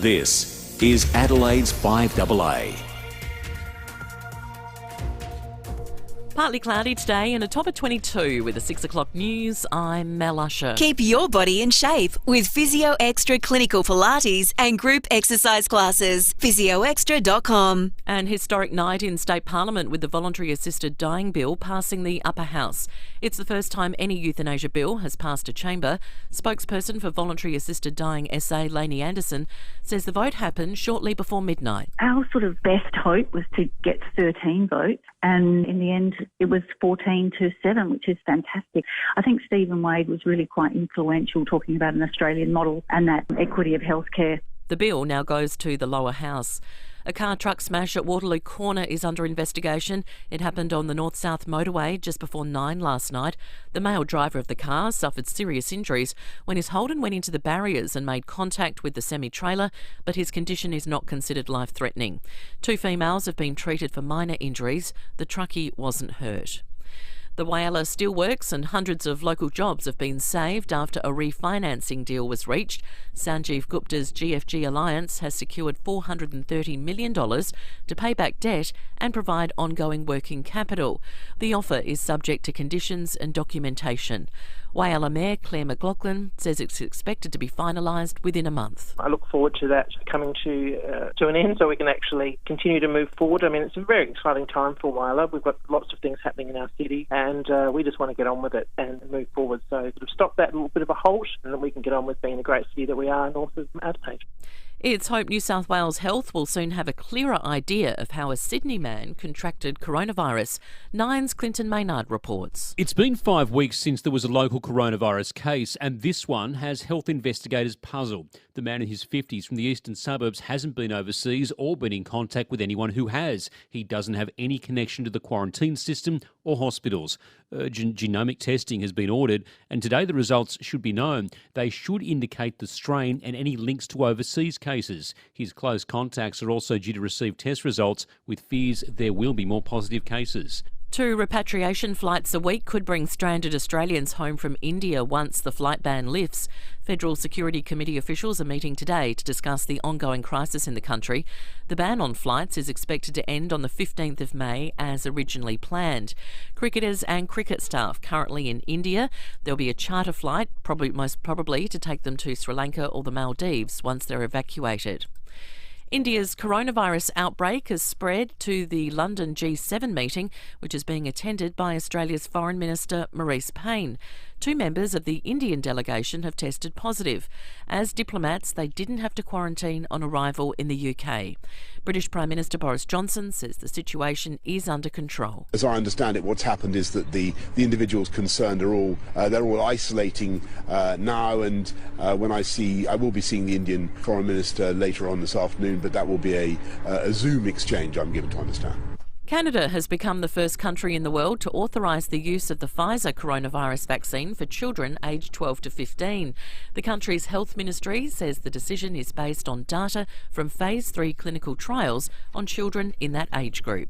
This is Adelaide's FIVEaa. Partly cloudy today and a top of 22 with the 6 o'clock news. I'm Mel Usher. Keep your body in shape with FIVEaa Extra Clinical Pilates and group exercise classes. PhysioExtra.com. An historic night in State Parliament with the Voluntary Assisted Dying Bill passing the upper house. It's the first time any euthanasia bill has passed a chamber. Spokesperson for Voluntary Assisted Dying SA, Lainey Anderson, says the vote happened shortly before midnight. Our sort of best hope was to get 13 votes, and in the end it was 14-7, which is fantastic. I think Stephen Wade was really quite influential talking about an Australian model and that equity of healthcare. The bill now goes to the lower house. A car truck smash at Waterloo Corner is under investigation. It happened on the north-south motorway just before 9 last night. The male driver of the car suffered serious injuries when his Holden went into the barriers and made contact with the semi-trailer, but his condition is not considered life-threatening. 2 females have been treated for minor injuries. The truckie wasn't hurt. The Whyalla Steelworks and hundreds of local jobs have been saved after a refinancing deal was reached. Sanjeev Gupta's GFG Alliance has secured $430 million to pay back debt and provide ongoing working capital. The offer is subject to conditions and documentation. Whyalla Mayor Claire McLaughlin says it's expected to be finalised within a month. I look forward to that coming to an end so we can actually continue to move forward. I mean, it's a very exciting time for Whyalla. We've got lots of things happening in our city and we just want to get on with it and move forward. So sort of stop that little bit of a halt and then we can get on with being the great city that we are north of Adelaide. It's hoped New South Wales Health will soon have a clearer idea of how a Sydney man contracted coronavirus. Nine's Clinton Maynard reports. It's been 5 weeks since there was a local coronavirus case, and this one has health investigators puzzled. The man in his 50s from the eastern suburbs hasn't been overseas or been in contact with anyone who has. He doesn't have any connection to the quarantine system or hospitals. Urgent genomic testing has been ordered, and today the results should be known. They should indicate the strain and any links to overseas cases. His close contacts are also due to receive test results, with fears there will be more positive cases. 2 repatriation flights a week could bring stranded Australians home from India once the flight ban lifts. Federal Security Committee officials are meeting today to discuss the ongoing crisis in the country. The ban on flights is expected to end on the 15th of May as originally planned. Cricketers and cricket staff currently in India. There'll be a charter flight, most probably to take them to Sri Lanka or the Maldives once they're evacuated. India's coronavirus outbreak has spread to the London G7 meeting, which is being attended by Australia's Foreign Minister Marise Payne. 2 members of the Indian delegation have tested positive. As diplomats, they didn't have to quarantine on arrival in the UK. British Prime Minister Boris Johnson says the situation is under control. As I understand it, what's happened is that the individuals concerned are all isolating now, and I will be seeing the Indian Foreign Minister later on this afternoon, but that will be a Zoom exchange, I'm given to understand. Canada has become the first country in the world to authorise the use of the FIVEaa coronavirus vaccine for children aged 12 to 15. The country's health ministry says the decision is based on data from Phase 3 clinical trials on children in that age group.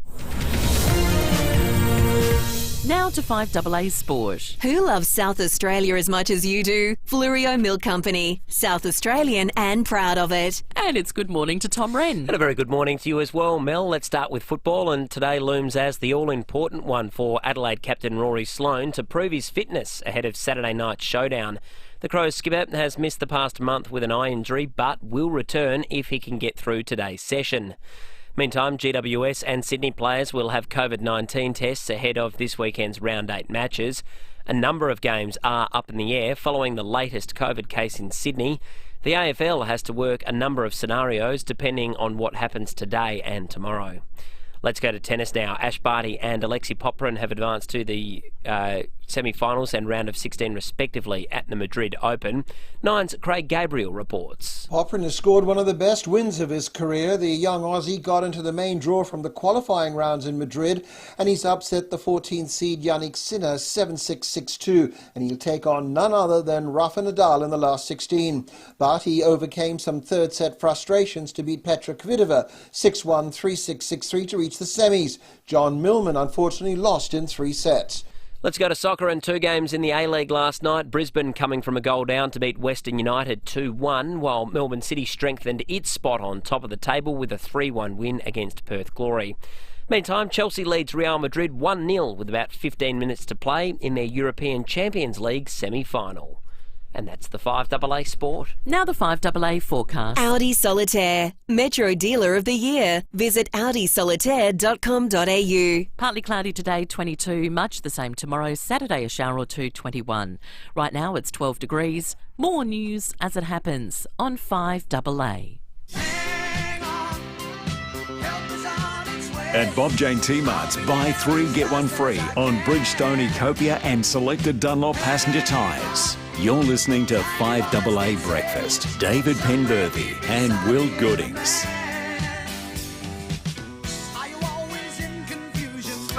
Now to FIVEaa Sport. Who loves South Australia as much as you do? Fleurieu Milk Company. South Australian and proud of it. And it's good morning to Tom Wren. And a very good morning to you as well, Mel. Let's start with football, and today looms as the all-important one for Adelaide captain Rory Sloane to prove his fitness ahead of Saturday night's showdown. The Crows skipper has missed the past month with an eye injury, but will return if he can get through today's session. Meantime, GWS and Sydney players will have COVID-19 tests ahead of this weekend's Round 8 matches. A number of games are up in the air following the latest COVID case in Sydney. The AFL has to work a number of scenarios depending on what happens today and tomorrow. Let's go to tennis now. Ash Barty and Alexei Popyrin have advanced to the semi-finals and round of 16 respectively at the Madrid Open. Nine's Craig Gabriel reports. Popyrin has scored one of the best wins of his career. The young Aussie got into the main draw from the qualifying rounds in Madrid, and he's upset the 14th seed Yannick Sinner 7-6, 6-2, and he'll take on none other than Rafa Nadal in the last 16. Barty overcame some third set frustrations to beat Petra Kvitova 6-1, 3-6, 6-3 to reach the semis. John Millman unfortunately lost in 3 sets. Let's go to soccer and 2 games in the A-League last night. Brisbane coming from a goal down to beat Western United 2-1, while Melbourne City strengthened its spot on top of the table with a 3-1 win against Perth Glory. Meantime, Chelsea leads Real Madrid 1-0 with about 15 minutes to play in their European Champions League semi-final. And that's the 5AA Sport. Now the 5AA forecast. Audi Solitaire, Metro Dealer of the Year. Visit audisolitaire.com.au. Partly cloudy today, 22. Much the same tomorrow. Saturday, a shower or two, 21. Right now, it's 12 degrees. More news as it happens on 5AA. At Bob Jane T-Mart's, buy 3 get 1 free on Bridgestone, Ecopia and selected Dunlop passenger tyres. You're listening to 5AA Breakfast. David Penberthy and Will Goodings.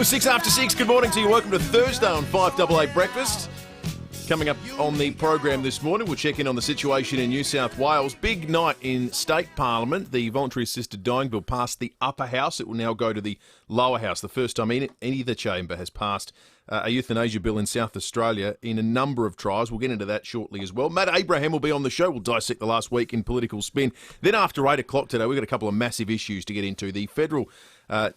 6 after 6, good morning to you. Welcome to Thursday on 5AA Breakfast. Coming up on the program this morning, we'll check in on the situation in New South Wales. Big night in State Parliament. The Voluntary Assisted Dying Bill passed the upper house. It will now go to the lower house. The first time either chamber has passed a euthanasia bill in South Australia in a number of trials. We'll get into that shortly as well. Matt Abraham will be on the show. We'll dissect the last week in political spin. Then after 8 o'clock today, we've got a couple of massive issues to get into. The federal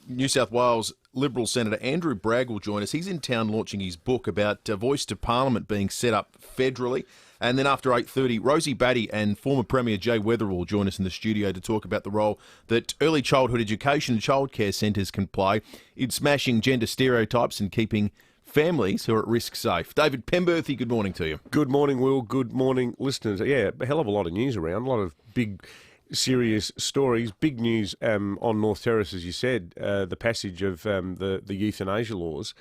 New South Wales Liberal Senator Andrew Bragg will join us. He's in town launching his book about Voice to Parliament being set up federally. And then after 8:30, Rosie Batty and former Premier Jay Weatherill will join us in the studio to talk about the role that early childhood education and childcare centres can play in smashing gender stereotypes and keeping families who are at risk safe. David Penberthy, good morning to you. Good morning, Will. Good morning, listeners. Yeah, a hell of a lot of news around, a lot of big, serious stories. Big news on North Terrace, as you said, the passage of the euthanasia laws.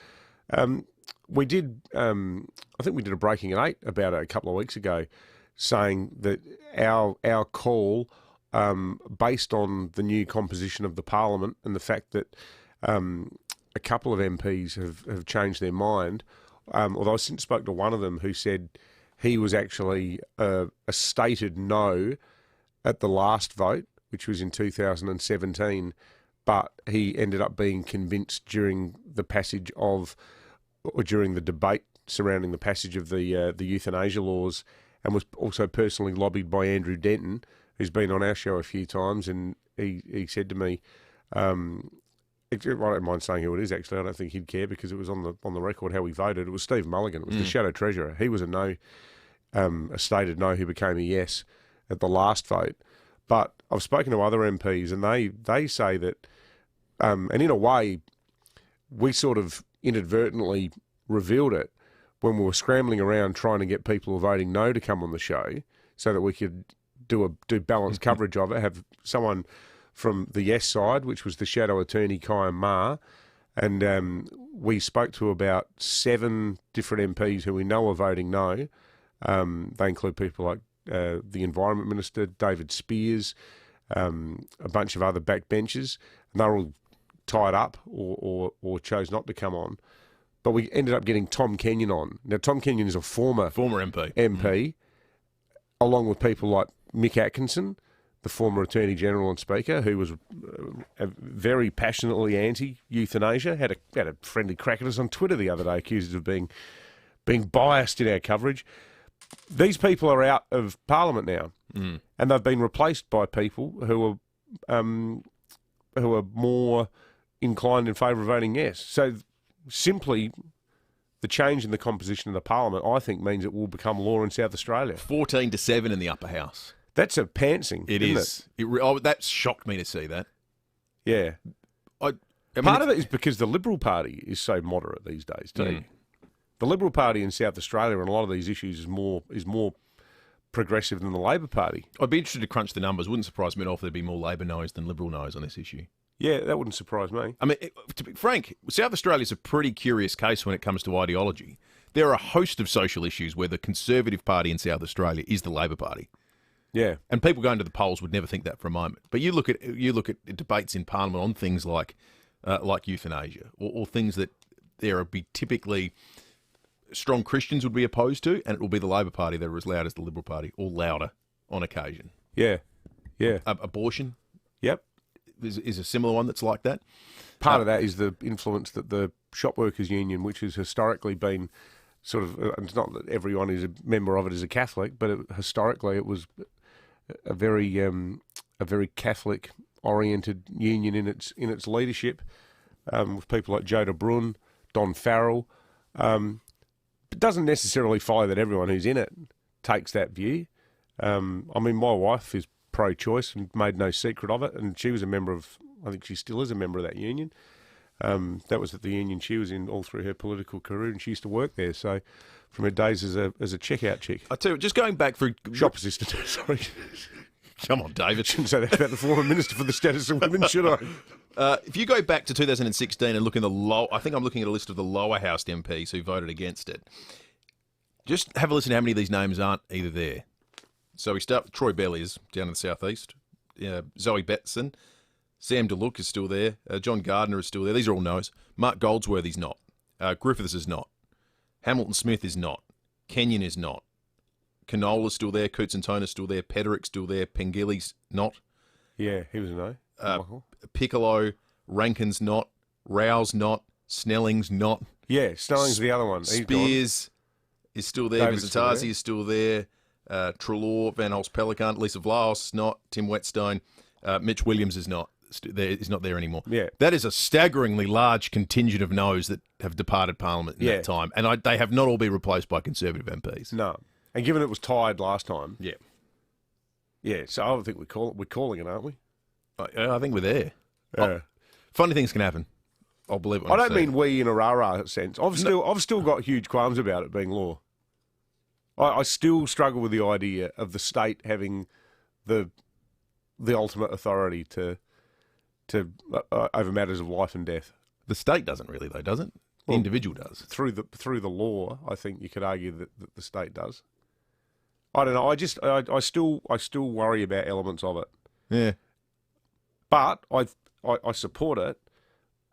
We did, I think we did a breaking at 8 about it a couple of weeks ago, saying that our call, based on the new composition of the Parliament and the fact that a couple of MPs have changed their mind, although I since spoke to one of them who said he was actually a stated no at the last vote, which was in 2017, but he ended up being convinced during the passage of, or during the debate surrounding the passage of the euthanasia laws, and was also personally lobbied by Andrew Denton, who's been on our show a few times, and he said to me, I don't mind saying who it is, actually. I don't think he'd care because it was on the record how we voted. It was Steve Mulligan. It was the Shadow Treasurer. He was a no, a stated no who became a yes at the last vote. But I've spoken to other MPs and they say that, and in a way, we sort of inadvertently revealed it when we were scrambling around trying to get people voting no to come on the show so that we could do balanced coverage of it, have someone from the yes side, which was the shadow attorney, Kyan Ma, and we spoke to about 7 different MPs who we know are voting no. They include people like the Environment Minister, David Spears, a bunch of other backbenchers, and they were all tied up or chose not to come on. But we ended up getting Tom Kenyon on. Now, Tom Kenyon is a former MP, along with people like Mick Atkinson, the former Attorney General and Speaker, who was very passionately anti-euthanasia, had a friendly crack at us on Twitter the other day, accused us of being biased in our coverage. These people are out of Parliament now, and they've been replaced by people who are more inclined in favour of voting yes. So simply, the change in the composition of the Parliament, I think, means it will become law in South Australia. 14-7 in the upper house. That's a pantsing. It is. That shocked me to see that. Yeah. Part of it is because the Liberal Party is so moderate these days too. The Liberal Party in South Australia on a lot of these issues is more progressive than the Labor Party. I'd be interested to crunch the numbers. Wouldn't surprise me at all if there'd be more Labor no's than Liberal no's on this issue. Yeah, that wouldn't surprise me. I mean, to be frank, South Australia's a pretty curious case when it comes to ideology. There are a host of social issues where the Conservative Party in South Australia is the Labor Party. Yeah, and people going to the polls would never think that for a moment. But you look at debates in Parliament on things like euthanasia or things that there would be typically strong Christians would be opposed to, and it will be the Labor Party that are as loud as the Liberal Party or louder on occasion. Yeah. Abortion. Yep. is a similar one that's like that. Part of that is the influence that the Shop Workers Union, which has historically been sort of, it's not that everyone is a member of it is a Catholic, but historically it was a very Catholic-oriented union in its leadership, with people like Joe de Bruyn, Don Farrell. It doesn't necessarily follow that everyone who's in it takes that view. I mean, my wife is pro-choice and made no secret of it, and she was a member of, I think she still is a member of that union. That was at the union she was in all through her political career, and she used to work there. So, from her days as a checkout chick. I tell you, just going back through shop assistant. Sorry, come on, David. Shouldn't say that about the former Minister for the Status of Women, should I? If you go back to 2016 and look in the I think I'm looking at a list of the lower house MPs who voted against it. Just have a listen to how many of these names aren't either there. So we start with Troy Bell is down in the southeast. Zoe Betson. Sam DeLuc is still there. John Gardner is still there. These are all no's. Mark Goldsworthy's not. Griffiths is not. Hamilton Smith is not. Kenyon is not. Canola's still there. Coots and Toner's still there. Pederick's still there. Pengilly's not. Yeah, he was a no. Piccolo, Rankin's not. Rowe's not. Snelling's not. Yeah, Snelling's the other one. Spears is still there. David's Visitazi is still there. Trelaw, Van Holst Pelican, Lisa Vlahos not. Tim Whetstone. Mitch Williams is not. Is not there anymore. Yeah. That is a staggeringly large contingent of no's that have departed Parliament in that time. And they have not all been replaced by Conservative MPs. No. And given it was tied last time. Yeah. Yeah, so I think we're calling it, aren't we? I think we're there. Yeah. Funny things can happen. I'll believe it. I don't mean we in a rah-rah sense. I've still got huge qualms about it being law. I still struggle with the idea of the state having the ultimate authority to over matters of life and death. The state doesn't really, though, does it? The individual does. Through the law, I think you could argue that the state does. I don't know. I still worry about elements of it. Yeah. But I support it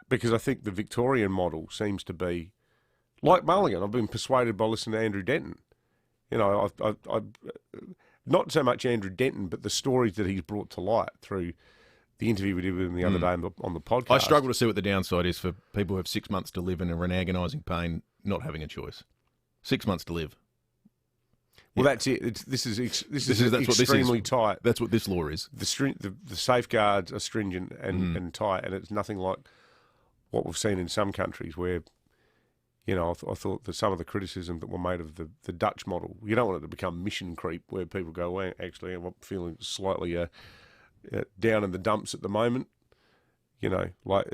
because I think the Victorian model seems to be like Mulligan. I've been persuaded by listening to Andrew Denton. You know, I not so much Andrew Denton, but the stories that he's brought to light through the interview we did with him the other day on the podcast. I struggle to see what the downside is for people who have 6 months to live and are in agonising pain, not having a choice. 6 months to live. Well, that's it. This is extremely tight. That's what this law is. The safeguards are stringent and tight, and it's nothing like what we've seen in some countries where, you know, I thought that some of the criticism that were made of the Dutch model, you don't want it to become mission creep where people go, well, actually, I'm feeling slightly down in the dumps at the moment. You know, like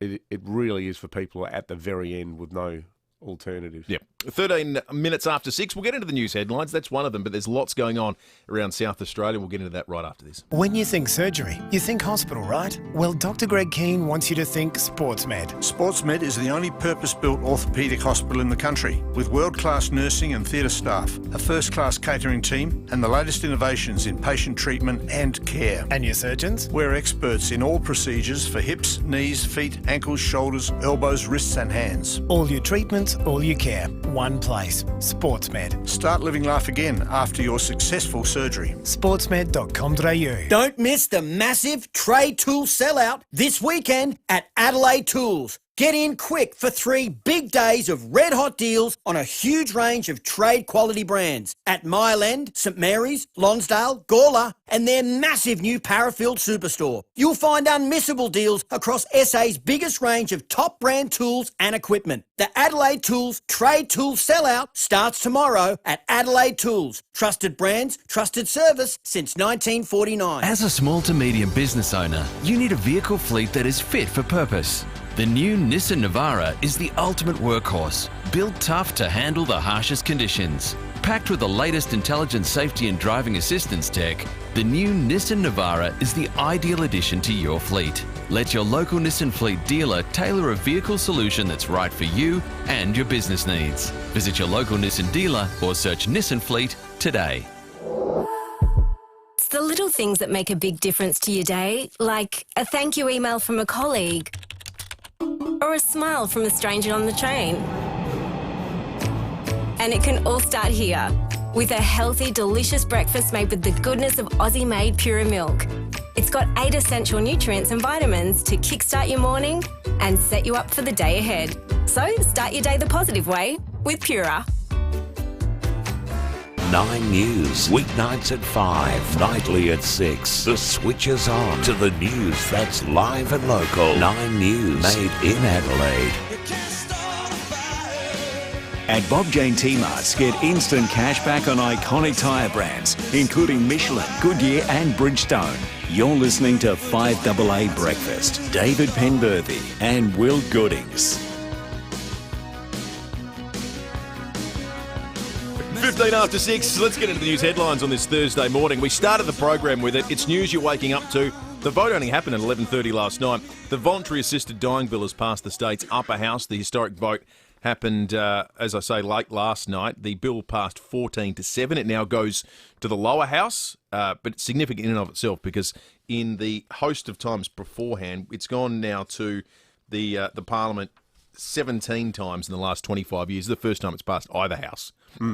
it really is for people at the very end with no alternative. Yep. 13 minutes after 6. We'll get into the news headlines. That's one of them, but there's lots going on around South Australia. We'll get into that right after this. When you think surgery, you think hospital, right? Well, Dr. Greg Keane wants you to think SportsMed. SportsMed is the only purpose-built orthopaedic hospital in the country, with world-class nursing and theatre staff, a first-class catering team, and the latest innovations in patient treatment and care. And your surgeons? We're experts in all procedures for hips, knees, feet, ankles, shoulders, elbows, wrists and hands. All your treatments, all your care. One place. SportsMed. Start living life again after your successful surgery. Sportsmed.com.au. Don't miss the massive trade tool sellout this weekend at Adelaide Tools. Get in quick for 3 big days of red-hot deals on a huge range of trade-quality brands at Mile End, St Mary's, Lonsdale, Gawler and their massive new Parafield superstore. You'll find unmissable deals across SA's biggest range of top brand tools and equipment. The Adelaide Tools Trade Tool Sellout starts tomorrow at Adelaide Tools. Trusted brands, trusted service since 1949. As a small to medium business owner, you need a vehicle fleet that is fit for purpose. The new Nissan Navara is the ultimate workhorse, built tough to handle the harshest conditions. Packed with the latest intelligent safety and driving assistance tech, the new Nissan Navara is the ideal addition to your fleet. Let your local Nissan fleet dealer tailor a vehicle solution that's right for you and your business needs. Visit your local Nissan dealer or search Nissan Fleet today. It's the little things that make a big difference to your day, like a thank you email from a colleague, or a smile from a stranger on the train. And it can all start here. with a healthy, delicious breakfast made with the goodness of Aussie-made FIVEaa milk. It's got 8 essential nutrients and vitamins to kickstart your morning and set you up for the day ahead. So start your day the positive way with FIVEaa. 9 News, weeknights at 5, nightly at 6. The switch is on to the news that's live and local. 9 News, made in Adelaide. At Bob Jane T-Marts, get instant cash back on iconic tyre brands, including Michelin, Goodyear and Bridgestone. You're listening to 5AA Breakfast. David Penberthy and Will Goodings. 15 after 6. Let's get into the news headlines on this Thursday morning. We started the program with it. It's news you're waking up to. The vote only happened at 11:30 last night. The voluntary assisted dying bill has passed the state's upper house. The historic vote happened, as I say, late last night. The bill passed 14-7. It now goes to the lower house, but it's significant in and of itself because in the host of times beforehand, it's gone now to the Parliament 17 times in the last 25 years. The first time it's passed either house.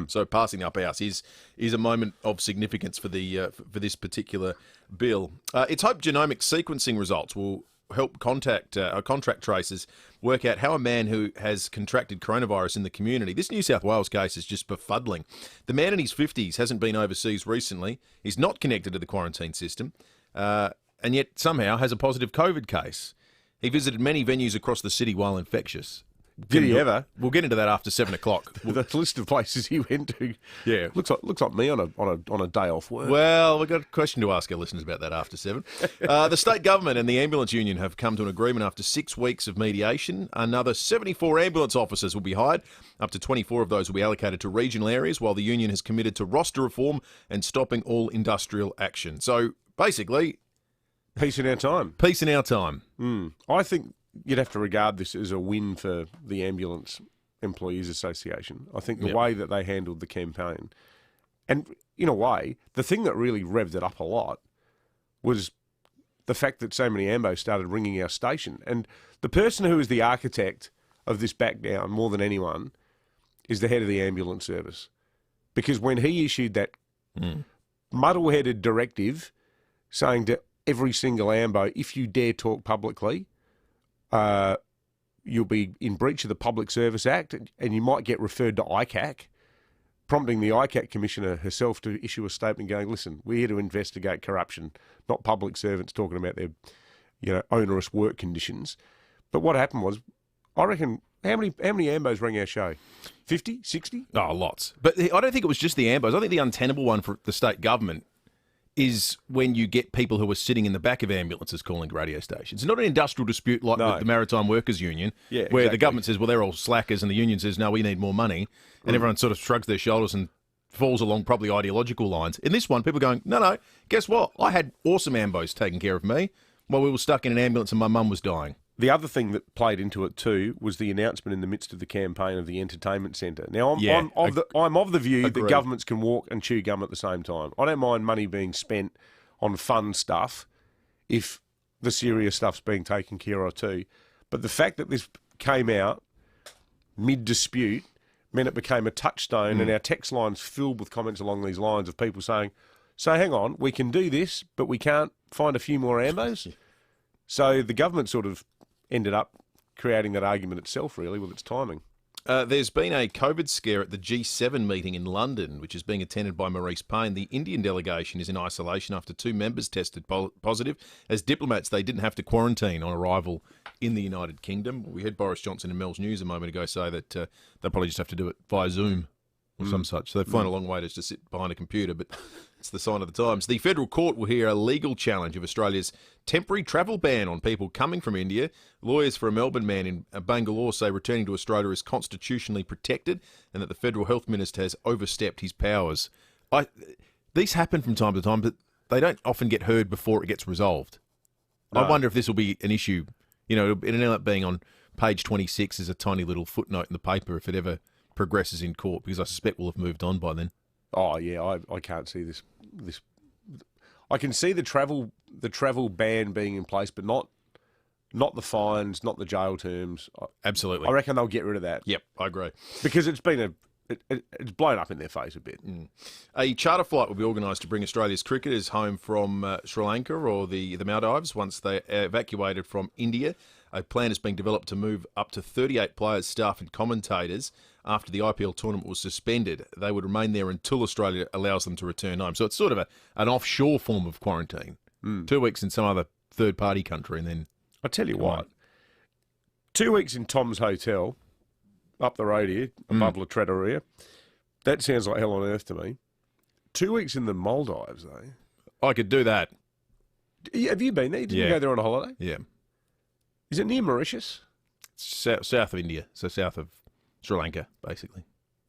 So passing the upper house is a moment of significance for for this particular bill. It's hoped genomic sequencing results will help contract tracers work out how a man who has contracted coronavirus in the community. This New South Wales case is just befuddling. The man in his 50s hasn't been overseas recently. He's not connected to the quarantine system, and yet somehow has a positive COVID case. He visited many venues across the city while infectious. Did he ever? We'll get into that after 7 o'clock. The list of places he went to. Yeah, looks like me on a day off work. Well, we've got a question to ask our listeners about that after 7. The state government and the ambulance union have come to an agreement after 6 weeks of mediation. Another 74 ambulance officers will be hired. Up to 24 of those will be allocated to regional areas, while the union has committed to roster reform and stopping all industrial action. So basically, peace in our time. Peace in our time. I think you'd have to regard this as a win for the Ambulance Employees Association. I think the way that they handled the campaign, and in a way, the thing that really revved it up a lot was the fact that so many ambos started ringing our station. And the person who is the architect of this back down more than anyone is the head of the ambulance service. Because when he issued that muddle-headed directive saying to every single ambo, if you dare talk publicly, you'll be in breach of the Public Service Act and you might get referred to ICAC, prompting the ICAC Commissioner herself to issue a statement going, listen, we're here to investigate corruption, not public servants talking about their onerous work conditions. But what happened was, I reckon, how many ambos rang our show? 50, 60? Oh, lots. But I don't think it was just the ambos. I think the untenable one for the state government is when you get people who are sitting in the back of ambulances calling radio stations. It's not an industrial dispute like the Maritime Workers Union, where the government says, well, they're all slackers, and the union says, no, we need more money. And everyone sort of shrugs their shoulders and falls along probably ideological lines. In this one, people are going, no, guess what? I had awesome ambos taking care of me while we were stuck in an ambulance and my mum was dying. The other thing that played into it too was the announcement in the midst of the campaign of the entertainment centre. Now, I'm of the view that governments can walk and chew gum at the same time. I don't mind money being spent on fun stuff if the serious stuff's being taken care of too. But the fact that this came out mid-dispute meant it became a touchstone, and our text line's filled with comments along these lines of people saying, so hang on, we can do this, but we can't find a few more ambos? So the government sort of ended up creating that argument itself, really, with its timing. There's been a COVID scare at the G7 meeting in London, which is being attended by Maurice Payne. The Indian delegation is in isolation after 2 members tested positive. As diplomats, they didn't have to quarantine on arrival in the United Kingdom. We had Boris Johnson in Mel's News a moment ago say that they'll probably just have to do it via Zoom or some such. So they've flown a long way to just sit behind a computer, but it's the sign of the times. The federal court will hear a legal challenge of Australia's temporary travel ban on people coming from India. Lawyers for a Melbourne man in Bangalore say returning to Australia is constitutionally protected and that the federal health minister has overstepped his powers. These happen from time to time, but they don't often get heard before it gets resolved. No. I wonder if this will be an issue. It'll end up being on page 26 as a tiny little footnote in the paper if it ever progresses in court, because I suspect we'll have moved on by then. Oh yeah, I can't see this. I can see the travel ban being in place, but not the fines, not the jail terms. Absolutely, I reckon they'll get rid of that. Yep, I agree. Because it's been it's blown up in their face a bit. A charter flight will be organised to bring Australia's cricketers home from Sri Lanka or the Maldives once they evacuated from India. A plan is being developed to move up to 38 players, staff and commentators after the IPL tournament was suspended. They would remain there until Australia allows them to return home. So it's sort of an offshore form of quarantine. 2 weeks in some other third-party country and then... I tell you what, 2 weeks in Tom's Hotel, up the road here, above La Trattoria, that sounds like hell on earth to me. 2 weeks in the Maldives, though. I could do that. Have you been there? Did you go there on a holiday? Yeah. Is it near Mauritius? South of India, so south of Sri Lanka, basically.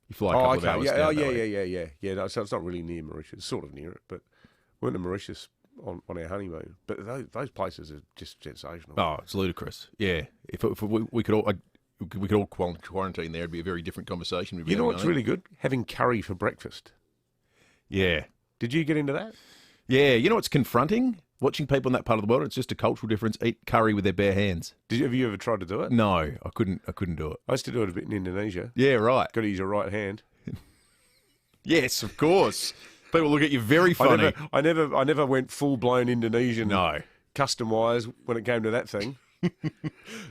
You fly a couple of hours down that way. Yeah, no, so it's not really near Mauritius. It's sort of near it, but we went to Mauritius on our honeymoon. But those places are just sensational. Oh, it's ludicrous. Yeah. If we could all quarantine there, it'd be a very different conversation. You know what's really good? Having curry for breakfast. Yeah. Did you get into that? Yeah. You know what's confronting? Watching people in that part of the world, it's just a cultural difference. Eat curry with their bare hands. Have you ever tried to do it? No, I couldn't do it. I used to do it a bit in Indonesia. Yeah, right. Got to use your right hand. Yes, of course. People look at you very funny. I never went full blown Indonesian. No. Custom wise when it came to that thing.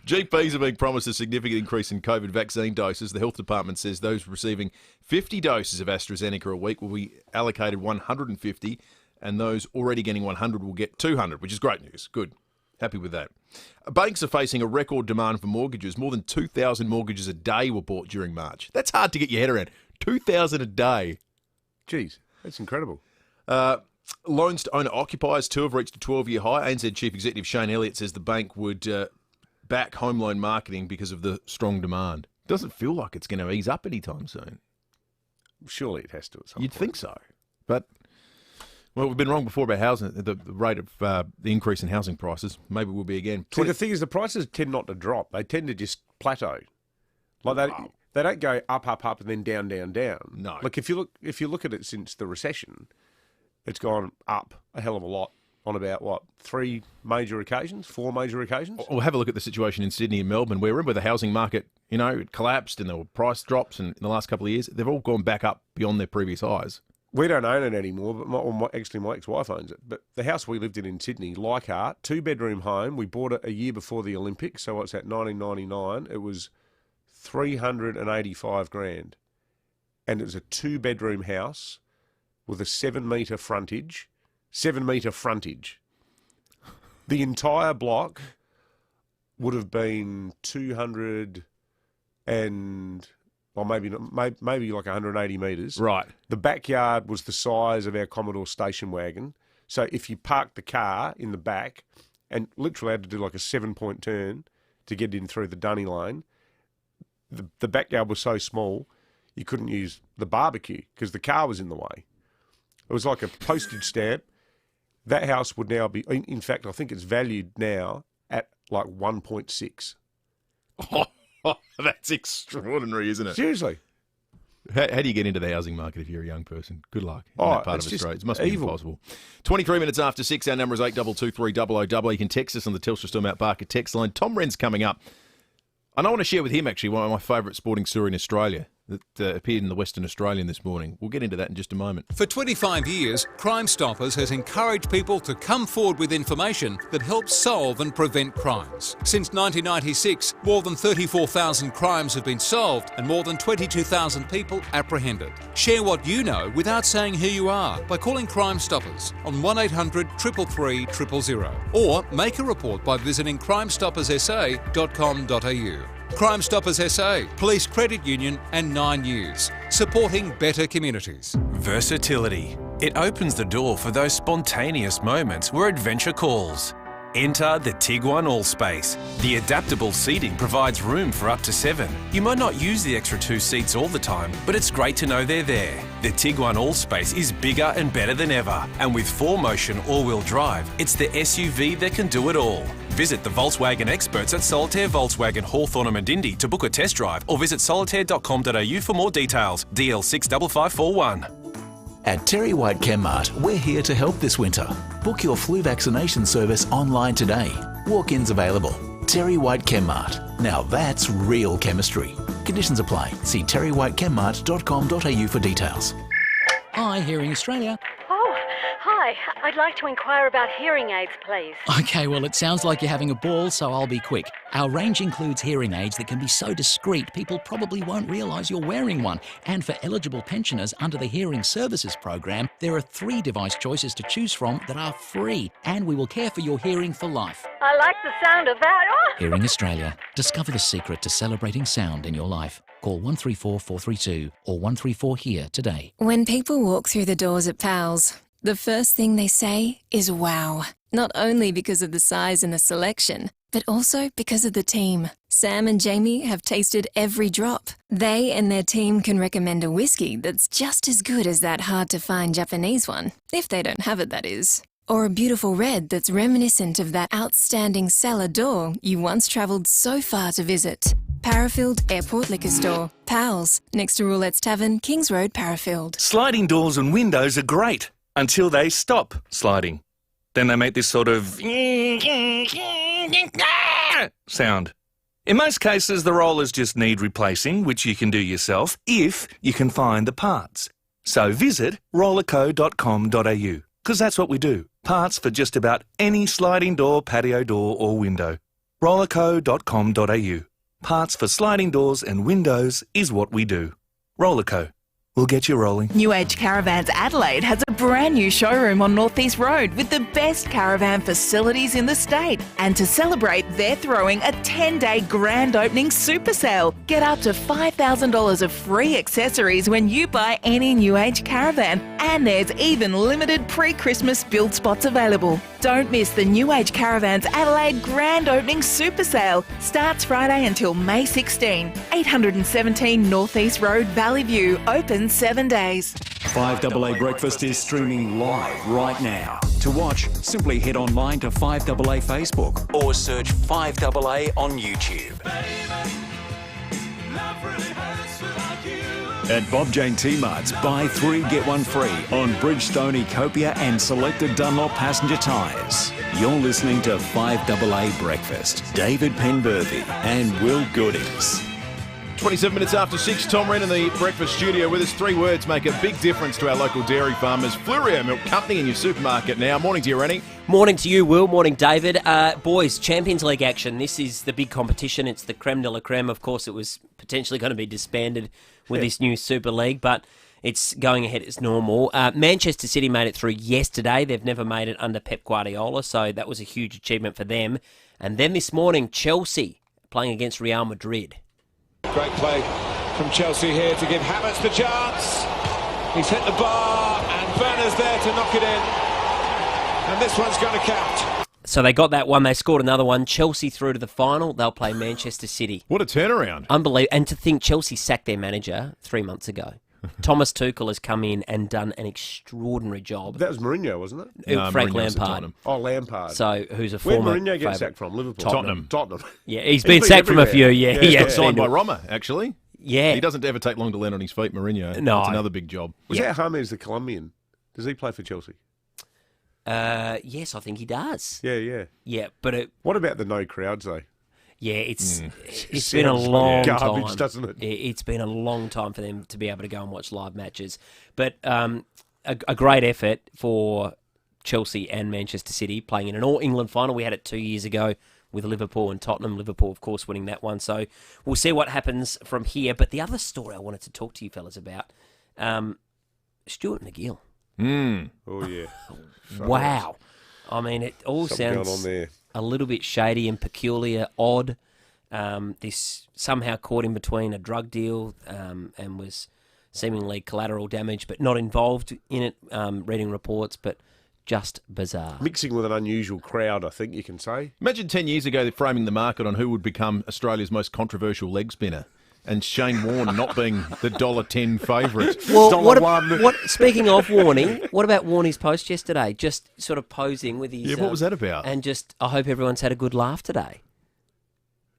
GPs are being promised a significant increase in COVID vaccine doses. The health department says those receiving 50 doses of AstraZeneca a week will be allocated 150. And those already getting 100 will get 200, which is great news. Good. Happy with that. Banks are facing a record demand for mortgages. More than 2,000 mortgages a day were bought during March. That's hard to get your head around. 2,000 a day. Jeez, that's incredible. Loans to owner-occupiers too have reached a 12-year high. ANZ Chief Executive Shane Elliott says the bank would back home loan marketing because of the strong demand. Doesn't feel like it's going to ease up anytime soon. Surely it has to at some You'd point. think so. But... well, we've been wrong before about housing, the rate of the increase in housing prices. Maybe we'll be again. See, the thing is, the prices tend not to drop. They tend to just plateau. Like they don't go up, and then down, down. No. Like if you look at it since the recession, it's gone up a hell of a lot on about, 4 major occasions? We'll have a look at the situation in Sydney and Melbourne, where remember the housing market, it collapsed and there were price drops, and in the last couple of years, they've all gone back up beyond their previous highs. We don't own it anymore, but my ex-wife owns it. But the house we lived in Sydney, Leichhardt, 2-bedroom home. We bought it a year before the Olympics, so it's at 1999. It was $385,000, and it was a 2-bedroom house with a 7-metre frontage. 7-metre frontage. The entire block would have been 200 and... or maybe like 180 metres. Right. The backyard was the size of our Commodore station wagon. So if you parked the car in the back and literally had to do like a 7-point turn to get in through the dunny lane, the backyard was so small you couldn't use the barbecue because the car was in the way. It was like a postage stamp. That house would now be, in fact, I think it's valued now at like 1.6. Oh, that's extraordinary, isn't it? Seriously. How do you get into the housing market if you're a young person? Good luck in that part of Australia. It must be impossible. 23 minutes after 6, our number is 8223 You can text us on the Telstra Store Mount Barker text line. Tom Wren's coming up. And I want to share with him, actually, one of my favourite sporting stories in Australia that appeared in the Western Australian this morning. We'll get into that in just a moment. For 25 years, Crime Stoppers has encouraged people to come forward with information that helps solve and prevent crimes. Since 1996, more than 34,000 crimes have been solved and more than 22,000 people apprehended. Share what you know without saying who you are by calling Crime Stoppers on 1800 333 000 or make a report by visiting crimestopperssa.com.au. Crime Stoppers SA, Police Credit Union and 9 years, supporting better communities. Versatility. It opens the door for those spontaneous moments where adventure calls. Enter the Tiguan Allspace. The adaptable seating provides room for up to 7. You might not use the extra 2 seats all the time, but it's great to know they're there. The Tiguan Allspace is bigger and better than ever, and with 4Motion all-wheel drive, it's the SUV that can do it all. Visit the Volkswagen experts at Solitaire Volkswagen Hawthorne and Medindi to book a test drive, or visit solitaire.com.au for more details. DL 65541. At Terry White Chemmart, we're here to help this winter. Book your flu vaccination service online today. Walk-ins available. Terry White Chemmart. Now that's real chemistry. Conditions apply. See terrywhitechemmart.com.au for details. Hi, Hearing Australia. Oh, hi. I'd like to inquire about hearing aids, please. Okay, well, it sounds like you're having a ball, so I'll be quick. Our range includes hearing aids that can be so discreet people probably won't realise you're wearing one. And for eligible pensioners under the Hearing Services Program, there are 3 device choices to choose from that are free, and we will care for your hearing for life. I like the sound of that. Oh! Hearing Australia. Discover the secret to celebrating sound in your life. Call 134 432 or 134 HERE today. When people walk through the doors at Pals, the first thing they say is wow. Not only because of the size and the selection, but also because of the team. Sam and Jamie have tasted every drop. They and their team can recommend a whiskey that's just as good as that hard-to-find Japanese one, if they don't have it, that is. Or a beautiful red that's reminiscent of that outstanding cellar door you once travelled so far to visit. Parafield Airport Liquor Store. Pals, next to Roulette's Tavern, Kings Road, Parafield. Sliding doors and windows are great until they stop sliding. Then they make this sort of sound. In most cases, the rollers just need replacing, which you can do yourself if you can find the parts. So visit rollerco.com.au, because that's what we do. Parts for just about any sliding door, patio door or window. rollerco.com.au. Parts for sliding doors and windows is what we do. Rollerco. We'll get you rolling. New Age Caravans Adelaide has a brand new showroom on North East Road with the best caravan facilities in the state. And to celebrate, they're throwing a 10-day grand opening super sale. Get up to $5,000 of free accessories when you buy any New Age caravan. And there's even limited pre-Christmas build spots available. Don't miss the New Age Caravans Adelaide grand opening super sale. Starts Friday until May 16. 817 North East Road, Valley View. Open 7 days. 5AA Breakfast is streaming live right now. To watch, simply head online to 5AA Facebook or search 5AA on YouTube. At Bob Jane T-Mart's, buy 3 get 1 free on Bridgestone, Copia and selected Dunlop passenger tyres. You're listening to 5AA Breakfast. David Penberthy and Will Goodings. 27 minutes after 6, Tom Wren in the breakfast studio with us. 3 words make a big difference to our local dairy farmers. FIVEaa Milk Company in your supermarket now. Morning to you, Rennie. Morning to you, Will. Morning, David. Boys, Champions League action. This is the big competition. It's the creme de la creme. Of course, it was potentially going to be disbanded with this new Super League, but it's going ahead as normal. Manchester City made it through yesterday. They've never made it under Pep Guardiola, so that was a huge achievement for them. And then this morning, Chelsea playing against Real Madrid. Great play from Chelsea here to give Havertz the chance. He's hit the bar and Werner's there to knock it in. And this one's going to count. So they got that one. They scored another one. Chelsea through to the final. They'll play Manchester City. What a turnaround. Unbelievable. And to think Chelsea sacked their manager 3 months ago. Thomas Tuchel has come in and done an extraordinary job. That was Mourinho, wasn't it? No, Frank Lampard. Oh, Lampard. So, who's a Where former did Mourinho get favourite? sacked from? Liverpool? Tottenham. Yeah, he's been sacked from a few, yeah. He got signed by Roma, actually. Yeah. He doesn't ever take long to land on his feet, Mourinho. No. It's another big job. Was that James the Colombian? Does he play for Chelsea? Yes, I think he does. Yeah. Yeah, but what about the no crowds, though? Yeah, it's been a long garbage, time. Doesn't it? It's been a long time for them to be able to go and watch live matches. But a great effort for Chelsea and Manchester City playing in an All-England final. We had it 2 years ago with Liverpool and Tottenham. Liverpool, of course, winning that one. So we'll see what happens from here. But the other story I wanted to talk to you fellas about, Stuart McGill. Oh, yeah. Wow. I mean, it all sounds a little bit shady and peculiar, odd. This somehow caught in between a drug deal and was seemingly collateral damage, but not involved in it, reading reports, but just bizarre. Mixing with an unusual crowd, I think you can say. Imagine 10 years ago they're framing the market on who would become Australia's most controversial leg spinner. And Shane Warne not being the $1.10 favourite. Well, what? Speaking of Warney, what about Warney's post yesterday? Just sort of posing with his... Yeah, what was that about? And just, I hope everyone's had a good laugh today.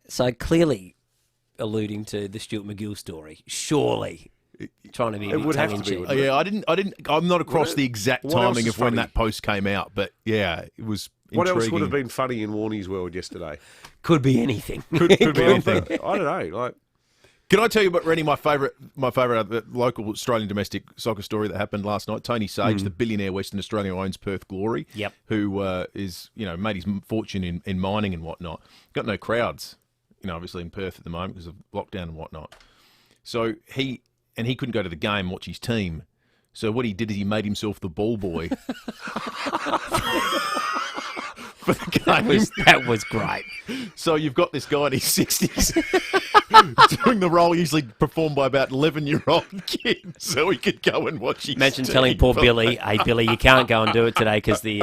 So clearly alluding to the Stuart McGill story. Surely trying to be a bit tongue-in-cheek. I'm not across the exact timing of when that post came out, but yeah, it was intriguing. What else would have been funny in Warney's world yesterday? Could be anything. Could be anything. I don't know, like... Can I tell you about, Rennie, my favourite local Australian domestic soccer story that happened last night? Tony Sage, the billionaire Western Australia who owns Perth Glory, who is, made his fortune in mining and whatnot. Got no crowds, obviously in Perth at the moment because of lockdown and whatnot. So he couldn't go to the game and watch his team. So what he did is he made himself the ball boy. For the game. That was great. So you've got this guy in his 60s doing the role usually performed by about 11-year-old kids so he could go and watch his Imagine team telling poor play. Billy, hey, Billy, you can't go and do it today because the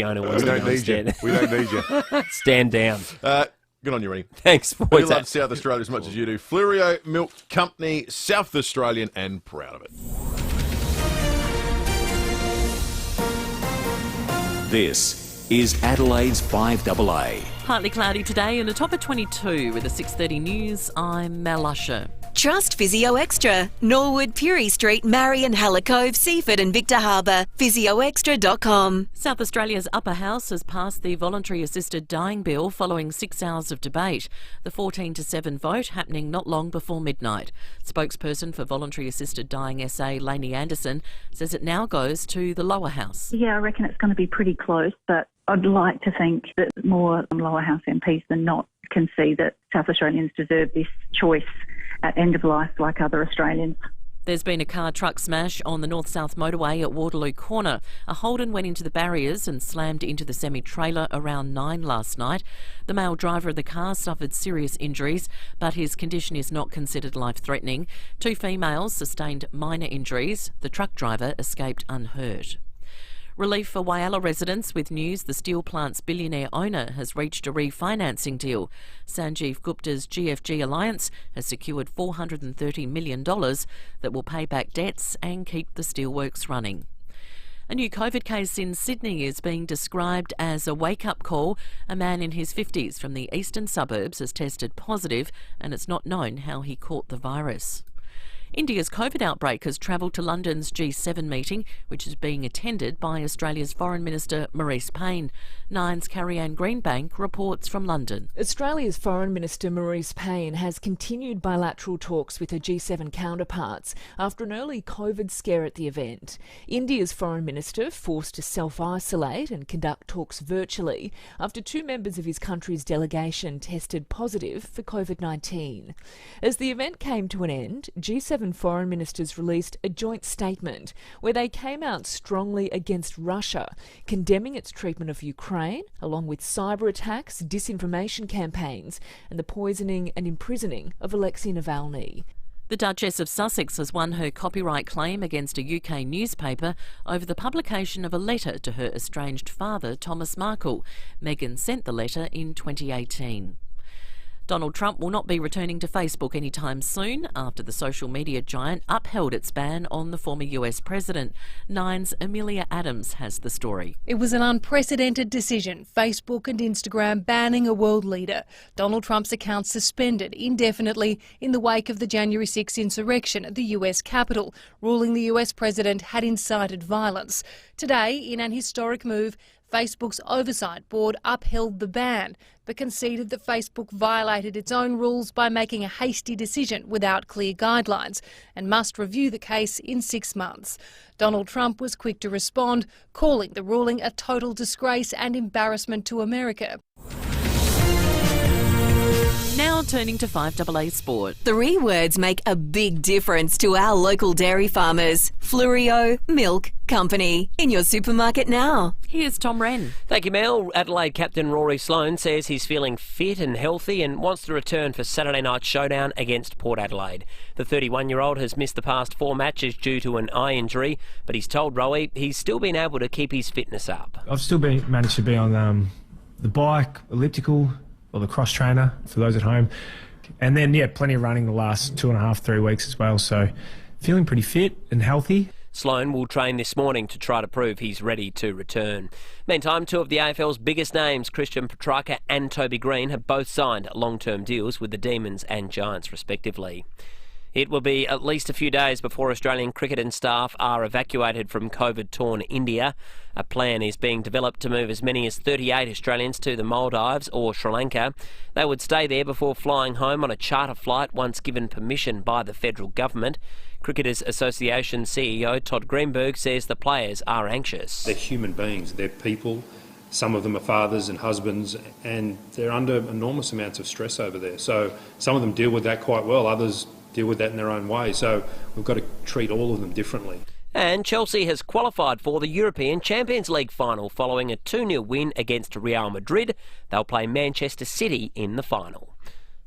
owner wants to go instead. We don't need you. Stand down. Good on you, Rennie. Thanks, We boys. love South Australia as much as you do. FIVEaa Milk Company, South Australian, and proud of it. This is Adelaide's 5AA. Partly cloudy today and a top of 22 with the 6:30 news. I'm Mel Usher. Trust Physio Extra. Norwood, Purie Street, Marion, Hallicove, Seaford and Victor Harbour. PhysioExtra.com. South Australia's upper house has passed the voluntary assisted dying bill following 6 hours of debate. The 14-7 vote happening not long before midnight. Spokesperson for voluntary assisted dying SA, Lainey Anderson, says it now goes to the lower house. Yeah, I reckon it's going to be pretty close, but I'd like to think that more lower house MPs than not can see that South Australians deserve this choice at end of life like other Australians. There's been a car-truck smash on the north-south motorway at Waterloo Corner. A Holden went into the barriers and slammed into the semi-trailer around 9 last night. The male driver of the car suffered serious injuries, but his condition is not considered life-threatening. 2 females sustained minor injuries. The truck driver escaped unhurt. Relief for Whyalla residents with news the steel plant's billionaire owner has reached a refinancing deal. Sanjeev Gupta's GFG Alliance has secured $430 million that will pay back debts and keep the steelworks running. A new COVID case in Sydney is being described as a wake-up call. A man in his 50s from the eastern suburbs has tested positive and it's not known how he caught the virus. India's COVID outbreak has travelled to London's G7 meeting, which is being attended by Australia's Foreign Minister Maurice Payne. Nine's Carrie-Anne Greenbank reports from London. Australia's Foreign Minister Maurice Payne has continued bilateral talks with her G7 counterparts after an early COVID scare at the event. India's Foreign Minister forced to self-isolate and conduct talks virtually after 2 members of his country's delegation tested positive for COVID-19. As the event came to an end, G7 foreign ministers released a joint statement where they came out strongly against Russia, condemning its treatment of Ukraine, along with cyber attacks, disinformation campaigns, and the poisoning and imprisoning of Alexei Navalny. The Duchess of Sussex has won her copyright claim against a UK newspaper over the publication of a letter to her estranged father, Thomas Markle. Meghan sent the letter in 2018. Donald Trump will not be returning to Facebook anytime soon after the social media giant upheld its ban on the former US president. Nine's Amelia Adams has the story. It was an unprecedented decision, Facebook and Instagram banning a world leader. Donald Trump's account suspended indefinitely in the wake of the January 6 insurrection at the US Capitol, ruling the US president had incited violence. Today, in an historic move, Facebook's oversight board upheld the ban, but conceded that Facebook violated its own rules by making a hasty decision without clear guidelines and must review the case in 6 months. Donald Trump was quick to respond, calling the ruling a total disgrace and embarrassment to America. Now turning to 5AA Sport. 3 words make a big difference to our local dairy farmers. FIVEaa Milk Company. In your supermarket now. Here's Tom Wren. Thank you, Mel. Adelaide captain Rory Sloane says he's feeling fit and healthy and wants to return for Saturday night's showdown against Port Adelaide. The 31-year-old has missed the past 4 matches due to an eye injury, but he's told Rowie he's still been able to keep his fitness up. I've still managed to be on the bike, elliptical, or the cross trainer for those at home. And then, plenty of running the last 2.5, 3 weeks as well. So feeling pretty fit and healthy. Sloane will train this morning to try to prove he's ready to return. Meantime, 2 of the AFL's biggest names, Christian Petrarca and Toby Green, have both signed long-term deals with the Demons and Giants respectively. It will be at least a few days before Australian cricket and staff are evacuated from COVID-torn India. A plan is being developed to move as many as 38 Australians to the Maldives or Sri Lanka. They would stay there before flying home on a charter flight once given permission by the federal government. Cricketers Association CEO Todd Greenberg says the players are anxious. They're human beings, they're people. Some of them are fathers and husbands, and they're under enormous amounts of stress over there. So some of them deal with that quite well, others deal with that in their own way. So we've got to treat all of them differently. And Chelsea has qualified for the European Champions League final following a 2-0 win against Real Madrid. They'll play Manchester City in the final.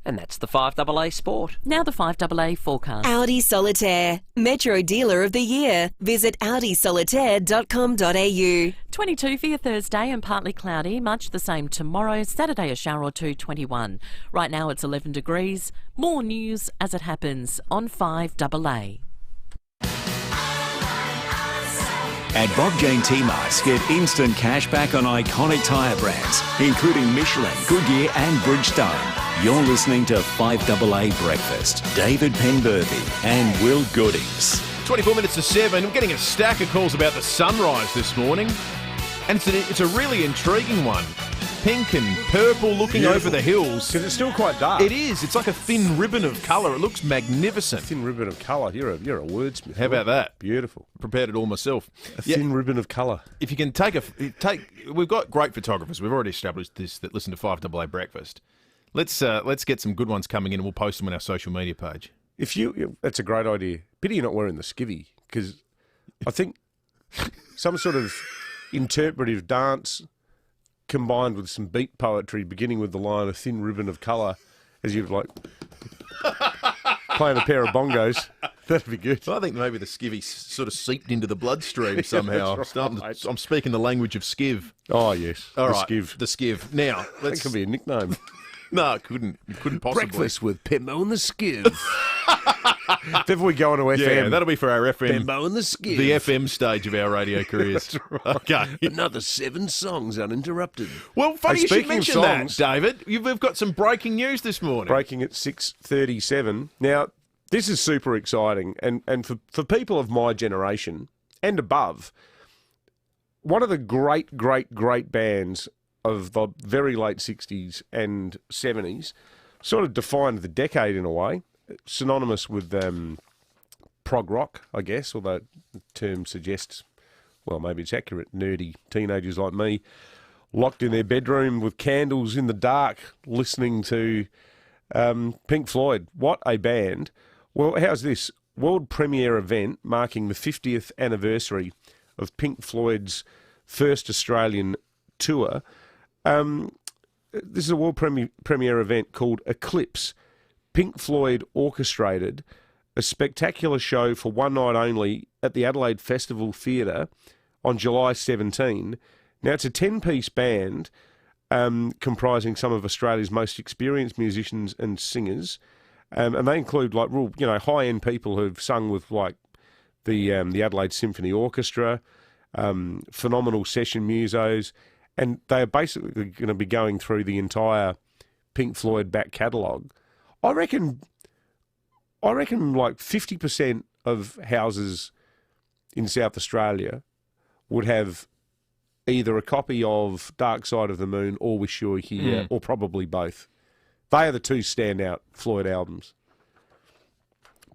And that's the 5AA Sport. Now the 5AA forecast. Audi Solitaire, Metro Dealer of the Year. Visit audisolitaire.com.au. 22 for your Thursday and partly cloudy. Much the same tomorrow. Saturday, a shower or two, 21. Right now it's 11 degrees. More news as it happens on 5AA. At Bob Jane T-Marts, get instant cash back on iconic tyre brands, including Michelin, Goodyear and Bridgestone. You're listening to 5AA Breakfast. David Penberthy and Will Goodings. 24 minutes to 7. I'm getting a stack of calls about the sunrise this morning. And it's a really intriguing one. Pink and purple looking over the hills. Because it's still quite dark. It is. It's like a thin ribbon of colour. It looks magnificent. Thin ribbon of colour. You're a wordsmith. How about that? Beautiful. Prepared it all myself. A thin ribbon of colour. If you can we've got great photographers. We've already established this that listen to 5AA Breakfast. Let's get some good ones coming in and we'll post them on our social media page. That's a great idea. Pity you're not wearing the skivvy, because I think some sort of interpretive dance combined with some beat poetry, beginning with the line "a thin ribbon of colour," as you've like playing a pair of bongos. That'd be good. Well, I think maybe the skivvy sort of seeped into the bloodstream somehow. Right. I'm speaking the language of skiv. Oh yes, all the right, skiv. The skiv. Now, that could be a nickname. No, it couldn't. It couldn't possibly. Breakfast with Pimmo and the Skiv. If we go on to FM. Yeah, that'll be for our FM. Pimmo and the Skiv. The FM stage of our radio careers. Right. Okay. Another 7 songs uninterrupted. Well, funny you should mention songs, that, David. We've got some breaking news this morning. Breaking at 6:37. Now, this is super exciting. And for people of my generation and above, one of the great bands of the very late 60s and 70s sort of defined the decade in a way, synonymous with prog rock, I guess, although the term suggests, well, maybe it's accurate, nerdy teenagers like me locked in their bedroom with candles in the dark listening to Pink Floyd. What a band. Well, how's this? World premiere event marking the 50th anniversary of Pink Floyd's first Australian tour. This is a world premiere event called Eclipse. Pink Floyd orchestrated a spectacular show for one night only at the Adelaide Festival Theatre on July 17. Now, it's a 10-piece band comprising some of Australia's most experienced musicians and singers, and they include like real, high-end people who've sung with like the Adelaide Symphony Orchestra, phenomenal session musos. And they are basically going to be going through the entire Pink Floyd back catalogue. I reckon like 50% of houses in South Australia would have either a copy of Dark Side of the Moon or Wish You Were Here, or probably both. They are the two standout Floyd albums.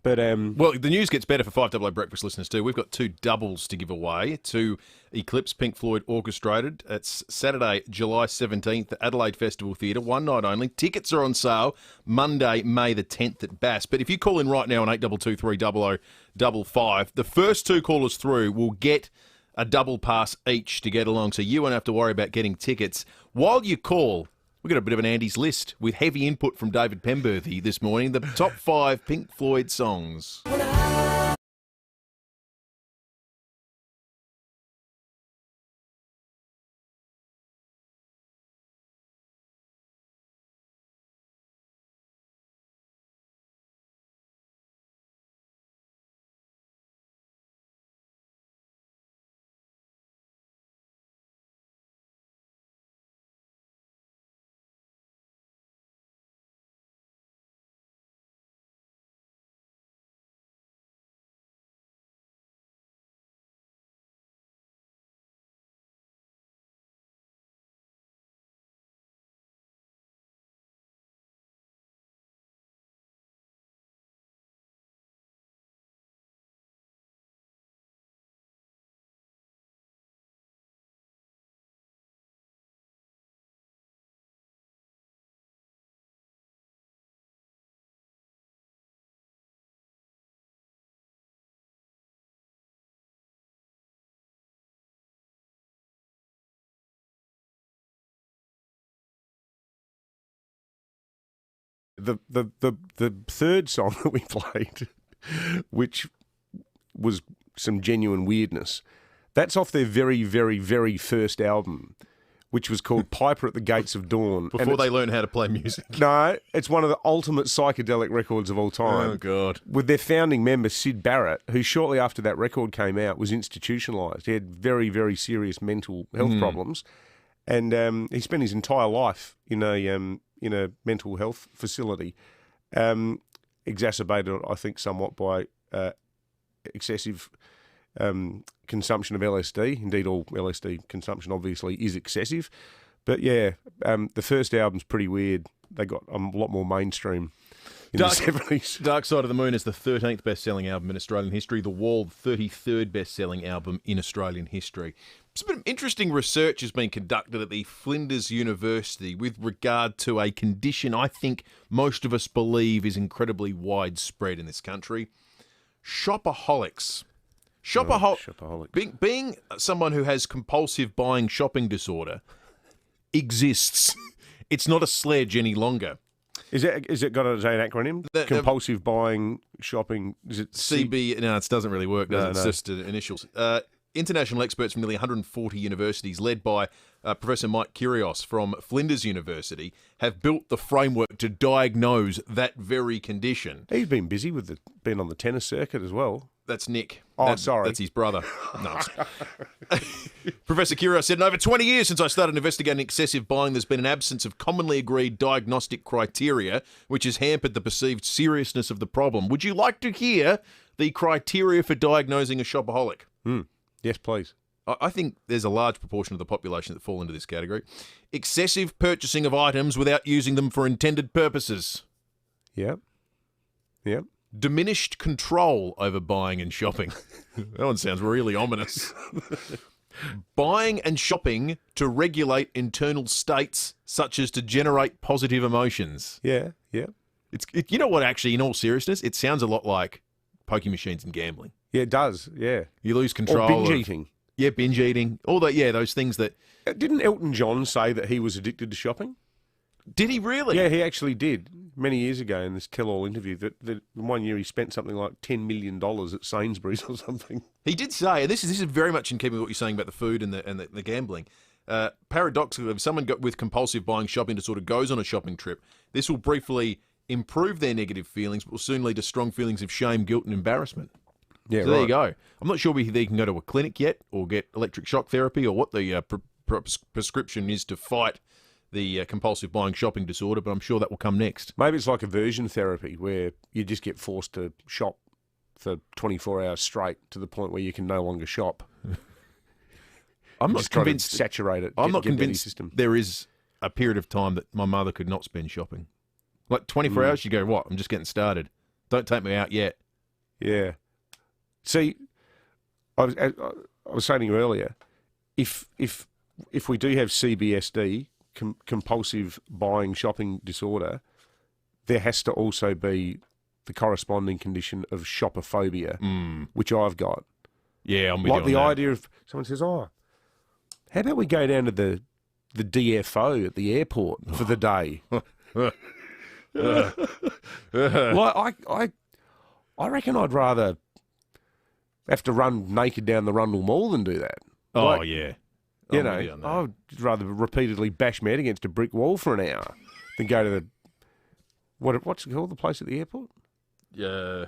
But well, the news gets better for 5AA Breakfast listeners too. We've got 2 doubles to give away to Eclipse Pink Floyd orchestrated. It's Saturday, July 17th at Adelaide Festival Theatre, one night only. Tickets are on sale Monday, May the 10th at Bass. But if you call in right now on 82230055, the first 2 callers through will get a double pass each to get along, so you won't have to worry about getting tickets. While you call, we've got a bit of an Andy's list with heavy input from David Penberthy this morning. The top 5 Pink Floyd songs. the third song that we played, which was some genuine weirdness, that's off their very, very, very first album, which was called Piper at the Gates of Dawn. Before they learn how to play music. No, it's one of the ultimate psychedelic records of all time. Oh, God. With their founding member, Syd Barrett, who shortly after that record came out was institutionalised. He had very, very serious mental health problems. And he spent his entire life in a mental health facility, exacerbated, I think, somewhat by excessive consumption of LSD. Indeed, all LSD consumption obviously is excessive. But yeah, the first album's pretty weird. They got a lot more mainstream in the 70s. Dark Side of the Moon is the 13th best-selling album in Australian history. The Wall, 33rd best-selling album in Australian history. Some interesting research has been conducted at the Flinders University with regard to a condition I think most of us believe is incredibly widespread in this country. Shopaholics. Shopaholic. Being someone who has compulsive buying shopping disorder exists. It's not a sledge any longer. Is it got an acronym? Compulsive buying shopping. Is it CB? No, it doesn't really work. Does it? It's just initials. International experts from nearly 140 universities, led by Professor Mike Kyrgios from Flinders University, have built the framework to diagnose that very condition. He's been busy with being on the tennis circuit as well. That's Nick. Sorry. That's his brother. No. Professor Kyrgios said, in over 20 years since I started investigating excessive buying, there's been an absence of commonly agreed diagnostic criteria, which has hampered the perceived seriousness of the problem. Would you like to hear the criteria for diagnosing a shopaholic? Yes, please. I think there's a large proportion of the population that fall into this category. Excessive purchasing of items without using them for intended purposes. Yep. Diminished control over buying and shopping. That one sounds really ominous. Buying and shopping to regulate internal states, such as to generate positive emotions. Yeah. You know what, actually, in all seriousness, it sounds a lot like pokie machines and gambling. Yeah, it does, yeah. You lose control. Or binge eating. Yeah, binge eating. All that, yeah, those things that... Didn't Elton John say that he was addicted to shopping? Did he really? Yeah, he actually did many years ago in this tell-all interview that one year he spent something like $10 million at Sainsbury's or something. He did say, and this is very much in keeping with what you're saying about the food and the gambling. Paradoxically, if someone with compulsive buying shopping disorder goes on a shopping trip, this will briefly improve their negative feelings, but will soon lead to strong feelings of shame, guilt, and embarrassment. Yeah, so there you go. I'm not sure whether they can go to a clinic yet or get electric shock therapy or what the prescription is to fight the compulsive buying shopping disorder, but I'm sure that will come next. Maybe it's like aversion therapy where you just get forced to shop for 24 hours straight to the point where you can no longer shop. I'm not convinced. Saturate it. I'm not convinced there is a period of time that my mother could not spend shopping. Like 24 hours, you go, what? I'm just getting started. Don't take me out yet. Yeah. See, I was saying to you earlier, if we do have CBSD, compulsive buying shopping disorder, there has to also be the corresponding condition of shopophobia, which I've got. Yeah, I'm with you on Like the that. idea of someone says, "Oh, how about we go down to the DFO at the airport for the day?" Well, I reckon I'd rather have to run naked down the Rundle Mall than do that. Oh, yeah. You know, I'd rather repeatedly bash my head against a brick wall for an hour than go to the what's it called, the place at the airport? Yeah.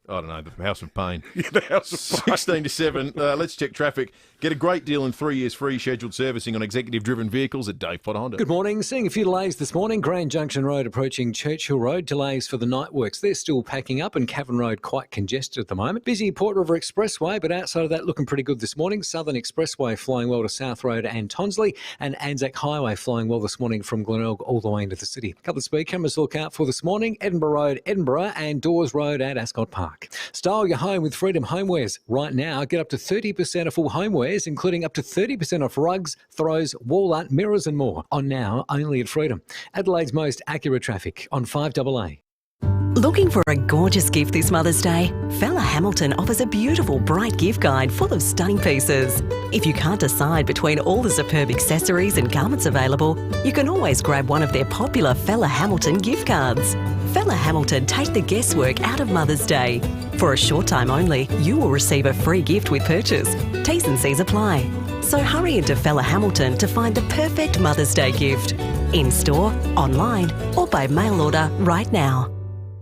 I don't know, the House of Pain. Yeah, the House of Pain. 16 to 7. Let's check traffic. Get a great deal in 3 years free scheduled servicing on executive-driven vehicles at Dave Potter Honda. Good morning. Seeing a few delays this morning. Grand Junction Road approaching Churchill Road. Delays for the night works. They're still packing up, and Cavan Road quite congested at the moment. Busy Port River Expressway, but outside of that, looking pretty good this morning. Southern Expressway flying well to South Road and Tonsley, and Anzac Highway flying well this morning from Glenelg all the way into the city. A couple of speed cameras to look out for this morning. Edinburgh Road, Edinburgh, and Dawes Road at Ascot Park. Style your home with Freedom Homewares. Right now, get up to 30% off all homewares, including up to 30% off rugs, throws, wall art, mirrors and more. On now, only at Freedom. Adelaide's most accurate traffic on 5AA. Looking for a gorgeous gift this Mother's Day? Fella Hamilton offers a beautiful, bright gift guide full of stunning pieces. If you can't decide between all the superb accessories and garments available, you can always grab one of their popular Fella Hamilton gift cards. Fella Hamilton take the guesswork out of Mother's Day. For a short time only, you will receive a free gift with purchase. T's and C's apply. So hurry into Fella Hamilton to find the perfect Mother's Day gift. In-store, online or by mail order right now.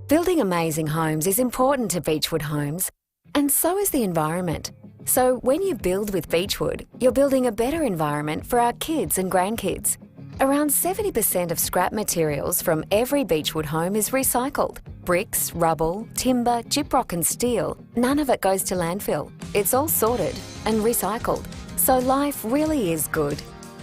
Building amazing homes is important to Beechwood Homes, and so is the environment. So when you build with Beechwood, you're building a better environment for our kids and grandkids. Around 70% of scrap materials from every Beechwood home is recycled. Bricks, rubble, timber, gyprock and steel, none of it goes to landfill. It's all sorted and recycled. So life really is good.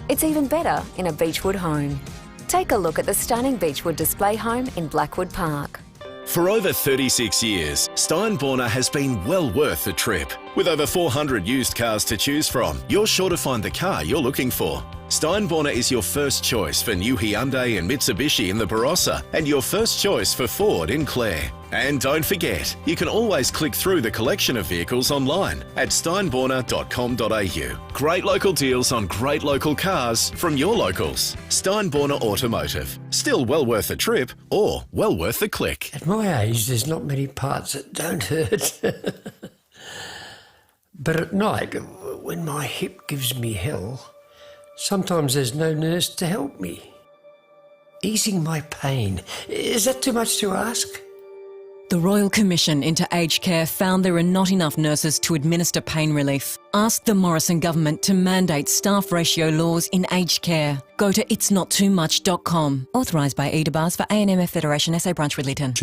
It's even better in a Beechwood home. Take a look at the stunning Beechwood display home in Blackwood Park. For over 36 years, Steinborner has been well worth the trip. With over 400 used cars to choose from, you're sure to find the car you're looking for. Steinborner is your first choice for new Hyundai and Mitsubishi in the Barossa, and your first choice for Ford in Clare. And don't forget, you can always click through the collection of vehicles online at steinborner.com.au. Great local deals on great local cars from your locals. Steinborner Automotive. Still well worth the trip or well worth the click. At my age, there's not many parts that don't hurt. But at night, when my hip gives me hell, sometimes there's no nurse to help me. Easing my pain, is that too much to ask? The Royal Commission into Aged Care found there are not enough nurses to administer pain relief. Ask the Morrison government to mandate staff ratio laws in aged care. Go to itsnottoomuch.com. Authorised by EDABARS for ANMF Federation SA Branch with Lytton.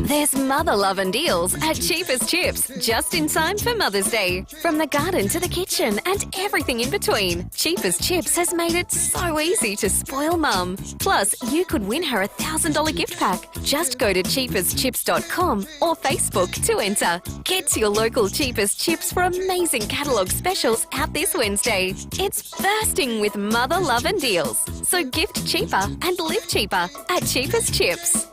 There's mother loving deals at Cheapest Chips, just in time for Mother's Day. From the garden to the kitchen and everything in between, Cheapest Chips has made it so easy to spoil mum. Plus, you could win her a $1,000 gift pack. Just go to cheapestchips.com or Facebook to enter. Get to your local Cheapest Chips for amazing catalogue specials out this Wednesday. It's bursting with mother loving deals. So gift cheaper and live cheaper at Cheapest Chips.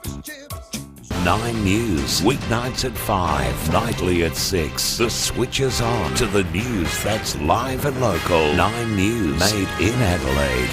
9 News, weeknights at 5, nightly at 6. The switch is on to the news that's live and local. 9 News, made in Adelaide.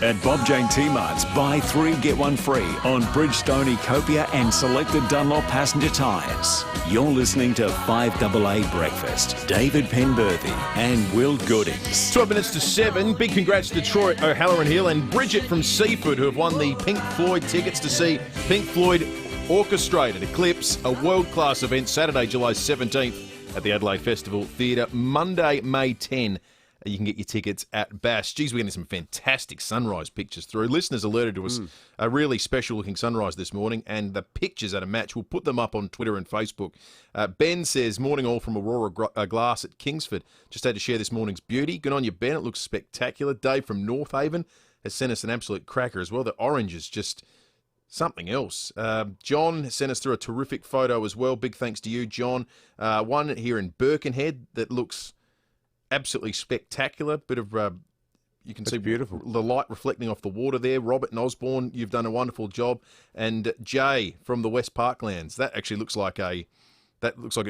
At Bob Jane T-Mart's, buy 3 get 1 free on Bridgestone, Copia and selected Dunlop passenger tyres. You're listening to 5AA Breakfast. David Penberthy and Will Goodings. 12 minutes to 7. Big congrats to Troy O'Halloran Hill and Bridget from Seafood, who have won the Pink Floyd tickets to see Pink Floyd orchestrated Eclipse, a world-class event, Saturday, July 17th at the Adelaide Festival Theatre. Monday, May 10. You can get your tickets at Bass. Geez, we're getting some fantastic sunrise pictures through. Listeners alerted to us a really special-looking sunrise this morning, and the pictures at a match. We'll put them up on Twitter and Facebook. Ben says, morning all from Aurora Glass at Kingsford. Just had to share this morning's beauty. Good on you, Ben. It looks spectacular. Dave from North Haven has sent us an absolute cracker as well. The orange is just something else. John sent us through a terrific photo as well. Big thanks to you, John. One here in Birkenhead that looks absolutely spectacular. Bit of, you can see beautiful the light reflecting off the water there. Robert and Osborne, you've done a wonderful job. And Jay from the West Parklands, that actually looks like it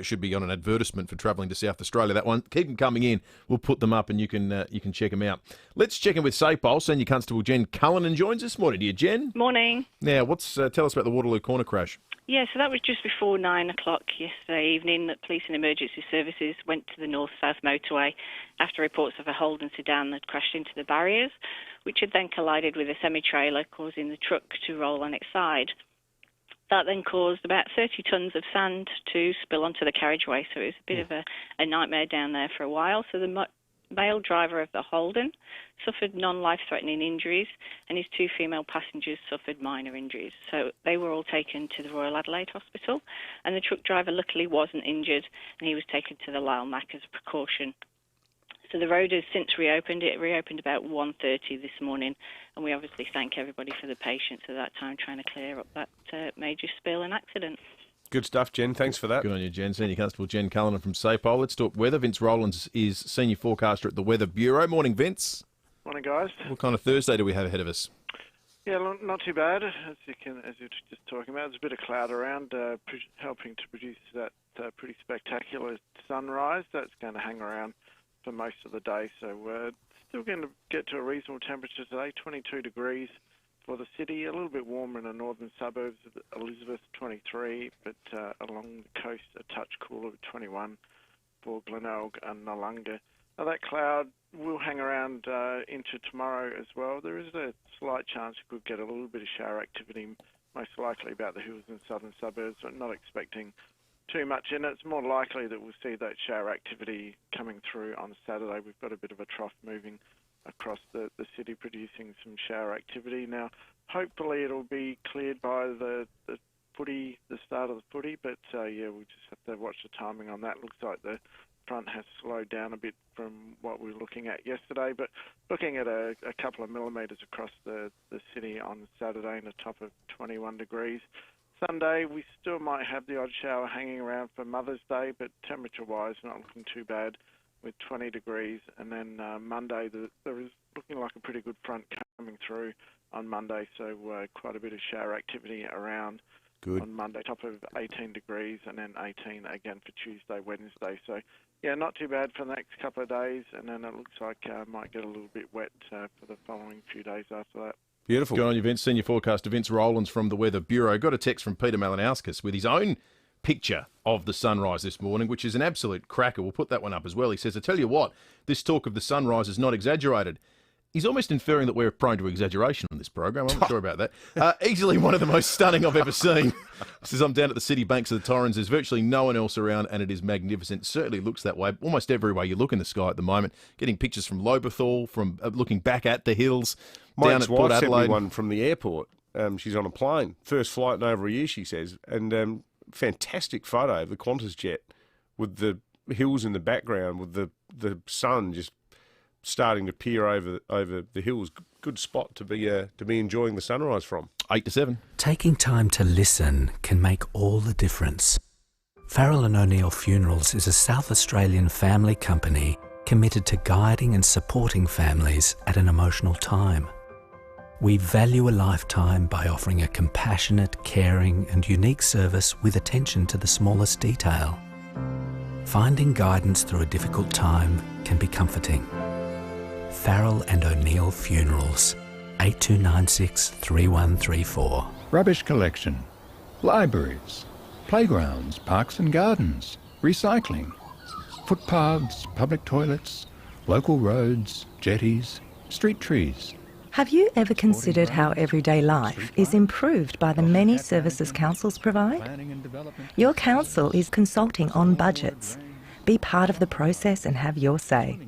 should be on an advertisement for travelling to South Australia. That one, keep them coming in. We'll put them up and you can check them out. Let's check in with SAPOL. Senior Constable Jen Cullinan joins us. Morning to you, Jen. Morning. Now, tell us about the Waterloo Corner crash. Yeah, so that was just before 9 o'clock yesterday evening that Police and Emergency Services went to the north-south motorway after reports of a Holden sedan that crashed into the barriers, which had then collided with a semi-trailer, causing the truck to roll on its side. That then caused about 30 tonnes of sand to spill onto the carriageway, so it was a bit of a nightmare down there for a while. So the male driver of the Holden suffered non-life-threatening injuries, and his 2 female passengers suffered minor injuries. So they were all taken to the Royal Adelaide Hospital, and the truck driver luckily wasn't injured, and he was taken to the Lyle Mac as a precaution. So the road has since reopened. It reopened about 1:30 this morning, and we obviously thank everybody for the patience at that time trying to clear up that major spill and accident. Good stuff, Jen. Thanks for that. Good on you, Jen. Senior Constable Jen Cullinan from SAPOL. Let's talk weather. Vince Rowlands is Senior Forecaster at the Weather Bureau. Morning, Vince. Morning, guys. What kind of Thursday do we have ahead of us? Yeah, not too bad. As you're just talking about, there's a bit of cloud around, helping to produce that pretty spectacular sunrise. That's going to hang around for most of the day. So we're still going to get to a reasonable temperature today, 22 degrees for the city, a little bit warmer in the northern suburbs of Elizabeth, 23, but along the coast a touch cooler, 21 for Glenelg and Nollunga. Now that cloud will hang around into tomorrow as well. There is a slight chance you could get a little bit of shower activity, most likely about the hills and southern suburbs. I'm not expecting too much in it. It's more likely that we'll see that shower activity coming through on Saturday. We've got a bit of a trough moving across the city, producing some shower activity. Now, hopefully it'll be cleared by the start of the footy, but we'll just have to watch the timing on that. Looks like the front has slowed down a bit from what we were looking at yesterday, but looking at a couple of millimetres across the city on Saturday in the top of 21 degrees. Sunday, we still might have the odd shower hanging around for Mother's Day, but temperature-wise, not looking too bad with 20 degrees. And then Monday, there is looking like a pretty good front coming through on Monday, so quite a bit of shower activity around on Monday, top of 18 degrees, and then 18 again for Tuesday, Wednesday. So, yeah, not too bad for the next couple of days, and then it looks like might get a little bit wet for the following few days after that. Beautiful. Good on you, Vince. Senior forecaster Vince Rowlands from the Weather Bureau. Got a text from Peter Malinauskas with his own picture of the sunrise this morning, which is an absolute cracker. We'll put that one up as well. He says, I tell you what, this talk of the sunrise is not exaggerated. He's almost inferring that we're prone to exaggeration on this program. I'm not sure about that. Easily one of the most stunning I've ever seen. He says, I'm down at the city banks of the Torrens. There's virtually no one else around, and it is magnificent. It certainly looks that way almost every way you look in the sky at the moment. Getting pictures from Lobethal, from looking back at the hills. My down at Port ex-wife sent Adelaide. me one from the airport. She's on a plane. First flight in over a year, she says. And fantastic photo of the Qantas jet with the hills in the background, with the sun just starting to peer over the hills. Good spot to be enjoying the sunrise from. 8 to 7. Taking time to listen can make all the difference. Farrell and O'Neill Funerals is a South Australian family company committed to guiding and supporting families at an emotional time. We value a lifetime by offering a compassionate, caring and unique service with attention to the smallest detail. Finding guidance through a difficult time can be comforting. Farrell and O'Neill Funerals, 8296 3134. Rubbish collection, libraries, playgrounds, parks and gardens, recycling, footpaths, public toilets, local roads, jetties, street trees. Have you ever considered how everyday life is improved by the many services councils provide? Your council is consulting on budgets. Be part of the process and have your say.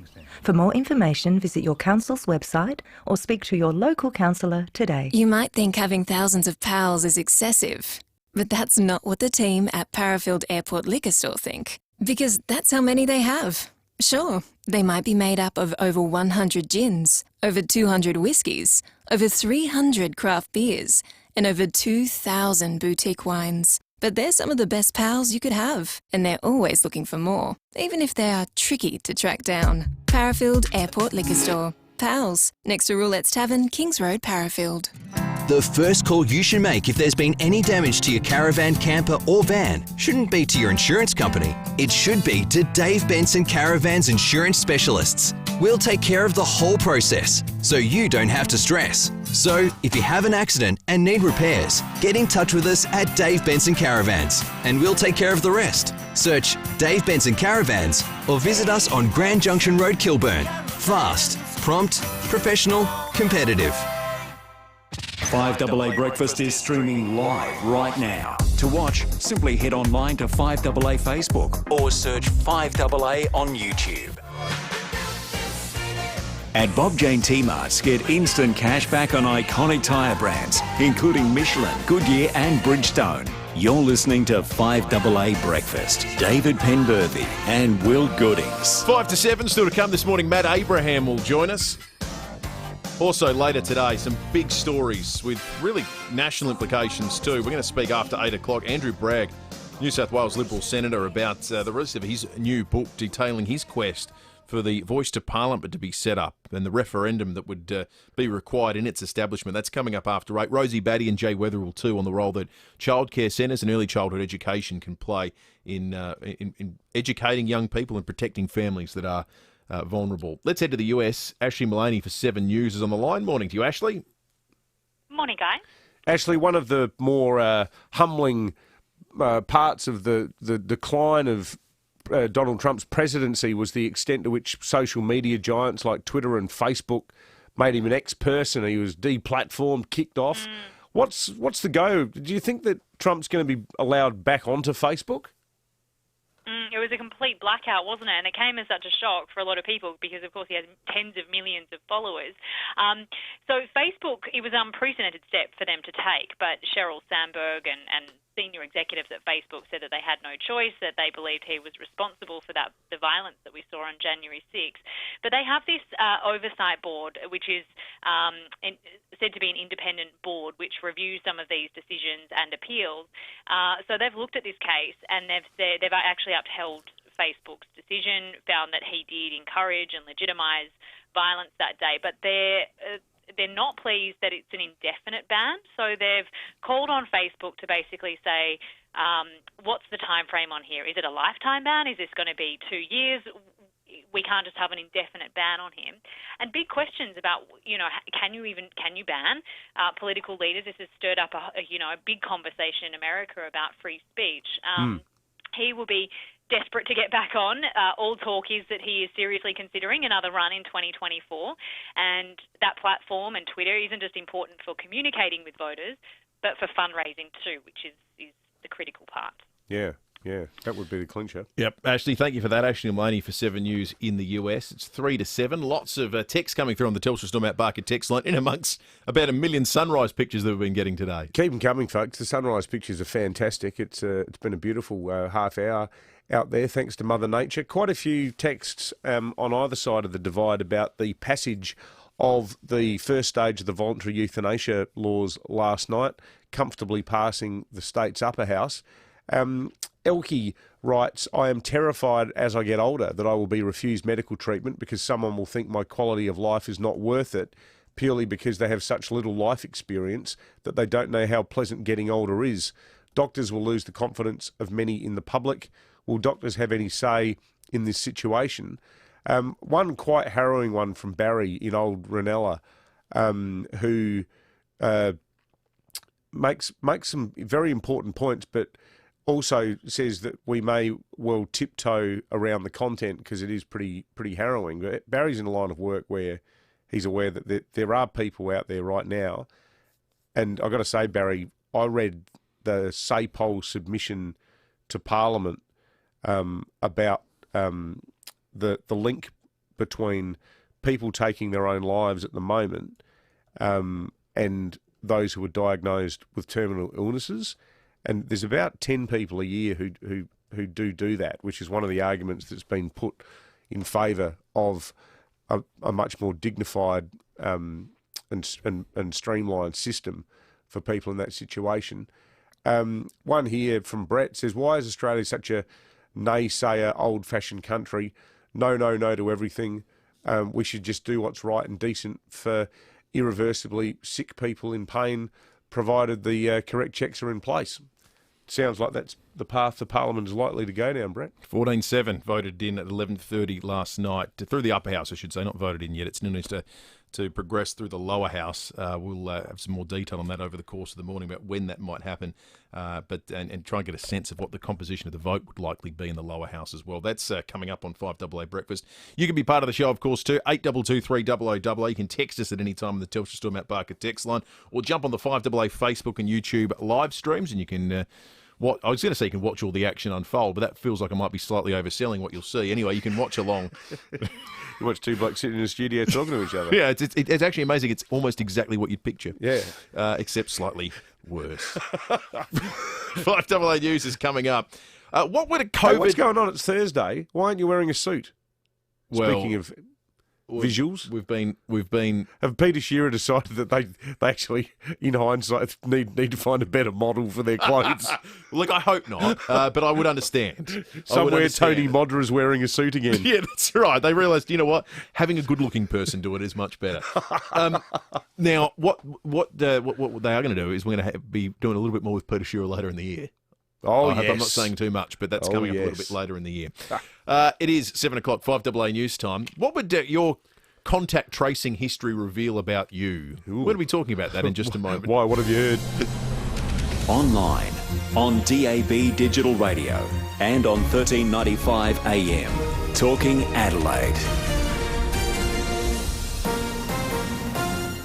For more information, visit your council's website or speak to your local councillor today. You might think having thousands of pals is excessive, but that's not what the team at Parafield Airport Liquor Store think, because that's how many they have. Sure, they might be made up of over 100 gins, over 200 whiskies, over 300 craft beers, and over 2,000 boutique wines. But they're some of the best pals you could have, and they're always looking for more, even if they are tricky to track down. Parafield Airport Liquor Store. Pals, next to Roulette's Tavern, Kings Road, Parafield. The first call you should make if there's been any damage to your caravan, camper or van shouldn't be to your insurance company. It should be to Dave Benson Caravans Insurance Specialists. We'll take care of the whole process, so you don't have to stress. So, if you have an accident and need repairs, get in touch with us at Dave Benson Caravans, and we'll take care of the rest. Search Dave Benson Caravans or visit us on Grand Junction Road, Kilburn. Fast, prompt, professional, competitive. 5AA Breakfast is streaming live right now. To watch, simply head online to 5AA Facebook or search 5AA on YouTube. At Bob Jane T-Marts, get instant cash back on iconic tyre brands, including Michelin, Goodyear and Bridgestone. You're listening to 5AA Breakfast. David Penberthy and Will Goodings. 5 to 7, still to come this morning. Matt Abraham will join us. Also later today, some big stories with really national implications too. We're going to speak after 8 o'clock. Andrew Bragg, New South Wales Liberal Senator, about the release of his new book detailing his quest for the Voice to Parliament to be set up and the referendum that would be required in its establishment. That's coming up after 8. Rosie Batty and Jay Weatherill too on the role that childcare centres and early childhood education can play in educating young people and protecting families that are vulnerable. Let's head to the US. Ashley Mullaney for 7 News is on the line. Morning to you, Ashley. Morning, Guy. Ashley, one of the more humbling parts of the decline of Donald Trump's presidency was the extent to which social media giants like Twitter and Facebook made him an ex-person. He was deplatformed, kicked off. What's the go? Do you think that Trump's going to be allowed back onto Facebook? It was a complete blackout, wasn't it? And it came as such a shock for a lot of people because, of course, he has tens of millions of followers. So Facebook, it was an unprecedented step for them to take, but Sheryl Sandberg and senior executives at Facebook said that they had no choice, that they believed he was responsible for the violence that we saw on January 6th. But they have this oversight board, which is said to be an independent board, which reviews some of these decisions and appeals. So they've looked at this case and they've actually upheld Facebook's decision, found that he did encourage and legitimise violence that day. But they're not pleased that it's an indefinite ban. So they've called on Facebook to basically say, what's the time frame on here? Is it a lifetime ban? Is this going to be 2 years? We can't just have an indefinite ban on him. And big questions about, can you ban political leaders? This has stirred up a big conversation in America about free speech. He will be desperate to get back on. All talk is that he is seriously considering another run in 2024. And that platform and Twitter isn't just important for communicating with voters, but for fundraising too, which is the critical part. Yeah, that would be the clincher. Yep, Ashley, thank you for that. Ashley Mullaney for 7 News in the US. It's 3 to 7. Lots of texts coming through on the Telstra Storm Out Barker text line, in amongst about 1 million sunrise pictures that we've been getting today. Keep them coming, folks. The sunrise pictures are fantastic. It's been a beautiful half hour out there, thanks to Mother Nature. Quite a few texts on either side of the divide about the passage of the first stage of the voluntary euthanasia laws last night, comfortably passing the state's upper house. Elkie writes, I am terrified as I get older that I will be refused medical treatment because someone will think my quality of life is not worth it purely because they have such little life experience that they don't know how pleasant getting older is. Doctors will lose the confidence of many in the public. Will doctors have any say in this situation? One quite harrowing one from Barry in Old Ranella, who makes some very important points, but also says that we may well tiptoe around the content because it is pretty harrowing. But Barry's in a line of work where he's aware that there are people out there right now, and I've got to say, Barry, I read the SAPOL submission to Parliament about the link between people taking their own lives at the moment and those who are diagnosed with terminal illnesses. And there's about 10 people a year who do that, which is one of the arguments that's been put in favour of a much more dignified and streamlined system for people in that situation. One here from Brett says, why is Australia such a naysayer, old-fashioned country? No to everything. We should just do what's right and decent for irreversibly sick people in pain, provided the correct checks are in place. Sounds like that's the path the Parliament is likely to go down, Brett. 14-7 voted in at 11:30 last night, through the upper house, I should say, not voted in yet. It's news to progress through the lower house. We'll have some more detail on that over the course of the morning about when that might happen, and try and get a sense of what the composition of the vote would likely be in the lower house as well. That's coming up on 5AA Breakfast. You can be part of the show, of course, too. 8223 0000. You can text us at any time on the Telstra Storm Out Barker text line, or jump on the 5AA Facebook and YouTube live streams, and you can... I was going to say you can watch all the action unfold, but that feels like I might be slightly overselling what you'll see. Anyway, you can watch along. You watch two blokes sitting in a studio talking to each other. Yeah, it's actually amazing. It's almost exactly what you'd picture. Yeah. Except slightly worse. 5AA News is coming up. What would a COVID... Hey, what's going on? It's Thursday. Why aren't you wearing a suit? Well, Speaking of... visuals. We've been. Have Peter Shearer decided that they actually, in hindsight, need to find a better model for their clothes? Look, I hope not, but I would understand. Somewhere Tony Modra is wearing a suit again. Yeah, that's right. They realised, you know what? Having a good-looking person do it is much better. Now, what they are going to do is we're going to be doing a little bit more with Peter Shearer later in the year. Oh, I hope yes. I'm not saying too much, but that's coming up a little bit later in the year. It is 7 o'clock, 5AA news time. What would your contact tracing history reveal about you? We're going to be talking about that in just a moment. Why? What have you heard? Online, on DAB Digital Radio, and on 1395 AM. Talking Adelaide.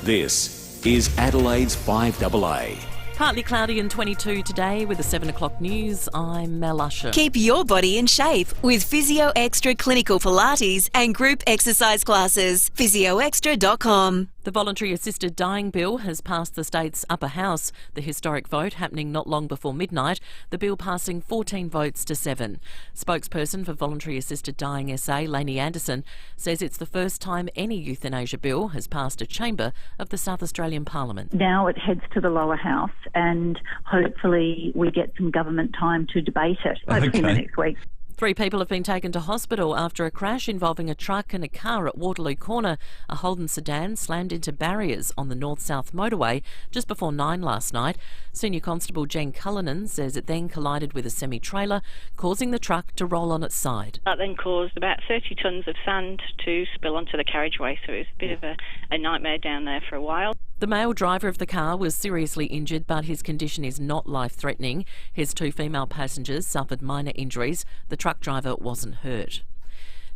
This is Adelaide's 5AA. Partly cloudy and 22 today with the 7 o'clock news. I'm Mel Usher. Keep your body in shape with Physio Extra Clinical Pilates and group exercise classes. PhysioExtra.com. The voluntary assisted dying bill has passed the state's upper house. The historic vote happening not long before midnight. The bill passing 14 votes to 7. Spokesperson for Voluntary Assisted Dying SA, Lainey Anderson, says it's the first time any euthanasia bill has passed a chamber of the South Australian Parliament. Now it heads to the lower house and hopefully we get some government time to debate it, hopefully in the next week. 3 people have been taken to hospital after a crash involving a truck and a car at Waterloo Corner. A Holden sedan slammed into barriers on the north-south motorway just before 9 last night. Senior Constable Jen Cullinan says it then collided with a semi-trailer, causing the truck to roll on its side. That then caused about 30 tonnes of sand to spill onto the carriageway, so it was a bit of a nightmare down there for a while. The male driver of the car was seriously injured, but his condition is not life-threatening. His 2 female passengers suffered minor injuries. The truck driver wasn't hurt.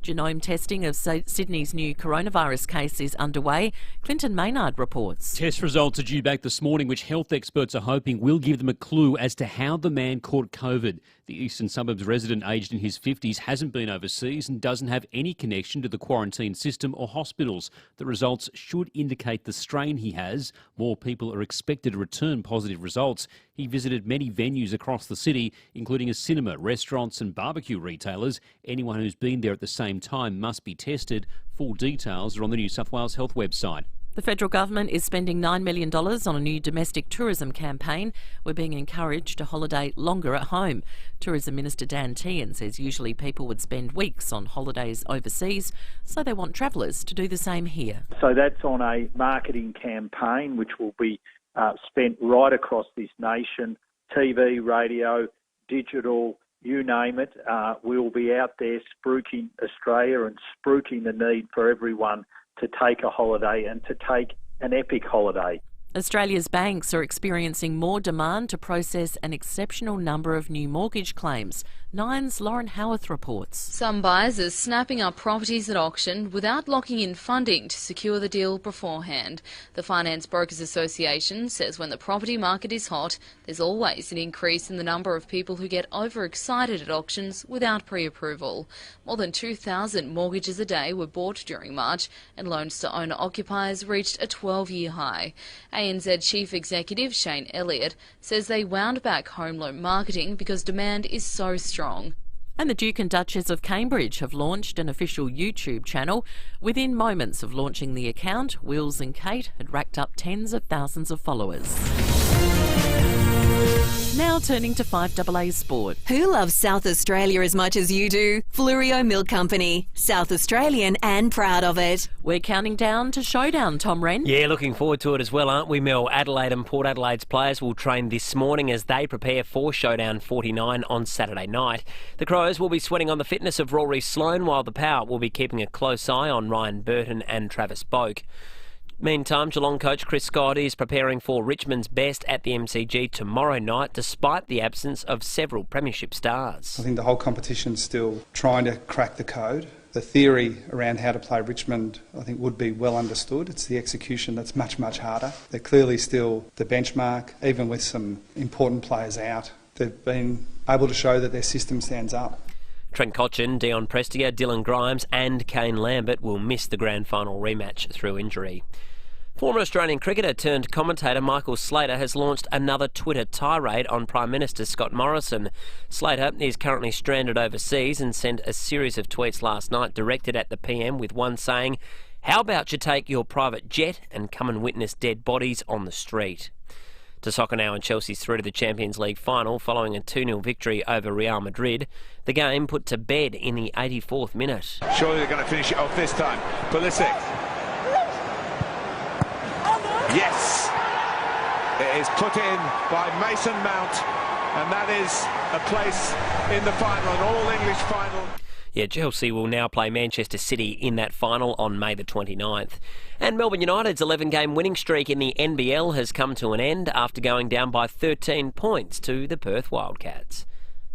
Genome testing of Sydney's new coronavirus case is underway. Clinton Maynard reports. Test results are due back this morning, which health experts are hoping will give them a clue as to how the man caught COVID. The eastern suburbs resident aged in his 50s hasn't been overseas and doesn't have any connection to the quarantine system or hospitals. The results should indicate the strain he has. More people are expected to return positive results. He visited many venues across the city, including a cinema, restaurants and barbecue retailers. Anyone who's been there at the same time must be tested. Full details are on the New South Wales Health website. The federal government is spending $9 million on a new domestic tourism campaign. We're being encouraged to holiday longer at home. Tourism Minister Dan Tehan says usually people would spend weeks on holidays overseas, so they want travellers to do the same here. So that's on a marketing campaign which will be spent right across this nation, TV, radio, digital, you name it. We'll be out there spruiking Australia and spruiking the need for everyone to take a holiday and to take an epic holiday. Australia's banks are experiencing more demand to process an exceptional number of new mortgage claims. Nine's Lauren Howarth reports. Some buyers are snapping up properties at auction without locking in funding to secure the deal beforehand. The Finance Brokers Association says when the property market is hot, there's always an increase in the number of people who get overexcited at auctions without pre-approval. More than 2,000 mortgages a day were bought during March, and loans to owner-occupiers reached a 12-year high. ANZ Chief Executive Shane Elliott says they wound back home loan marketing because demand is so strong. And the Duke and Duchess of Cambridge have launched an official YouTube channel. Within moments of launching the account, Wills and Kate had racked up tens of thousands of followers. Now turning to 5AA Sport. Who loves South Australia as much as you do? Flurio Milk Company. South Australian and proud of it. We're counting down to Showdown, Tom Wren. Yeah, looking forward to it as well, aren't we, Mel? Adelaide and Port Adelaide's players will train this morning as they prepare for Showdown 49 on Saturday night. The Crows will be sweating on the fitness of Rory Sloane, while the Power will be keeping a close eye on Ryan Burton and Travis Boak. Meantime, Geelong coach Chris Scott is preparing for Richmond's best at the MCG tomorrow night, despite the absence of several premiership stars. I think the whole competition's still trying to crack the code. The theory around how to play Richmond, I think, would be well understood. It's the execution that's much, much harder. They're clearly still the benchmark, even with some important players out. They've been able to show that their system stands up. Trent Cotchin, Dion Prestia, Dylan Grimes and Kane Lambert will miss the grand final rematch through injury. Former Australian cricketer turned commentator Michael Slater has launched another Twitter tirade on Prime Minister Scott Morrison. Slater is currently stranded overseas and sent a series of tweets last night directed at the PM, with one saying, How about you take your private jet and come and witness dead bodies on the street? To soccer now, and Chelsea's through to the Champions League final following a 2-0 victory over Real Madrid. The game put to bed in the 84th minute. Surely they're going to finish it off this time. Pulisic. Yes! It is put in by Mason Mount, and that is a place in the final, an all-English final. Yeah, Chelsea will now play Manchester City in that final on May the 29th. And Melbourne United's 11-game winning streak in the NBL has come to an end after going down by 13 points to the Perth Wildcats.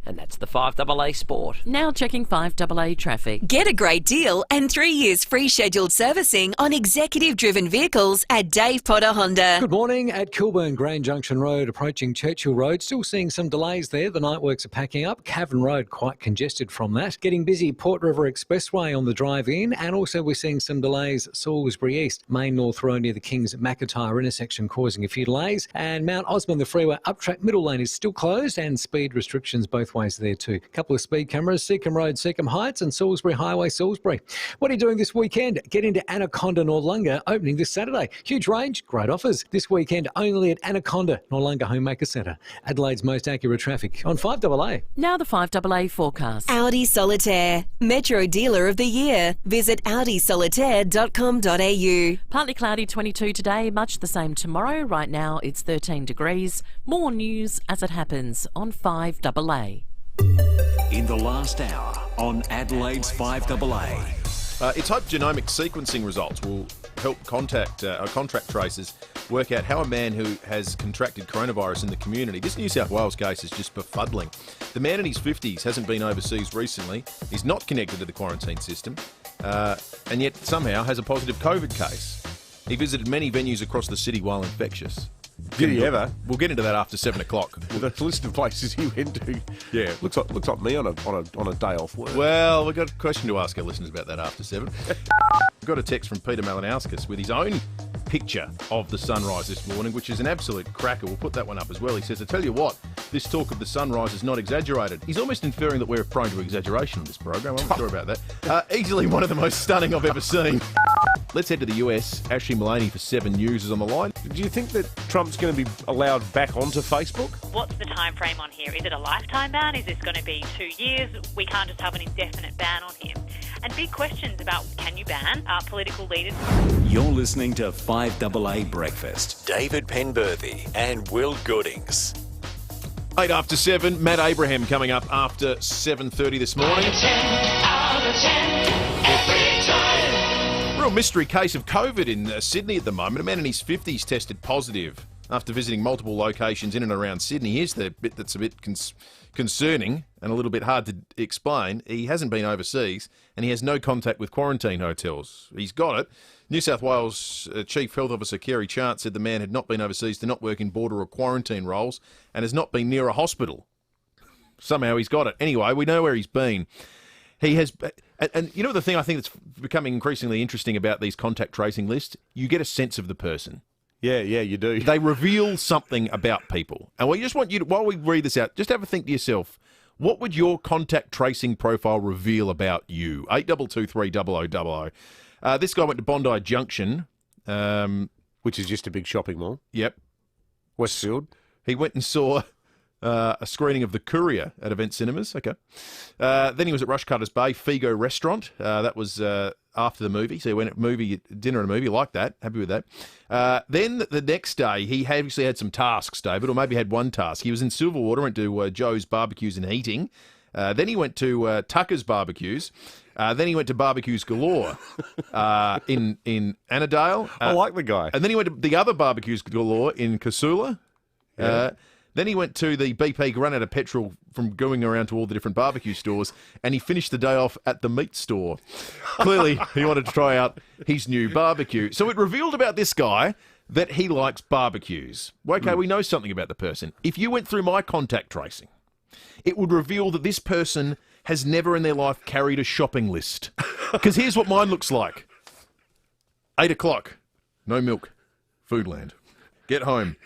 And that's the 5AA Sport. Now checking 5AA traffic. Get a great deal and 3 years free scheduled servicing on executive-driven vehicles at Dave Potter Honda. Good morning. At Kilburn Grain Junction Road, approaching Churchill Road, still seeing some delays there. The night works are packing up. Cavan Road quite congested from that. Getting busy Port River Expressway on the drive in, and also we're seeing some delays at Salisbury East, Main North Road near the Kings McIntyre intersection, causing a few delays. And Mount Osmond, the freeway uptrack middle lane is still closed, and speed restrictions both ways there too. A couple of speed cameras, Seacombe Road, Seacombe Heights, and Salisbury Highway, Salisbury. What are you doing this weekend? Get into Anaconda Noarlunga, opening this Saturday. Huge range, great offers. This weekend only at Anaconda Noarlunga Homemaker Centre. Adelaide's most accurate traffic on 5AA. Now the 5AA forecast. Audi Solitaire, Metro Dealer of the Year. Visit audisolitaire.com.au. Partly cloudy 22 today, much the same tomorrow. Right now it's 13 degrees. More news as it happens on 5AA. In the last hour on Adelaide's 5AA. It's hoped genomic sequencing results will help contract tracers work out how a man who has contracted coronavirus in the community. This New South Wales case is just befuddling. The man in his 50s hasn't been overseas recently. He's not connected to the quarantine system, and yet somehow has a positive COVID case. He visited many venues across the city while infectious. Did he ever? We'll get into that after 7 o'clock. The list of places he went to. Yeah, looks like me on a day off work. Well, we've got a question to ask our listeners about that after 7. We've got a text from Peter Malinauskas with his own picture of the sunrise this morning, which is an absolute cracker. We'll put that one up as well. He says, I tell you what, this talk of the sunrise is not exaggerated. He's almost inferring that we're prone to exaggeration on this program. I'm not sure about that. Easily one of the most stunning I've ever seen. Let's head to the US. Ashley Mullaney for 7 News is on the line. Do you think that Trump's going to be allowed back onto Facebook? What's the time frame on here? Is it a lifetime ban? Is this going to be 2 years? We can't just have an indefinite ban on him. And big questions about, can you ban political leaders? You're listening to 5AA Breakfast. David Penberthy and Will Goodings. 8 after 7. Matt Abraham coming up after 7:30 this morning. 10 out of 10 every time. Real mystery case of COVID in Sydney at the moment. A man in his 50s tested positive after visiting multiple locations in and around Sydney. Here's the bit that's a bit concerning and a little bit hard to explain. He hasn't been overseas and he has no contact with quarantine hotels. He's got it. New South Wales Chief Health Officer Kerry Chant said the man had not been overseas to not work in border or quarantine roles and has not been near a hospital. Somehow he's got it. Anyway, we know where he's been. He has, and you know the thing I think that's becoming increasingly interesting about these contact tracing lists? You get a sense of the person. Yeah, you do. They reveal something about people. And we just want you to, while we read this out, just have a think to yourself, what would your contact tracing profile reveal about you? 8223 0000. This guy went to Bondi Junction. Which is just a big shopping mall. Yep. Westfield. He went and saw a screening of The Courier at Event Cinemas. Okay. Then he was at Rushcutters Bay, Figo Restaurant. That was after the movie. So he went at dinner and a movie. Like that. Happy with that. Then the next day, he obviously had some tasks, David, or maybe had one task. He was in Silverwater, went to Joe's Barbecues and Heating. Then he went to Tucker's Barbecues. Then he went to Barbecues Galore in Annandale. I like the guy. And then he went to the other Barbecues Galore in Casula. Yeah. Then he went to the BP, ran out of petrol from going around to all the different barbecue stores, and he finished the day off at the meat store. Clearly, he wanted to try out his new barbecue. So it revealed about this guy that he likes barbecues. Okay, we know something about the person. If you went through my contact tracing, it would reveal that this person has never in their life carried a shopping list. Because here's what mine looks like. 8 o'clock, no milk, Foodland. Get home.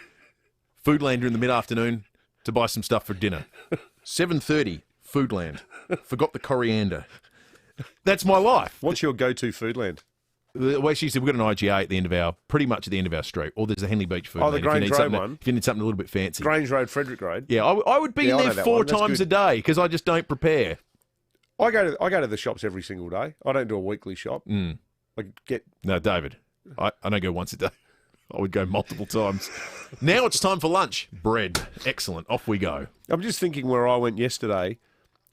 Foodlander in the mid-afternoon to buy some stuff for dinner. 7:30, Foodland. Forgot the coriander. That's my life. What's your go-to Foodland? Well, she said we've got an IGA at the end of pretty much at the end of our street. Or there's a Henley Beach food. Oh, the Grange Road one. If you need something a little bit fancy. Grange Road, Frederick Road. Yeah, I would be in there 4 times a day because I just don't prepare. I go to the shops every single day. I don't do a weekly shop. Mm. No, David, I don't go once a day. I would go multiple times. Now it's time for lunch. Bread. Excellent. Off we go. I'm just thinking where I went yesterday.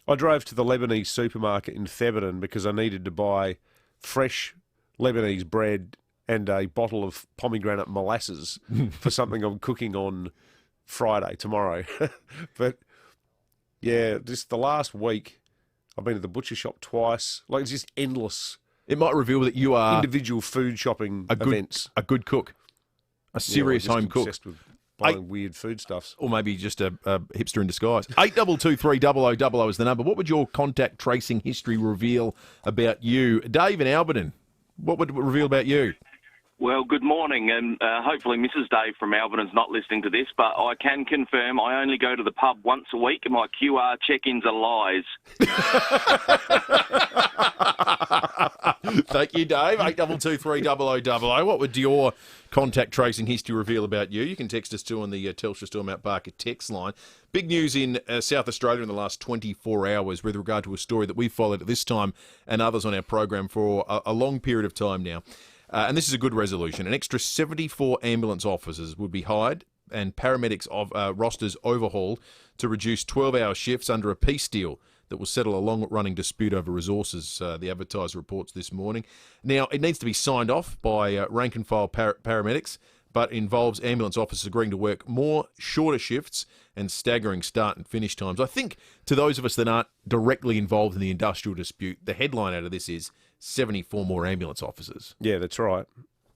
I drove to the Lebanese supermarket in Theberton because I needed to buy fresh Lebanese bread and a bottle of pomegranate molasses for something I'm cooking on Friday, tomorrow. But, yeah, just the last week, I've been to the butcher shop twice. Like, it's just endless. It might reveal that you are individual food shopping events. A good cook. A serious home cook. Obsessed with buying weird foodstuffs. Or maybe just a hipster in disguise. 8223 is the number. What would your contact tracing history reveal about you? Dave in Alberton, what would it reveal about you? Well, good morning, and hopefully Mrs. Dave from Alberton's not listening to this, but I can confirm I only go to the pub once a week and my QR check-ins are lies. Thank you, Dave. 8223 What would your contact tracing history reveal about you? You can text us too on the Telstra Storm Mount Barker text line. Big news in South Australia in the last 24 hours with regard to a story that we've followed at this time and others on our program for a long period of time now. And this is a good resolution. An extra 74 ambulance officers would be hired and paramedics rosters overhauled to reduce 12-hour shifts under a peace deal that will settle a long-running dispute over resources, the Advertiser reports this morning. Now, it needs to be signed off by rank-and-file paramedics, but involves ambulance officers agreeing to work more shorter shifts and staggering start and finish times. I think to those of us that aren't directly involved in the industrial dispute, the headline out of this is 74 more ambulance officers. Yeah, that's right.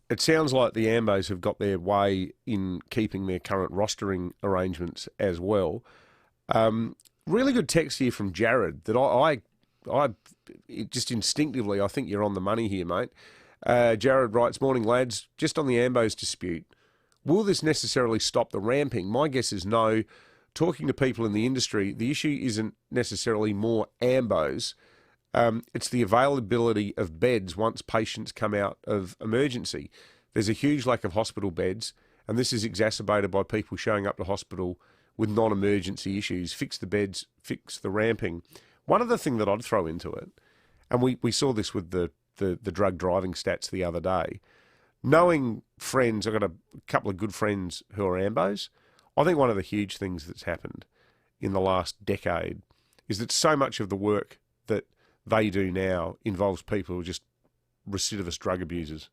It sounds like the Ambos have got their way in keeping their current rostering arrangements as well. Really good text here from Jared that I just instinctively, I think you're on the money here, mate. Jared writes, morning lads, just on the Ambos dispute, will this necessarily stop the ramping? My guess is no. Talking to people in the industry, the issue isn't necessarily more Ambos. It's the availability of beds once patients come out of emergency. There's a huge lack of hospital beds, and this is exacerbated by people showing up to hospital with non-emergency issues. Fix the beds, fix the ramping. One other thing that I'd throw into it, and we saw this with the drug driving stats the other day, knowing friends, I've got a couple of good friends who are Ambos, I think one of the huge things that's happened in the last decade is that so much of the work that they do now involves people who are just recidivist drug abusers.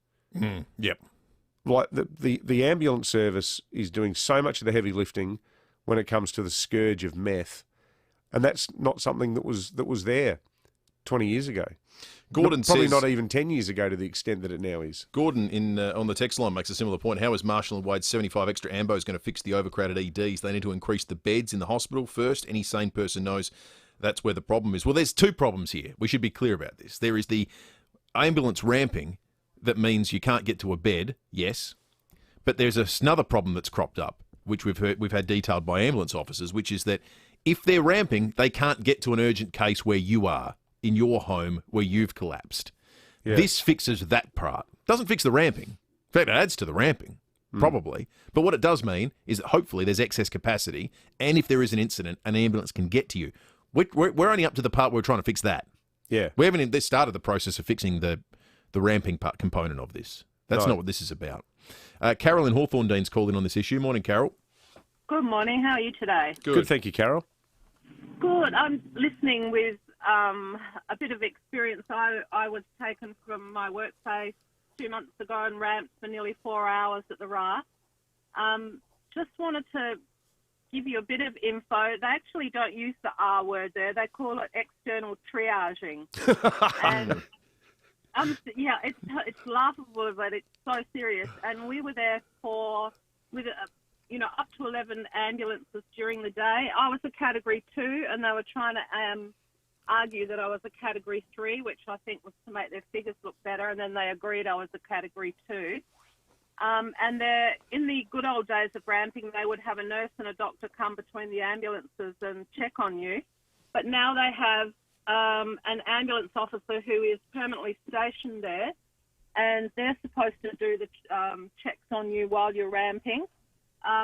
Yep. Like the ambulance service is doing so much of the heavy lifting when it comes to the scourge of meth, and that's not something that was there 20 years ago. Gordon probably says, not even 10 years ago to the extent that it now is. Gordon on the text line makes a similar point. How is Marshall and Wade's 75 extra ambos going to fix the overcrowded EDs? They need to increase the beds in the hospital first. Any sane person knows that's where the problem is. Well, there's two problems here. We should be clear about this. There is the ambulance ramping that means you can't get to a bed, yes, but there's another problem that's cropped up, which we've had detailed by ambulance officers, which is that if they're ramping, they can't get to an urgent case where you are, in your home where you've collapsed. Yeah. This fixes that part. Doesn't fix the ramping. In fact, it adds to the ramping, probably. But what it does mean is that hopefully there's excess capacity, and if there is an incident, an ambulance can get to you. We're only up to the part where we're trying to fix that. Yeah. We haven't even started the process of fixing the ramping part component of this. That's not what this is about. Carol in Hawthorndean's called in on this issue. Morning, Carol. Good morning. How are you today? Good, thank you, Carol. Good. I'm listening with a bit of experience. I was taken from my workplace 2 months ago and ramped for nearly 4 hours at the RAF. Just wanted to give you a bit of info. They actually don't use the R word there. They call it external triaging. And yeah, it's laughable, but it's so serious. And we were there with up to 11 ambulances during the day. I was a Category 2, and they were trying to argue that I was a Category 3, which I think was to make their figures look better, and then they agreed I was a Category 2. And in the good old days of ramping, they would have a nurse and a doctor come between the ambulances and check on you. But now they have an ambulance officer who is permanently stationed there, and they're supposed to do the checks on you while you're ramping.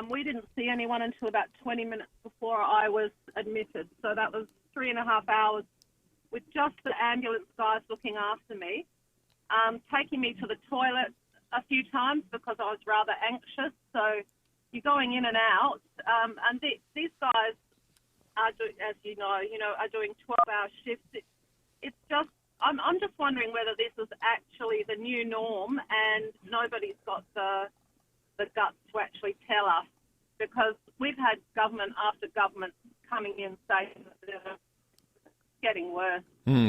We didn't see anyone until about 20 minutes before I was admitted, so that was 3.5 hours with just the ambulance guys looking after me, taking me to the toilet a few times because I was rather anxious. So you're going in and out, and these guys are, as you know, are doing 12-hour shifts. It's just, I'm just wondering whether this is actually the new norm, and nobody's got the guts to actually tell us, because we've had government after government coming in saying that they're getting worse.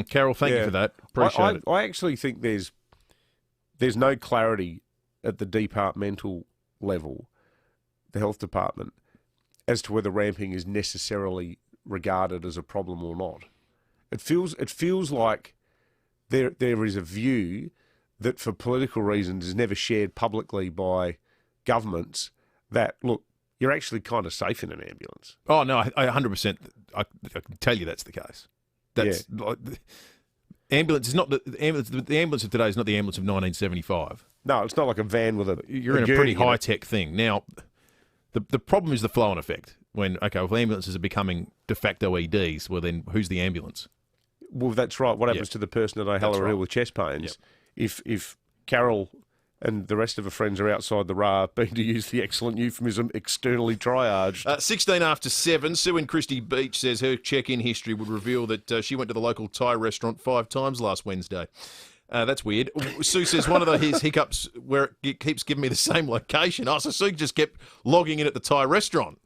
Carol, thank you for that. Appreciate it. I actually think there's no clarity at the departmental level, the health department, as to whether ramping is necessarily regarded as a problem or not. It feels like there is a view that, for political reasons, is never shared publicly by governments, that, look, you're actually kind of safe in an ambulance. Oh, no, I 100%. I can tell you that's the case. That's like, ambulance is not the ambulance of today is not the ambulance of 1975. No, it's not like a van with a. You're in a pretty high tech thing now. The problem is the flow-on effect. When if ambulances are becoming de facto EDs, well then who's the ambulance? Well, that's right. What happens to the person at O'Halloran Hill with chest pains? If Carol and the rest of her friends are outside the RAH, being, to use the excellent euphemism, externally triaged. 16 after 7, Sue in Christie Beach says her check-in history would reveal that she went to the local Thai restaurant 5 times last Wednesday. That's weird. Sue says one of his hiccups where it keeps giving me the same location. Oh, so Sue just kept logging in at the Thai restaurant.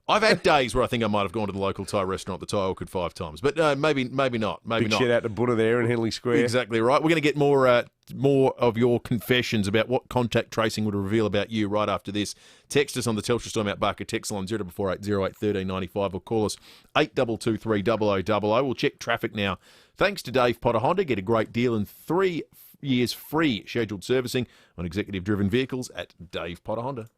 I've had days where I think I might have gone to the local Thai restaurant, the Thai Orchid, 5 times, but maybe not. Maybe Big not. shout out to Buddha there in Henley Square. Exactly right. We're going to get more of your confessions about what contact tracing would reveal about you right after this. Text us on the Telstra Storm Out Barker text line 0448 08 1395 or call us 8223 0000. We'll check traffic now. Thanks to Dave Potter Honda. Get a great deal and 3 years free scheduled servicing on executive-driven vehicles at Dave Potter Honda.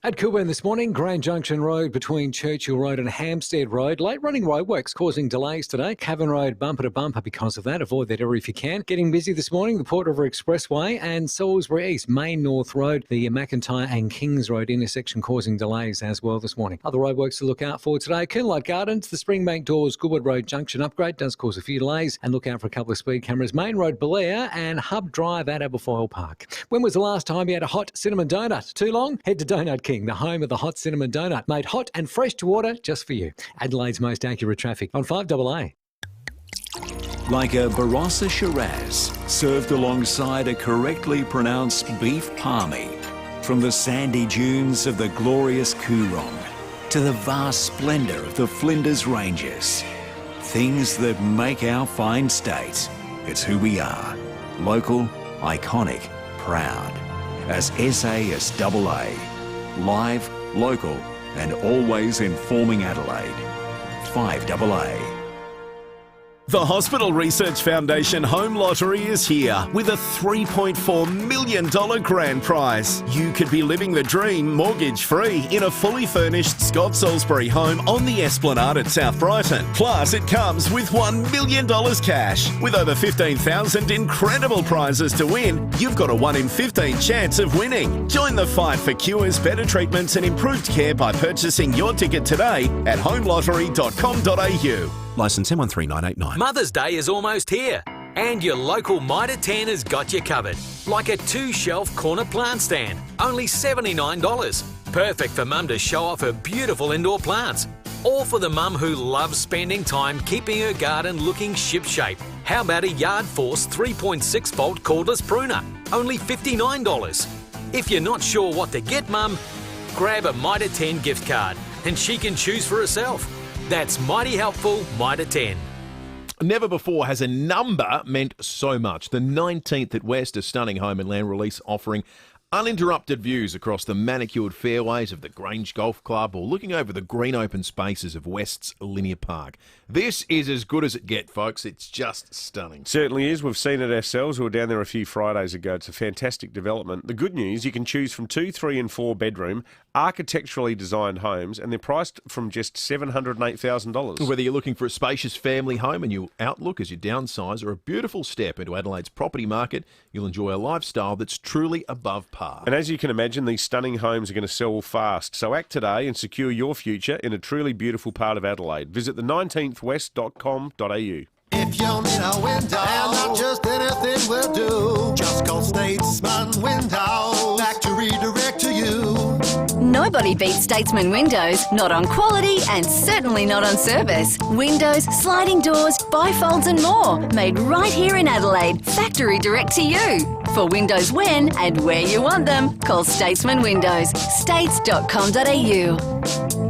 At Coolburn this morning, Grand Junction Road between Churchill Road and Hampstead Road. Late-running roadworks causing delays today. Cavan Road bumper to bumper because of that. Avoid that area if you can. Getting busy this morning, the Port River Expressway and Salisbury East, Main North Road, the McIntyre and Kings Road intersection causing delays as well this morning. Other roadworks to look out for today. Kernlight Gardens, the Springbank Doors, Goodwood Road Junction upgrade does cause a few delays, and look out for a couple of speed cameras. Main Road, Belair and Hub Drive at Aberfoyle Park. When was the last time you had a hot cinnamon donut? Too long? Head to Donut King, the home of the hot cinnamon donut, made hot and fresh to order just for you. Adelaide's most accurate traffic on 5AA. Like a Barossa Shiraz, served alongside a correctly pronounced beef palmy. From the sandy dunes of the glorious Coorong to the vast splendour of the Flinders Ranges. Things that make our fine state. It's who we are. Local, iconic, proud. As SASAA. Live, local, and always informing Adelaide. 5AA. The Hospital Research Foundation Home Lottery is here with a $3.4 million grand prize. You could be living the dream mortgage-free in a fully furnished Scott Salisbury home on the Esplanade at South Brighton. Plus, it comes with $1 million cash. With over 15,000 incredible prizes to win, you've got a 1 in 15 chance of winning. Join the fight for cures, better treatments and improved care by purchasing your ticket today at homelottery.com.au. Licence M13989. Mother's Day is almost here, and your local Mitre 10 has got you covered. Like a 2-shelf corner plant stand, only $79. Perfect for mum to show off her beautiful indoor plants. Or for the mum who loves spending time keeping her garden looking shipshape. How about a Yard Force 3.6-volt cordless pruner? Only $59. If you're not sure what to get mum, grab a Mitre 10 gift card, and she can choose for herself. That's mighty helpful, Mitre 10. Never before has a number meant so much. The 19th at West, a stunning home and land release offering Uninterrupted views across the manicured fairways of the Grange Golf Club or looking over the green open spaces of West's Linear Park. This is as good as it gets, folks. It's just stunning. Certainly is. We've seen it ourselves. We were down there a few Fridays ago. It's a fantastic development. The good news, you can choose from 2, 3 and 4 bedroom, architecturally designed homes, and they're priced from just $708,000. Whether you're looking for a spacious family home and your outlook as you downsize, or a beautiful step into Adelaide's property market, you'll enjoy a lifestyle that's truly above par. And as you can imagine, these stunning homes are going to sell fast. So act today and secure your future in a truly beautiful part of Adelaide. Visit the 19thwest.com.au. If you need a window, and not just anything will do, just call Statesman Windows. Factory direct to you. Nobody beats Statesman Windows, not on quality and certainly not on service. Windows, sliding doors, bifolds and more. Made right here in Adelaide. Factory direct to you. For windows when and where you want them, call Statesman Windows. States.com.au.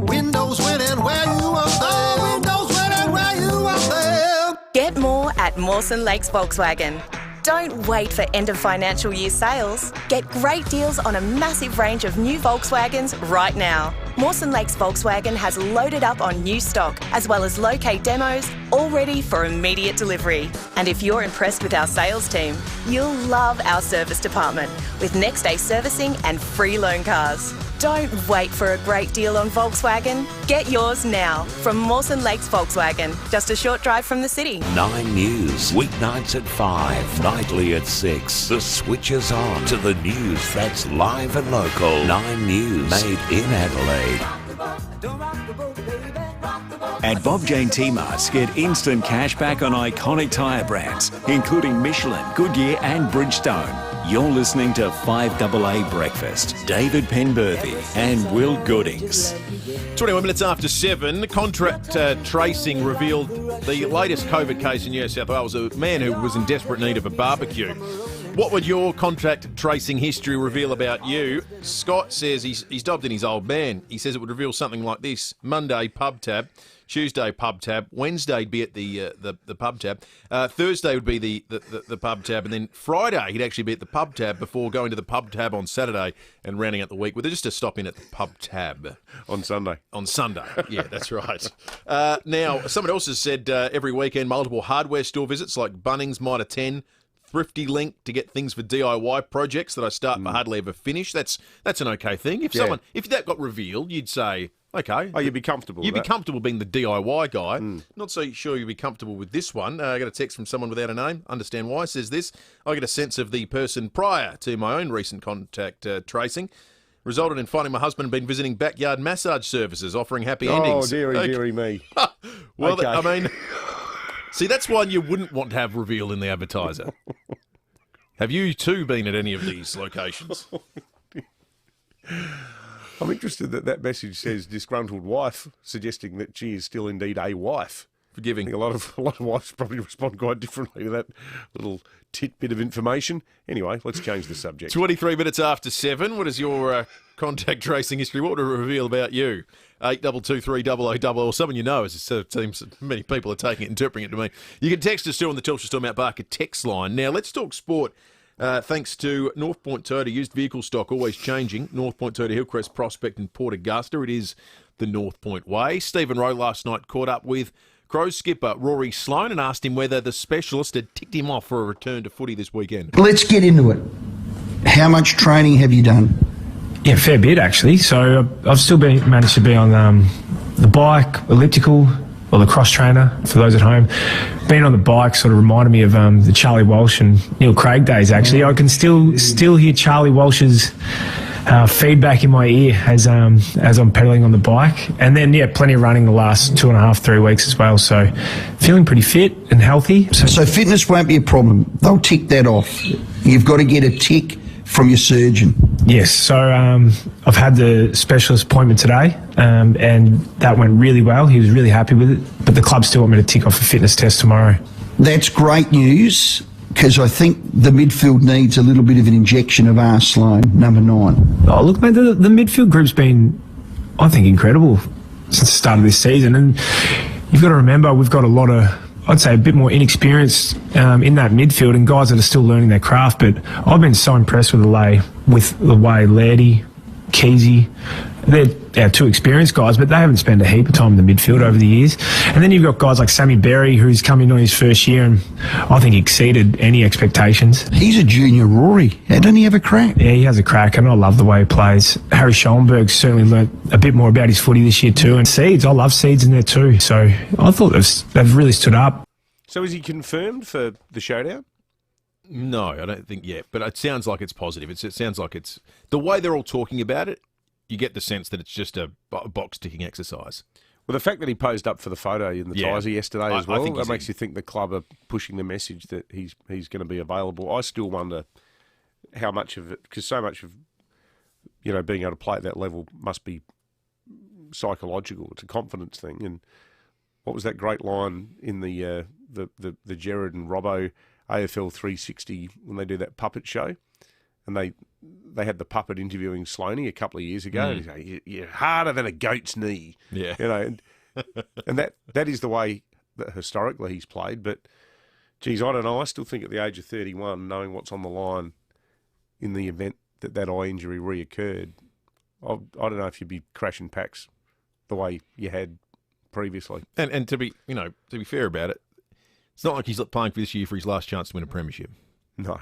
Windows when and where you want them. Oh, windows when and where you want them. Get more at Mawson Lakes Volkswagen. Don't wait for end of financial year sales. Get great deals on a massive range of new Volkswagens right now. Mawson Lakes Volkswagen has loaded up on new stock, as well as locate demos, all ready for immediate delivery. And if you're impressed with our sales team, you'll love our service department with next day servicing and free loan cars. Don't wait for a great deal on Volkswagen. Get yours now from Mawson Lakes Volkswagen, just a short drive from the city. 9 News, weeknights at 5, nightly at 6. The switch is on to the news that's live and local. 9 News, made in Adelaide. At Bob Jane T-Marts, get instant cash back on iconic tyre brands, including Michelin, Goodyear and Bridgestone. You're listening to 5AA Breakfast. David Penberthy and Will Goodings. 21 minutes after 7, contract tracing revealed the latest COVID case in New South Wales, a man who was in desperate need of a barbecue. What would your contract tracing history reveal about you? Scott says he's dobbed in his old man. He says it would reveal something like this: Monday, pub tab. Tuesday, pub tab. Wednesday'd be at the pub tab. Thursday would be the pub tab, and then Friday he'd actually be at the pub tab before going to the pub tab on Saturday and rounding out the week with just a stop in at the pub tab on Sunday. On Sunday, yeah, that's right. Now, someone else has said every weekend multiple hardware store visits like Bunnings, Mitre 10. Thrifty Link to get things for DIY projects that I start but hardly ever finish. That's an okay thing. If that got revealed, you'd say, okay. Oh, you'd be comfortable. You'd be comfortable being the DIY guy. Not so sure you'd be comfortable with this one. I got a text from someone without a name. Understand why? Says this: I get a sense of the person prior to my own recent contact tracing. Resulted in finding my husband been visiting backyard massage services, offering happy endings. Oh, dearie me. Well, okay. I mean. See, that's one you wouldn't want to have revealed in the advertiser. Have you too been at any of these locations? I'm interested that message says disgruntled wife, suggesting that she is still indeed a wife. Forgiving. I think a lot of wives probably respond quite differently to that little tidbit of information. Anyway, let's change the subject. 23 minutes after 7. What is your contact tracing history? What would it reveal about you? 8223 or someone you know, as it seems many people are taking it, interpreting it to me. You can text us still on the Telstra Storm Mount Barker text line. Now, let's talk sport. Thanks to North Point Toyota, used vehicle stock always changing. North Point Toyota, Hillcrest, Prospect and Port Augusta. It is the North Point way. Stephen Rowe last night caught up with Crows skipper Rory Sloane and asked him whether the specialist had ticked him off for a return to footy this weekend. Let's get into it. How much training have you done? Yeah, fair bit actually. So I've still managed to be on the bike, elliptical, or the cross trainer for those at home. Being on the bike sort of reminded me of the Charlie Walsh and Neil Craig days actually. I can still hear Charlie Walsh's feedback in my ear as I'm pedalling on the bike. And then, yeah, plenty of running the last 2.5, 3 weeks as well. So feeling pretty fit and healthy. So fitness won't be a problem. They'll tick that off. You've got to get a tick from your surgeon. Yes, so I've had the specialist appointment today and that went really well. He was really happy with it. But the club still want me to tick off a fitness test tomorrow. That's great news, because I think the midfield needs a little bit of an injection of Sloane, number 9. Oh, look, mate, the midfield group's been, I think, incredible since the start of this season. And you've got to remember, we've got a lot of I'd say, a bit more inexperienced in that midfield and guys that are still learning their craft. But I've been so impressed with the way Lairdy, Keezy, they're two experienced guys, but they haven't spent a heap of time in the midfield over the years. And then you've got guys like Sammy Berry, who's come in on his first year and I think exceeded any expectations. He's a junior Rory. Doesn't he have a crack? Yeah, he has a crack, and I love the way he plays. Harry Schoenberg certainly learnt a bit more about his footy this year too. And Seeds, I love Seeds in there too. So I thought they've really stood up. So is he confirmed for the showdown? No, I don't think yet, but it sounds like it's positive. It sounds like it's... The way they're all talking about it, you get the sense that it's just a box-ticking exercise. Well, the fact that he posed up for the photo in the Tizer yesterday as well, that makes you think the club are pushing the message that he's going to be available. I still wonder how much of it, because so much of, being able to play at that level must be psychological. It's a confidence thing. And what was that great line in the Gerard and Robbo AFL 360 when they do that puppet show? And they had the puppet interviewing Sloaney a couple of years ago, and he's like, "You're harder than a goat's knee." Yeah, and that is the way that historically he's played. But geez, I don't know. I still think at the age of 31, knowing what's on the line in the event that eye injury reoccurred, I don't know if you'd be crashing packs the way you had previously. And to be fair about it, it's not like he's playing for this year for his last chance to win a premiership. No.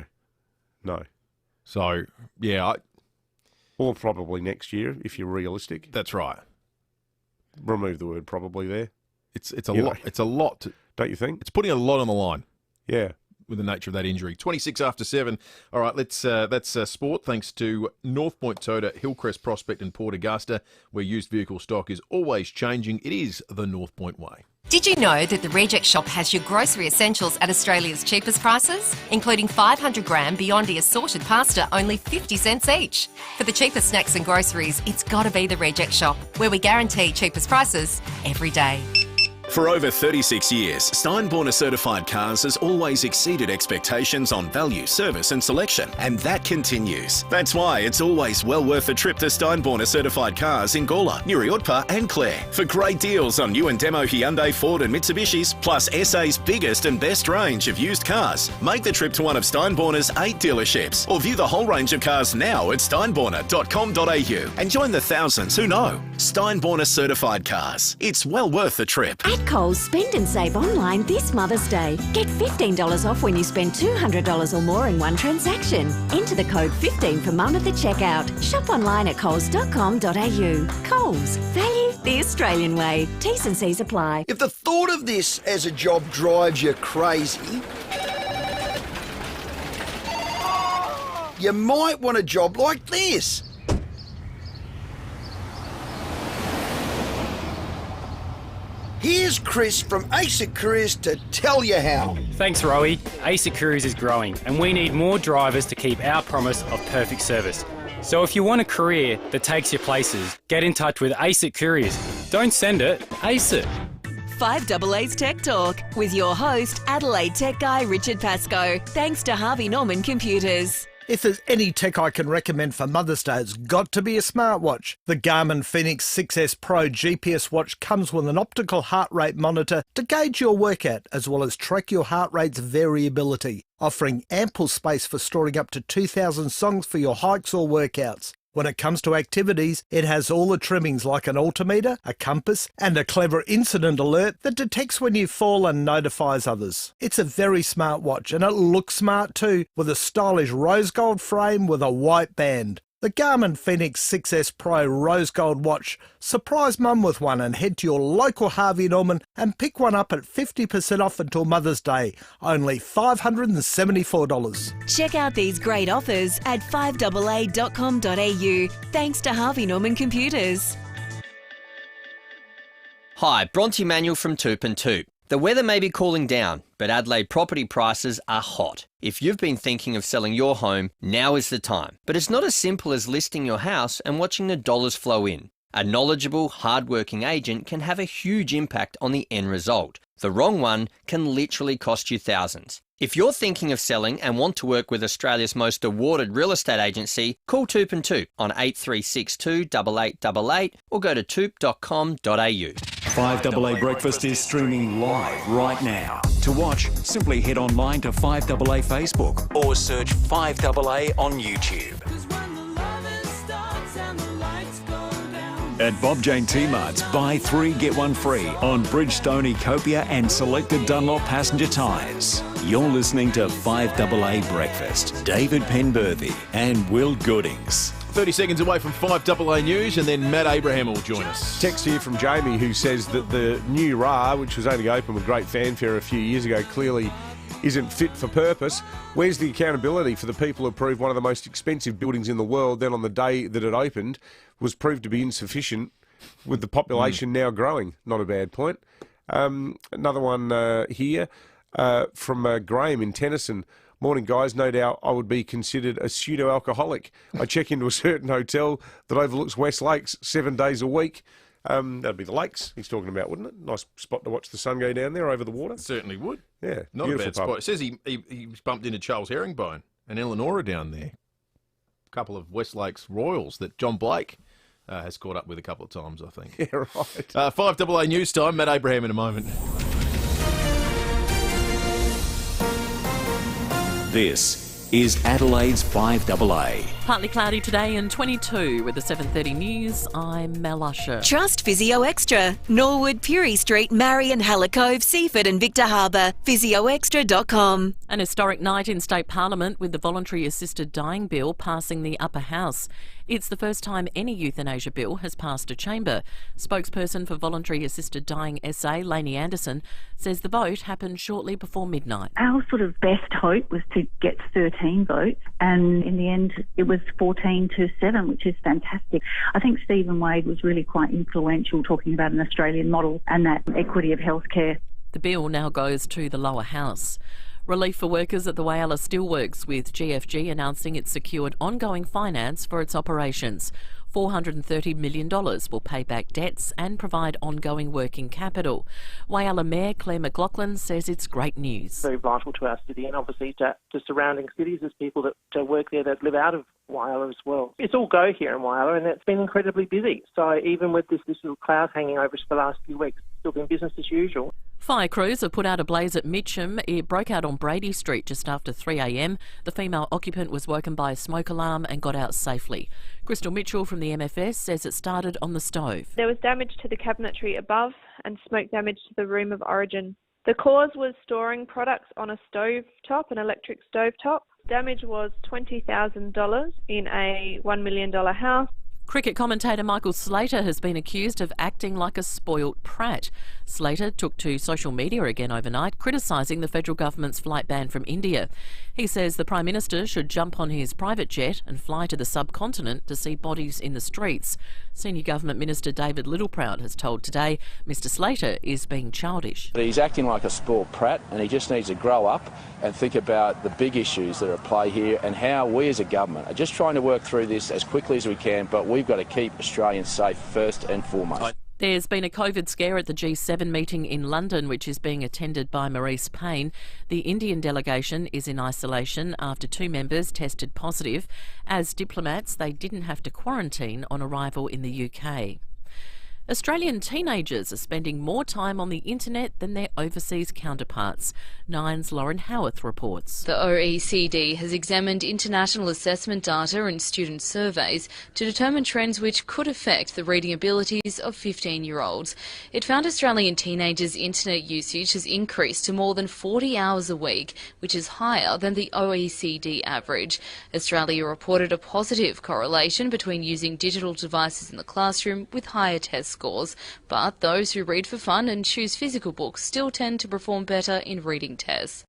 So, yeah. Or probably next year, if you're realistic. That's right. Remove the word probably there. It's a lot. It's a lot. Don't you think? It's putting a lot on the line. Yeah. With the nature of that injury. 26 after 7. All right, that's sport, thanks to North Point Toyota, Hillcrest Prospect and Port Augusta, where used vehicle stock is always changing. It is the North Point way. Did you know that the Reject Shop has your grocery essentials at Australia's cheapest prices? Including 500 gram Beyondy assorted pasta, only 50 cents each. For the cheapest snacks and groceries, it's got to be the Reject Shop, where we guarantee cheapest prices every day. For over 36 years, Steinborner certified cars has always exceeded expectations on value, service and selection, and that continues. That's why it's always well worth a trip to Steinborner certified cars in Gawler, Nuriutpa and Clare for great deals on new and demo Hyundai, Ford and Mitsubishis, plus SA's biggest and best range of used cars. Make the trip to one of Steinborner's 8 dealerships or view the whole range of cars now at steinborner.com.au and join the thousands who know. Steinborner certified cars. It's well worth the trip. At Coles, spend and save online this Mother's Day. Get $15 off when you spend $200 or more in one transaction. Enter the code 15 for Mum at the checkout. Shop online at coles.com.au. Coles, value the Australian way. T's and C's apply. If the thought of this as a job drives you crazy, you might want a job like this. Here's Chris from ASIC Careers to tell you how. Thanks, Rowie. ASIC Careers is growing, and we need more drivers to keep our promise of perfect service. So if you want a career that takes you places, get in touch with ASIC Careers. Don't send it, ace it. 5AA's Tech Talk with your host, Adelaide tech guy Richard Pascoe. Thanks to Harvey Norman Computers. If there's any tech I can recommend for Mother's Day, it's got to be a smartwatch. The Garmin Fenix 6S Pro GPS watch comes with an optical heart rate monitor to gauge your workout, as well as track your heart rate's variability, offering ample space for storing up to 2,000 songs for your hikes or workouts. When it comes to activities, it has all the trimmings like an altimeter, a compass, and a clever incident alert that detects when you fall and notifies others. It's a very smart watch, and it looks smart too, with a stylish rose gold frame with a white band. The Garmin Fenix 6S Pro Rose Gold watch. Surprise Mum with one and head to your local Harvey Norman and pick one up at 50% off until Mother's Day. Only $574. Check out these great offers at 5AA.com.au. Thanks to Harvey Norman Computers. Hi, Bronte Manuel from Toop and Toop. The weather may be cooling down, but Adelaide property prices are hot. If you've been thinking of selling your home, now is the time. But it's not as simple as listing your house and watching the dollars flow in. A knowledgeable, hard-working agent can have a huge impact on the end result. The wrong one can literally cost you thousands. If you're thinking of selling and want to work with Australia's most awarded real estate agency, call Toop and Toop on 8362 8888 or go to toop.com.au. 5AA Breakfast is streaming live right now. To watch, simply head online to 5AA Facebook or search 5AA on YouTube. At Bob Jane T-Mart's, buy 3 get 1 free on Bridgestone, Copia and selected Dunlop passenger tyres. You're listening to 5AA Breakfast. David Penberthy and Will Goodings. 30 seconds away from 5AA News, and then Matt Abraham will join us. Text here from Jamie, who says that the new RA, which was only opened with great fanfare a few years ago, clearly isn't fit for purpose. Where's the accountability for the people who approved one of the most expensive buildings in the world, then on the day that it opened was proved to be insufficient, with the population now growing? Not a bad point. Another one here from Graham in Tennyson. Morning, guys. No doubt I would be considered a pseudo-alcoholic. I check into a certain hotel that overlooks West Lakes 7 days a week. That'd be the lakes he's talking about, wouldn't it? Nice spot to watch the sun go down there over the water. Certainly would. Yeah, not a bad spot. It says he was bumped into Charles Herringbone and Eleonora down there. A couple of West Lakes Royals that John Blake has caught up with a couple of times, I think. Yeah, right. 5AA News time. Matt Abraham in a moment. This is Adelaide's 5AA. Partly cloudy today and 22 with the 7:30 news. I'm Mel Usher. Trust Physio Extra. Norwood, Purie Street, Marion, Halla Cove, Seaford and Victor Harbour. PhysioExtra.com. An historic night in State Parliament with the Voluntary Assisted Dying Bill passing the upper house. It's the first time any euthanasia bill has passed a chamber. Spokesperson for Voluntary Assisted Dying SA, Lainey Anderson, says the vote happened shortly before midnight. Our sort of best hope was to get 13 votes, and in the end it was 14-7, which is fantastic. I think Stephen Wade was really quite influential, talking about an Australian model and that equity of healthcare. The bill now goes to the lower house. Relief for workers at the Whyalla Steelworks, with GFG announcing it's secured ongoing finance for its operations. $430 million will pay back debts and provide ongoing working capital. Whyalla Mayor Claire McLaughlin says it's great news. Very vital to our city and obviously to surrounding cities. There's people that work there that live out of Whyalla as well. It's all go here in Whyalla, and it's been incredibly busy. So even with this little cloud hanging over us for the last few weeks, it's still been business as usual. Fire crews have put out a blaze at Mitcham. It broke out on Brady Street just after 3 a.m. The female occupant was woken by a smoke alarm and got out safely. Crystal Mitchell from the MFS says it started on the stove. There was damage to the cabinetry above and smoke damage to the room of origin. The cause was storing products on a stove top, an electric stove top. Damage was $20,000 in a $1 million house. Cricket commentator Michael Slater has been accused of acting like a spoilt prat. Slater took to social media again overnight, criticising the federal government's flight ban from India. He says the Prime Minister should jump on his private jet and fly to the subcontinent to see bodies in the streets. Senior Government Minister David Littleproud has told Today Mr Slater is being childish. He's acting like a spoilt prat, and he just needs to grow up and think about the big issues that are at play here and how we as a government are just trying to work through this as quickly as we can, but we've got to keep Australians safe first and foremost. There's been a COVID scare at the G7 meeting in London, which is being attended by Maurice Payne. The Indian delegation is in isolation after 2 members tested positive. As diplomats, they didn't have to quarantine on arrival in the UK. Australian teenagers are spending more time on the internet than their overseas counterparts. Nine's Lauren Howarth reports. The OECD has examined international assessment data and student surveys to determine trends which could affect the reading abilities of 15-year-olds. It found Australian teenagers' internet usage has increased to more than 40 hours a week, which is higher than the OECD average. Australia reported a positive correlation between using digital devices in the classroom with higher test scores, but those who read for fun and choose physical books still tend to perform better in reading tests.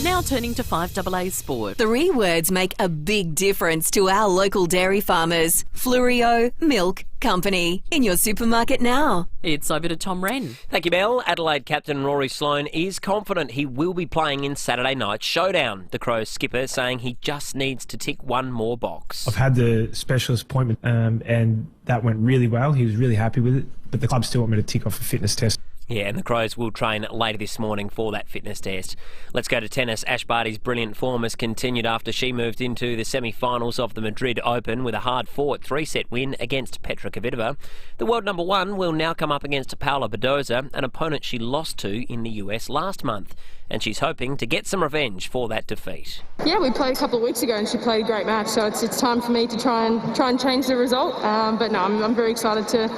Now turning to 5AA Sport. 3 words make a big difference to our local dairy farmers. Flurio Milk Company. In your supermarket now. It's over to Tom Wren. Thank you, Mel. Adelaide captain Rory Sloane is confident he will be playing in Saturday night's showdown. The Crows skipper saying he just needs to tick one more box. I've had the specialist appointment and that went really well. He was really happy with it, but the club still want me to tick off a fitness test. Yeah, and the Crows will train later this morning for that fitness test. Let's go to tennis. Ash Barty's brilliant form has continued after she moved into the semi-finals of the Madrid Open with a hard-fought 3-set win against Petra Kvitova. The world number one will now come up against Paula Badoza, an opponent she lost to in the US last month, and she's hoping to get some revenge for that defeat. Yeah, we played a couple of weeks ago and she played a great match, so it's time for me to try and change the result. But no, I'm very excited to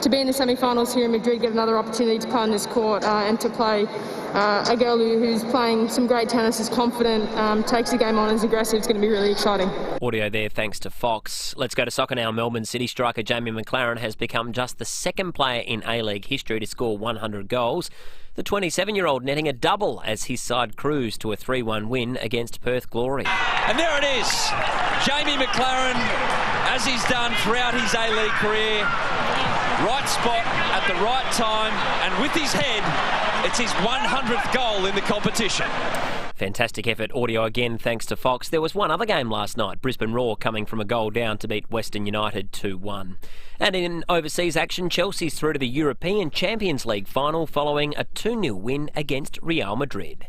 be in the semi-finals here in Madrid, get another opportunity to play on this court and to play a girl who's playing some great tennis, is confident, takes the game on, is aggressive. It's going to be really exciting. Audio there thanks to Fox. Let's go to soccer now. Melbourne City striker Jamie McLaren has become just the second player in A-League history to score 100 goals. The 27-year-old netting a double as his side cruised to a 3-1 win against Perth Glory. And there it is. Jamie McLaren, as he's done throughout his A-League career, right spot at the right time, and with his head, it's his 100th goal in the competition. Fantastic effort. Audio again thanks to Fox. There was one other game last night. Brisbane Roar coming from a goal down to beat Western United 2-1. And in overseas action, Chelsea's through to the European Champions League final following a 2-0 win against Real Madrid.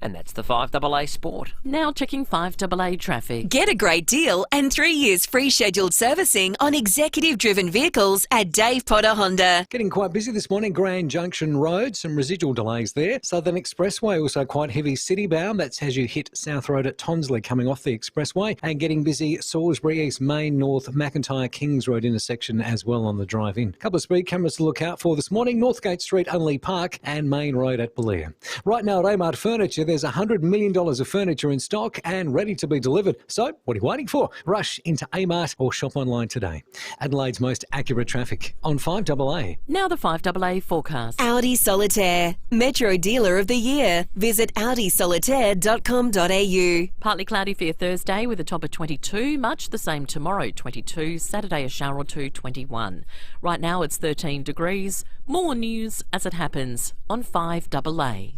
And that's the 5AA Sport. Now checking 5AA traffic. Get a great deal and 3 years free scheduled servicing on executive-driven vehicles at Dave Potter Honda. Getting quite busy this morning. Grand Junction Road, some residual delays there. Southern Expressway also quite heavy city-bound. That's as you hit South Road at Tonsley coming off the expressway. And getting busy Salisbury East Main North McIntyre Kings Road intersection as well on the drive-in. Couple of speed cameras to look out for this morning. Northgate Street, Unley Park and Main Road at Belair. Right now at Amart Furniture, there's $100 million of furniture in stock and ready to be delivered. So, what are you waiting for? Rush into Amart or shop online today. Adelaide's most accurate traffic on 5AA. Now the 5AA forecast. Audi Solitaire, Metro Dealer of the Year. Visit audisolitaire.com.au. Partly cloudy for your Thursday with a top of 22. Much the same tomorrow, 22. Saturday, a shower or two, 21. Right now it's 13 degrees. More news as it happens on 5AA.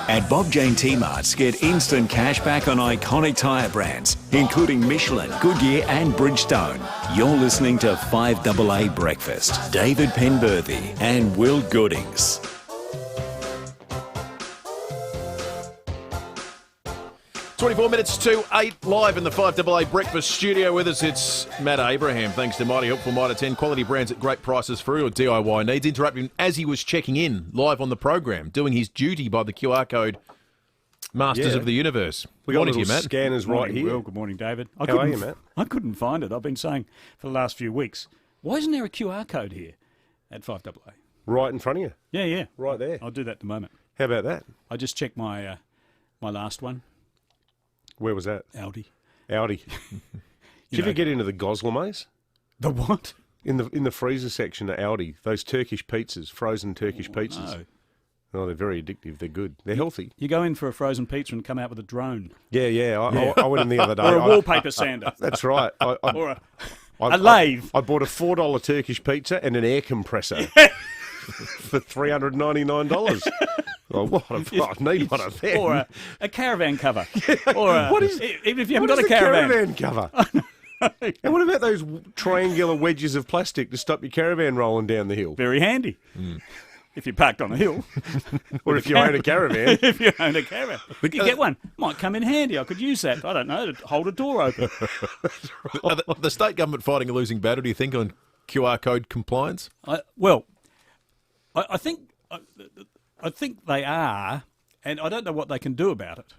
At Bob Jane T-Marts, get instant cash back on iconic tyre brands, including Michelin, Goodyear and Bridgestone. You're listening to 5AA Breakfast. David Penberthy and Will Goodings. 24 minutes to 8, live in the 5AA Breakfast studio. With us, it's Matt Abraham. Thanks to Mighty Helpful Mitre 10. Quality brands at great prices for your DIY needs. Interrupting as he was checking in live on the program, doing his duty by the QR code. Masters of the Universe. We got morning little to you, Matt. scanners right here. Will. Good morning, David. How are you, Matt? I couldn't find it. I've been saying for the last few weeks, why isn't there a QR code here at 5AA? Right in front of you. Yeah. Right there. I'll do that in a moment. How about that? I just checked my my last one. Where was that? Audi. Did you ever get into the Goslemes? The what? In the freezer section at Audi, those Turkish pizzas, frozen Turkish pizzas. No. Oh, they're very addictive. They're good. They're healthy. You go in for a frozen pizza and come out with a drone. Yeah. I went in the other day. Or a wallpaper sander. That's right. Or a lathe. I bought a $4 Turkish pizza and an air compressor for $399. Oh, I need one of them. Or a caravan cover. Even if you haven't What got is a caravan cover? And what about those triangular wedges of plastic to stop your caravan rolling down the hill? Very handy. If you're parked on a hill. Or if you own a caravan. If you own a caravan. You get one. Might come in handy. I could use that. I don't know, to hold a door open. Are the state government fighting a losing battle, do you think, on QR code compliance? I think they are, and I don't know what they can do about it.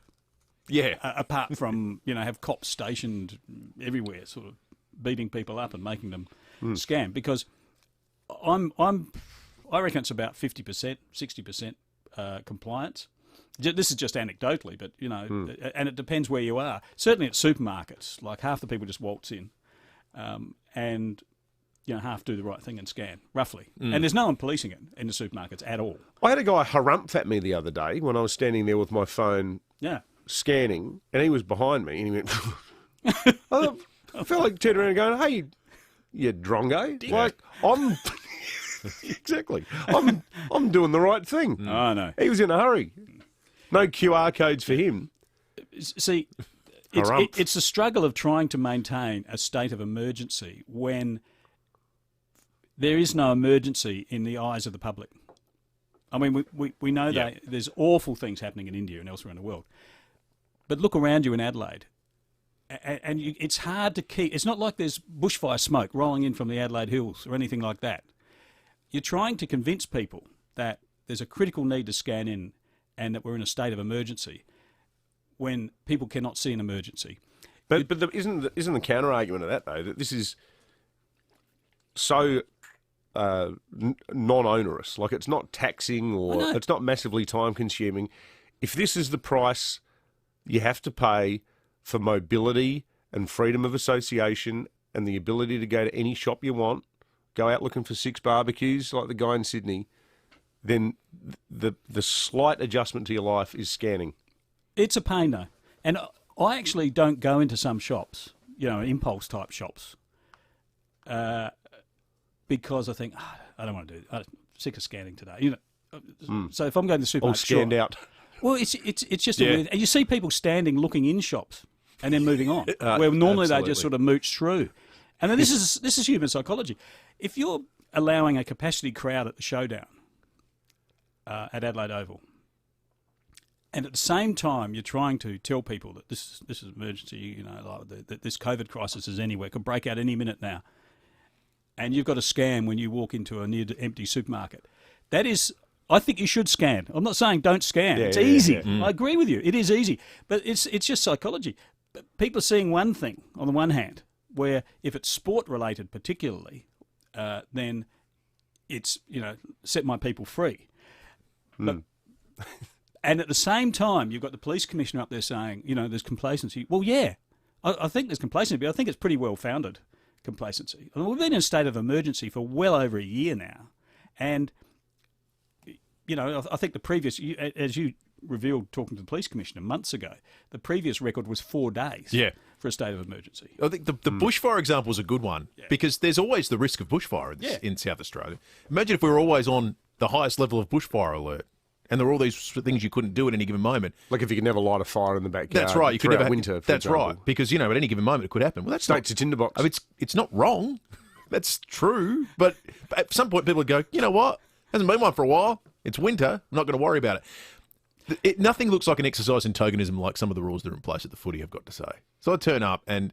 Yeah. Apart from, have cops stationed everywhere, sort of beating people up and making them scam. Because I reckon it's about 50%, 60% compliance. This is just anecdotally, but, and it depends where you are. Certainly at supermarkets, like half the people just waltz in and half do the right thing and scan, roughly. And there's no one policing it in the supermarkets at all. I had a guy harumph at me the other day when I was standing there with my phone scanning, and he was behind me, and he went... I felt like turning around and going, hey, you drongo. Yeah. Like, I'm... Exactly. I'm doing the right thing. I know. He was in a hurry. No QR codes for him. See, it's a struggle of trying to maintain a state of emergency when there is no emergency in the eyes of the public. I mean, we know that there's awful things happening in India and elsewhere in the world. But look around you in Adelaide, and it's hard to keep... It's not like there's bushfire smoke rolling in from the Adelaide Hills or anything like that. You're trying to convince people that there's a critical need to scan in and that we're in a state of emergency when people cannot see an emergency. But isn't the counter-argument of that, though, that this is so non-onerous? Like, it's not taxing or it's not massively time-consuming. If this is the price you have to pay for mobility and freedom of association and the ability to go to any shop you want, go out looking for 6 barbecues like the guy in Sydney, then the slight adjustment to your life is scanning. It's a pain, though. And I actually don't go into some shops, impulse-type shops, because I think, I don't want to do it. I'm sick of scanning today. So if I'm going to the supermarket... All scanned out. Well, it's just a weird... And you see people standing looking in shops and then moving on, where normally they just sort of mooch through. And then this is human psychology. If you're allowing a capacity crowd at the Showdown at Adelaide Oval, and at the same time you're trying to tell people that this is emergency, that this COVID crisis is anywhere, could break out any minute now, and you've got to scan when you walk into a near empty supermarket, that is... I think you should scan. I'm not saying don't scan. It's easy. I agree with you. It is easy. But it's just psychology. People are seeing one thing on the one hand, where if it's sport-related particularly, then it's, set my people free. But, and at the same time, you've got the police commissioner up there saying, there's complacency. Well, yeah, I think there's complacency, but I think it's pretty well-founded complacency. I mean, we've been in a state of emergency for well over a year now, and... I think the previous, as you revealed talking to the police commissioner months ago, the previous record was 4 days for a state of emergency. I think the bushfire example is a good one because there's always the risk of bushfire in South Australia. Imagine if we were always on the highest level of bushfire alert and there were all these things you couldn't do at any given moment. Like if you could never light a fire in the backyard. That's right. You could never winter. That's right. Because, at any given moment it could happen. Well, that's State's a tinderbox. I mean, it's not wrong. That's true. But at some point people would go, you know what? Hasn't been one for a while. It's winter. I'm not going to worry about it. Nothing looks like an exercise in tokenism like some of the rules that are in place at the footy, I've got to say. So I turn up and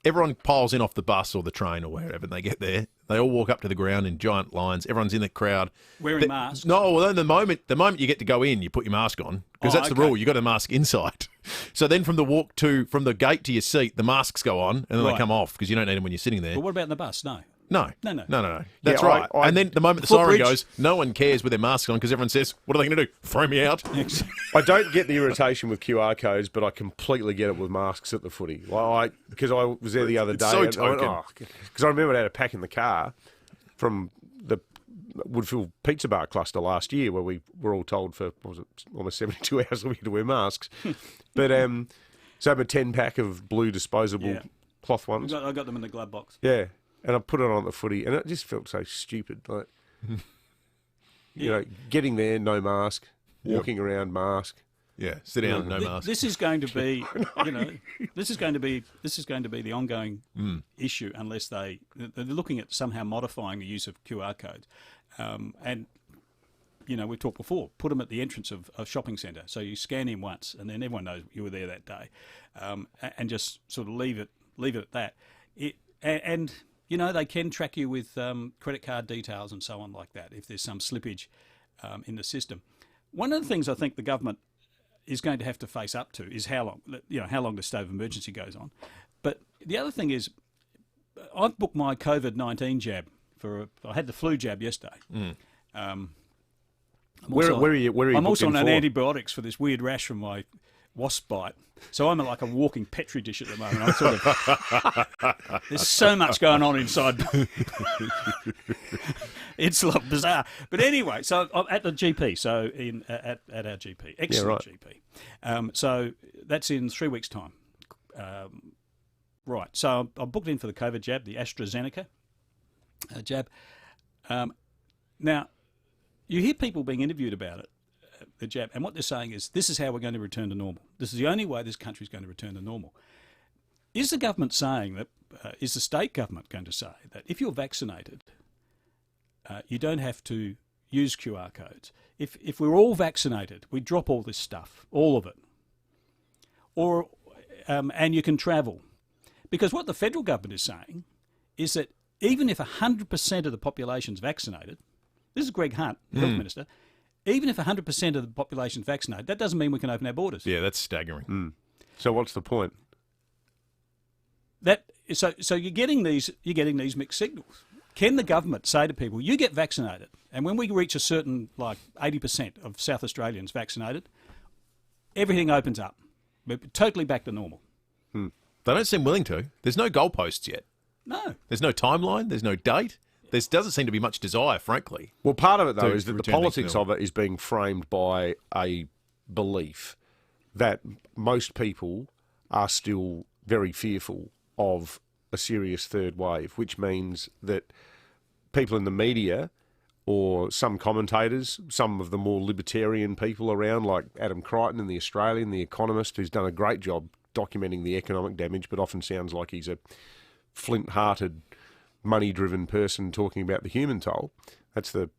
everyone piles in off the bus or the train or wherever, and they get there. They all walk up to the ground in giant lines. Everyone's in the crowd. Wearing masks? No, well, then the moment you get to go in, you put your mask on because that's the rule. You've got a mask inside. So then from the gate to your seat, the masks go on and then they come off because you don't need them when you're sitting there. But what about in the bus? No. No. That's Yeah, right. And then the moment the siren Footbridge. goes, no one cares with their masks on because everyone says, what are they going to do? Throw me out? I don't get the irritation with QR codes, but I completely get it with masks at the footy. Because I was there the other day. so token. Because I remember I had a pack in the car from the Woodfield Pizza Bar cluster last year where we were all told for, almost 72 hours that we had to wear masks. But so I have a 10-pack of blue disposable cloth ones. I got them in the glove box. Yeah. And I put it on at the footy, and it just felt so stupid. Like, getting there, no mask, walking around, mask. Yeah, sit down, no mask. This is going to be, this is going to be the ongoing issue unless they're looking at somehow modifying the use of QR codes, and we've talked before. Put them at the entrance of a shopping centre, so you scan in once, and then everyone knows you were there that day, and just sort of leave it at that. They can track you with credit card details and so on like that if there's some slippage in the system. One of the things I think the government is going to have to face up to is how long the state of emergency goes on. But the other thing is, I've booked my COVID-19 jab I had the flu jab yesterday. Where are you? I'm also on antibiotics for this weird rash from my wasp bite. So I'm like a walking petri dish at the moment. I'm sort of, there's so much going on inside. It's like bizarre. But anyway, so I'm at the GP, so at our GP. Excellent GP. So that's in 3 weeks' time. Right. So I'm booked in for the COVID jab, the AstraZeneca jab. Now, you hear people being interviewed about it, the jab, and what they're saying is this is how we're going to return to normal. This is the only way this country is going to return to normal. Is the government saying that, is the state government going to say that if you're vaccinated, You don't have to use QR codes. If we're all vaccinated, we drop all this stuff, all of it. Or and you can travel. Because what the federal government is saying is that even if 100% of the population's vaccinated, this is Greg Hunt, the Health Minister, even if 100% of the population's vaccinated, that doesn't mean we can open our borders. Yeah, that's staggering. So what's the point? So you're getting these mixed signals. Can the government say to people, you get vaccinated, and when we reach a certain, like 80% of South Australians vaccinated, everything opens up. We're totally back to normal. They don't seem willing to. There's no goalposts yet. No. There's no timeline. There's no date. There doesn't seem to be much desire, frankly. Well, part of it, though, is that the return to politics normal. of it is being framed by a belief that most people are still very fearful of a serious third wave, which means that people in the media or some commentators, some of the more libertarian people around, like Adam Crichton in The Australian, The Economist, who's done a great job documenting the economic damage, but often sounds like he's a flint-hearted, money-driven person talking about the human toll. That's the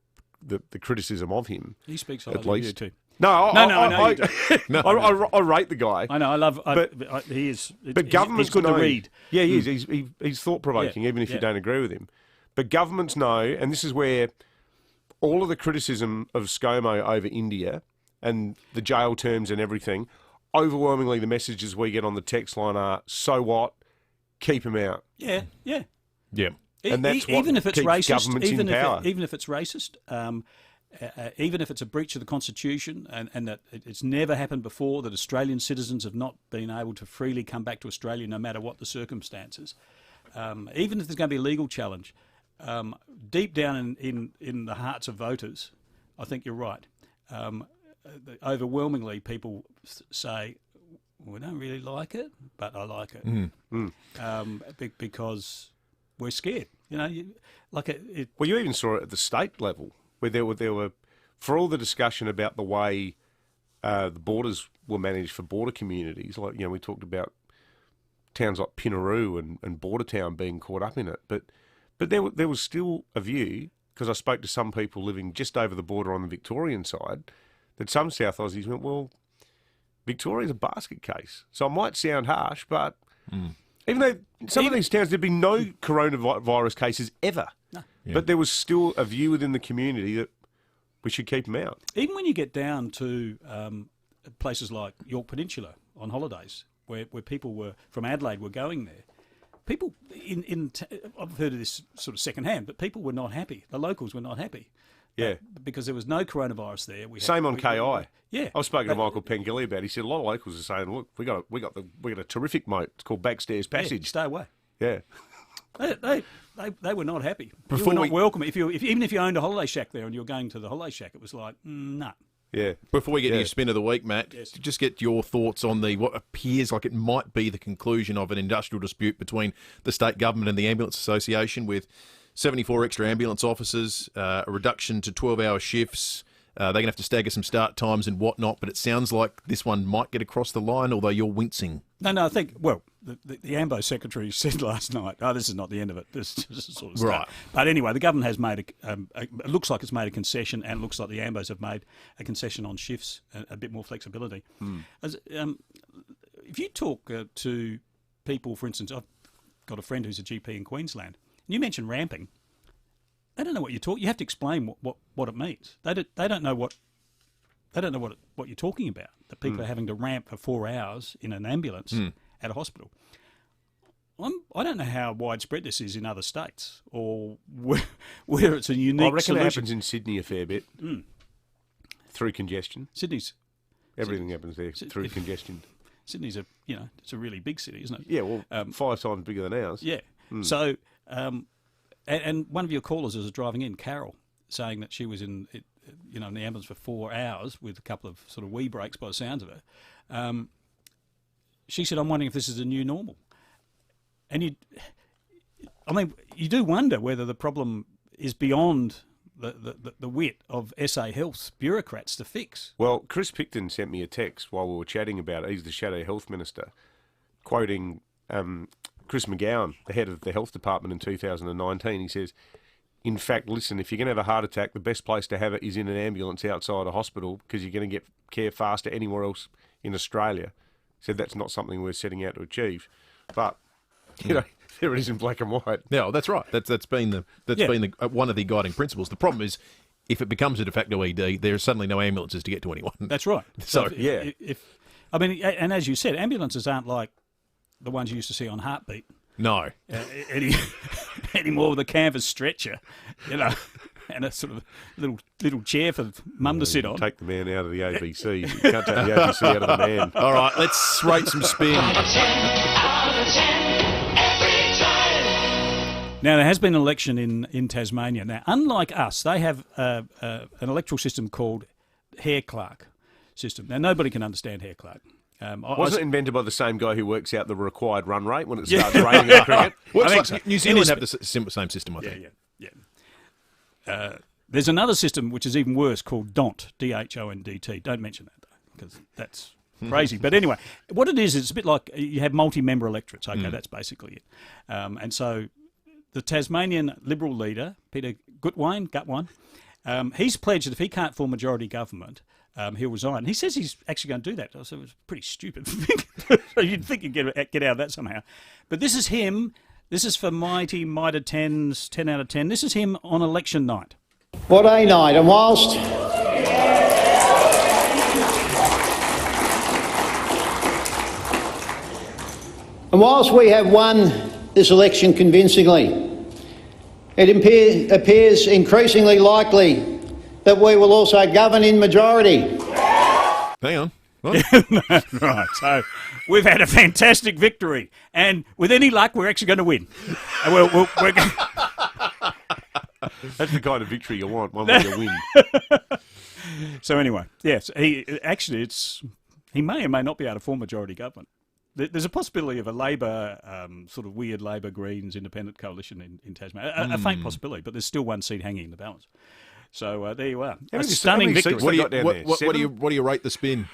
criticism of him. He speaks at highly least. of you too. No, I rate the guy. I know. He is. But governments he's good know. to read. Yeah, he is. He's thought-provoking, even if you don't agree with him. But governments know, and this is where all of the criticism of ScoMo over India and the jail terms and everything, overwhelmingly the messages we get on the text line are, so what? Keep them out. Yeah. And that's what even if it's keeps racist, governments in power. Even if it's racist, even if it's a breach of the Constitution, and that it's never happened before that Australian citizens have not been able to freely come back to Australia no matter what the circumstances, even if there's going to be a legal challenge, deep down in the hearts of voters, I think you're right. Overwhelmingly, people say, we don't really like it, but I like it. Because we're scared. Well, you even saw it at the state level, where there were for all the discussion about the way the borders were managed for border communities. Like, we talked about towns like Pinaroo and Bordertown being caught up in it, but there was still a view, because I spoke to some people living just over the border on the Victorian side, that some South Aussies went, well, Victoria's a basket case. So it might sound harsh, but even though some of these towns, there'd be no coronavirus cases ever. No. Yeah. But there was still a view within the community that we should keep them out. Even when you get down to places like York Peninsula on holidays, where people were from Adelaide were going there, people I've heard of this sort of secondhand, but people were not happy. The locals were not happy. Yeah, because there was no coronavirus there. Same on KI. Yeah, I was speaking to Michael Pengilly about it. He said a lot of locals are saying, "Look, we got a terrific moat. It's called Backstairs Passage. Yeah, stay away." Yeah, they were not happy. You were not welcome. Even if you owned a holiday shack there and you were going to the holiday shack, it was like, nah. Yeah. Before we get to your spin of the week, Matt, just get your thoughts on what appears like it might be the conclusion of an industrial dispute between the state government and the Ambulance Association, with 74 extra ambulance officers, a reduction to 12-hour shifts. They're going to have to stagger some start times and whatnot, but it sounds like this one might get across the line, although you're wincing. No, I think, the AMBO secretary said last night, this is not the end of it. This is sort of stuff. Right. But anyway, the government has made it looks like it's made a concession, and it looks like the AMBOs have made a concession on shifts, a bit more flexibility. If you talk to people, for instance, I've got a friend who's a GP in Queensland, and you mentioned ramping. They don't know what you're talking. You have to explain what it means. They don't know what you're talking about. That people are having to ramp for 4 hours in an ambulance at a hospital. I don't know how widespread this is in other states, or where it's a unique. I reckon solution. it happens in Sydney a fair bit through congestion. Everything happens there through congestion. Sydney's it's a really big city, isn't it? Yeah, well, 5 times bigger than ours. Yeah. So, and one of your callers was driving in, Carol, saying that she was in the ambulance for 4 hours with a couple of sort of wee breaks by the sounds of it. She said, I'm wondering if this is a new normal. And you do wonder whether the problem is beyond the wit of SA Health's bureaucrats to fix. Well, Chris Picton sent me a text while we were chatting about it. He's the Shadow Health Minister, quoting Chris McGowan, the head of the Health Department in 2019. He says, in fact, listen, if you're going to have a heart attack, the best place to have it is in an ambulance outside a hospital because you're going to get care faster anywhere else in Australia. Said that's not something we're setting out to achieve. But, you know, there it is in black and white. No, that's right. That's been one of the guiding principles. The problem is, if it becomes a de facto ED, there's suddenly no ambulances to get to anyone. That's right. So and as you said, ambulances aren't like the ones you used to see on Heartbeat. No. Anymore with a canvas stretcher, you know, and a sort of little chair for mum to sit on. Take the man out of the ABC. You can't take the ABC out of the man. All right, let's rate some spin. Now, there has been an election in Tasmania. Now, unlike us, they have an electoral system called Hare Clark system. Now, nobody can understand Hare Clark. Wasn't it invented by the same guy who works out the required run rate when it starts raining at cricket? Well, I think so. New Zealand have the same system, I think. Yeah. There's another system which is even worse called DONT, D-H-O-N-D-T. Don't mention that, though, because that's crazy. But anyway, what it is, it's a bit like you have multi-member electorates. Okay, that's basically it. And so the Tasmanian Liberal leader, Peter Gutwein, he's pledged that if he can't form majority government, he'll resign. He says he's actually going to do that. So it was pretty stupid. So you'd think you'd get out of that somehow. But this is him. This is for mighty 10s, 10 out of 10. This is him on election night. What a night. And whilst we have won this election convincingly, it appears increasingly likely that we will also govern in majority. Hang on. Right, so we've had a fantastic victory, and with any luck, we're actually going to win. And we're That's the kind of victory you want, one where you win. So anyway, yes, he may or may not be able to form majority government. There's a possibility of a Labor, sort of weird Labor Greens independent coalition in Tasmania. A faint possibility, but there's still one seat hanging in the balance. So there you are. A stunning victory. What do you rate the spin?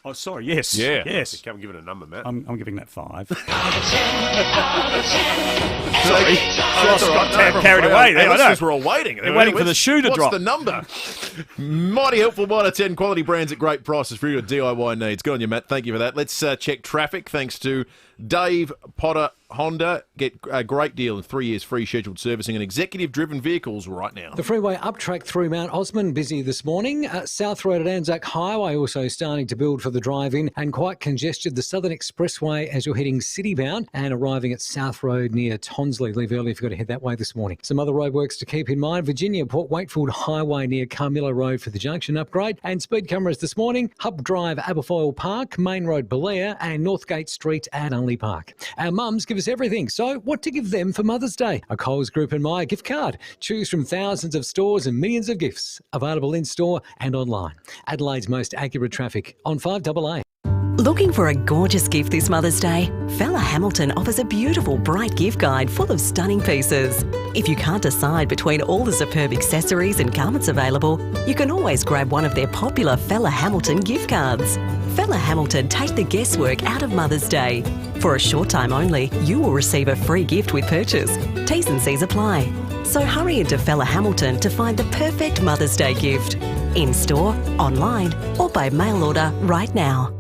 Oh, sorry, yes. Yeah. Yes. Come give it a number, Matt. I'm giving that 5. Sorry. Got carried away there. Listeners were all waiting. They're waiting for the shoe to drop. What's the number? Mighty helpful, 1 out of 10 quality brands at great prices for your DIY needs. Good on you, Matt. Thank you for that. Let's check traffic. Thanks to Dave Potter Honda. Get a great deal of 3 years free scheduled servicing and executive-driven vehicles right now. The freeway up track through Mount Osmond busy this morning. South Road at Anzac Highway also starting to build for the drive-in and quite congested. The Southern Expressway as you're heading city-bound and arriving at South Road near Tonsley. Leave early if you've got to head that way this morning. Some other roadworks to keep in mind. Virginia Port Wakefield Highway near Carmilla Road for the junction upgrade. And speed cameras this morning. Hub Drive, Aberfoyle Park, Main Road, Belair and Northgate Street at Unley Park. Our mums give us everything, so what to give them for Mother's Day? A Coles Group and Myer gift card. Choose from thousands of stores and millions of gifts available in-store and online. Adelaide's most accurate traffic on 5AA. Looking for a gorgeous gift this Mother's Day? FIVEaa Hamilton offers a beautiful, bright gift guide full of stunning pieces. If you can't decide between all the superb accessories and garments available, you can always grab one of their popular FIVEaa Hamilton gift cards. FIVEaa Hamilton take the guesswork out of Mother's Day. For a short time only, you will receive a free gift with purchase. T's and C's apply. So hurry into FIVEaa Hamilton to find the perfect Mother's Day gift. In-store, online or by mail order right now.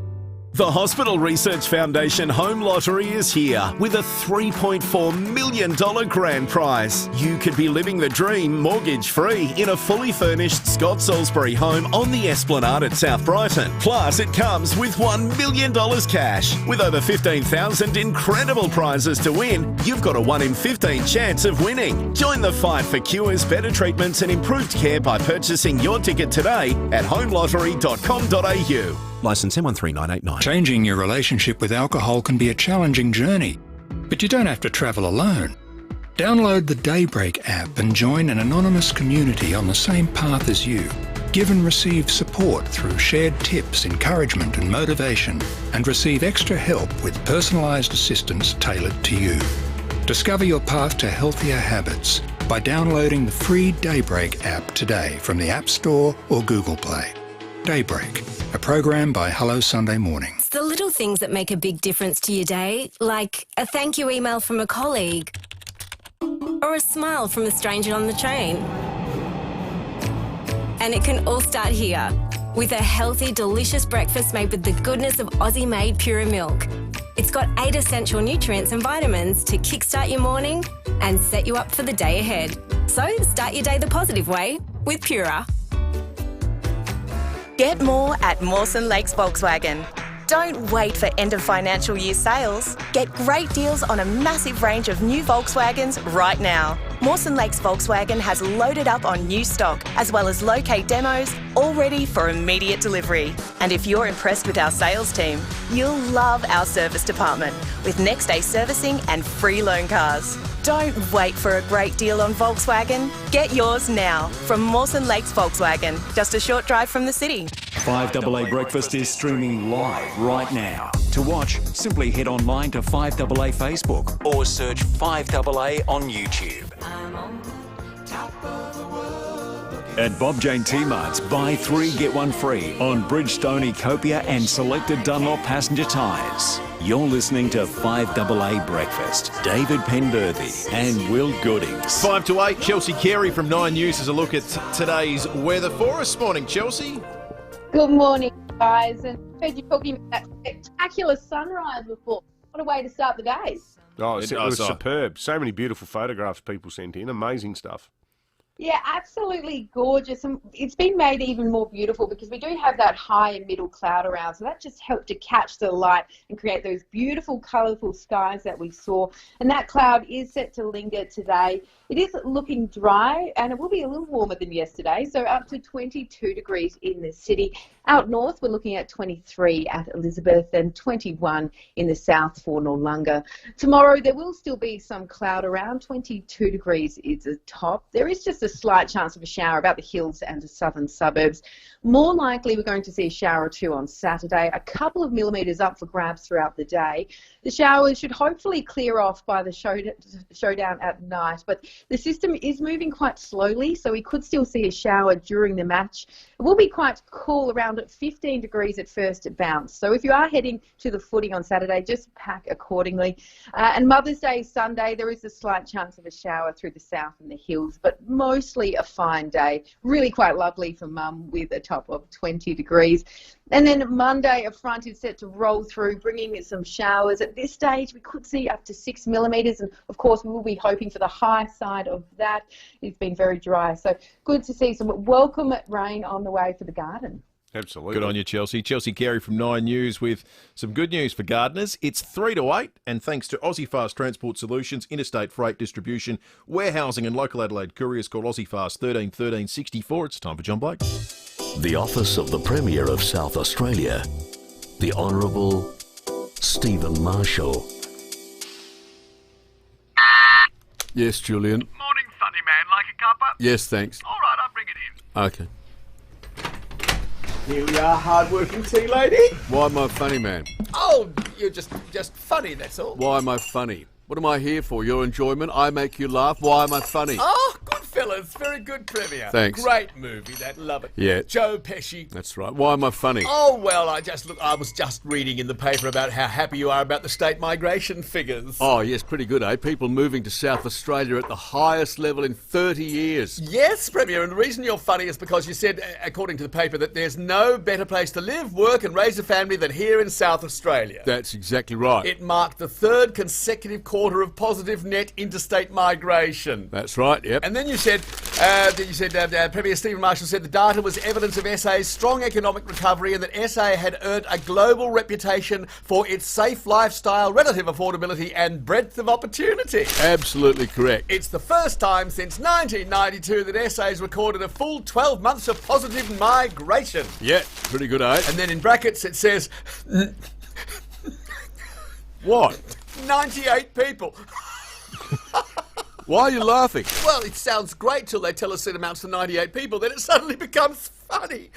The Hospital Research Foundation Home Lottery is here with a $3.4 million grand prize. You could be living the dream mortgage-free in a fully furnished Scott Salisbury home on the Esplanade at South Brighton. Plus, it comes with $1 million cash. With over 15,000 incredible prizes to win, you've got a 1 in 15 chance of winning. Join the fight for cures, better treatments and improved care by purchasing your ticket today at homelottery.com.au. Licence M13989. Changing your relationship with alcohol can be a challenging journey, but you don't have to travel alone. Download the Daybreak app and join an anonymous community on the same path as you. Give and receive support through shared tips, encouragement and motivation, and receive extra help with personalised assistance tailored to you. Discover your path to healthier habits by downloading the free Daybreak app today from the App Store or Google Play. Daybreak, a program by Hello Sunday Morning. It's the little things that make a big difference to your day, like a thank you email from a colleague or or a smile from a stranger on the train. And it can all start here with a healthy, delicious breakfast made with the goodness of Aussie-made FIVEaa milk. It's got 8 essential nutrients and vitamins to kickstart your morning and set you up for the day ahead. So start your day the positive way with FIVEaa. Get more at Mawson Lakes Volkswagen. Don't wait for end of financial year sales. Get great deals on a massive range of new Volkswagens right now. Mawson Lakes Volkswagen has loaded up on new stock, as well as locate demos, all ready for immediate delivery. And if you're impressed with our sales team, you'll love our service department, with next day servicing and free loan cars. Don't wait for a great deal on Volkswagen. Get yours now from Mawson Lakes Volkswagen, just a short drive from the city. 5AA Breakfast is streaming live right now. To watch, simply head online to 5AA Facebook or search 5AA on YouTube. At Bob Jane T-Mart's, buy 3 get 1 free on Bridgestone, Copia and selected Dunlop passenger tyres. You're listening to 5AA Breakfast. David Penberthy and Will Goodings. 5 to 8, Chelsea Carey from 9 News has a look at today's weather for us. Morning, Chelsea. Good morning, guys. And I heard you talking about that spectacular sunrise before. What a way to start the day. Oh, it was superb. So many beautiful photographs people sent in. Amazing stuff. Yeah, absolutely gorgeous. And it's been made even more beautiful because we do have that high and middle cloud around. So that just helped to catch the light and create those beautiful, colourful skies that we saw. And that cloud is set to linger today. It is looking dry and it will be a little warmer than yesterday. So up to 22 degrees in the city. Out north, we're looking at 23 at Elizabeth and 21 in the south for Noarlunga. Tomorrow, there will still be some cloud around. 22 degrees is the top. There is just a slight chance of a shower about the hills and the southern suburbs. More likely, we're going to see a shower or two on Saturday. A couple of millimetres up for grabs throughout the day. The showers should hopefully clear off by the showdown at night, but the system is moving quite slowly, so we could still see a shower during the match. It will be quite cool, around 15 degrees at first bounce. So if you are heading to the footy on Saturday, just pack accordingly. And Mother's Day Sunday, there is a slight chance of a shower through the south and the hills, but mostly a fine day. Really quite lovely for mum with a top of 20 degrees. And then Monday, a front is set to roll through, bringing some showers. At this stage, we could see up to 6 millimetres. And, of course, we will be hoping for the high side of that. It's been very dry. So good to see some welcome rain on the way for the garden. Absolutely. Good on you, Chelsea. Chelsea Carey from 9 News with some good news for gardeners. It's 3 to 8, and thanks to Aussie Fast Transport Solutions, interstate freight distribution, warehousing and local Adelaide couriers, call Aussie Fast 13 13 64. It's time for John Blake. The Office of the Premier of South Australia, the Honourable Stephen Marshall. Yes, Julian. Morning, funny man. Like a cuppa? Yes, thanks. All right, I'll bring it in. Okay. Here we are, hard-working tea lady. Why am I funny, man? Oh, you're just funny, that's all. Why am I funny? What am I here for? Your enjoyment? I make you laugh. Why am I funny? Oh, good fellas. Very good, Premier. Thanks. Great movie, that. Love it. Yeah. Joe Pesci. That's right. Why am I funny? Oh, well, I was just reading in the paper about how happy you are about the state migration figures. Oh, yes, pretty good, eh? People moving to South Australia at the highest level in 30 years. Yes, Premier, and the reason you're funny is because you said, according to the paper, that there's no better place to live, work and raise a family than here in South Australia. That's exactly right. It marked the 3rd consecutive quarter of positive net interstate migration. That's right, yep. And then you said, Premier Stephen Marshall said the data was evidence of SA's strong economic recovery and that SA had earned a global reputation for its safe lifestyle, relative affordability and breadth of opportunity. Absolutely correct. It's the first time since 1992 that SA's recorded a full 12 months of positive migration. Yeah, pretty good, eh? And then in brackets it says... What? 98 people. Why are you laughing? Well, it sounds great till they tell us it amounts to 98 people, then it suddenly becomes funny.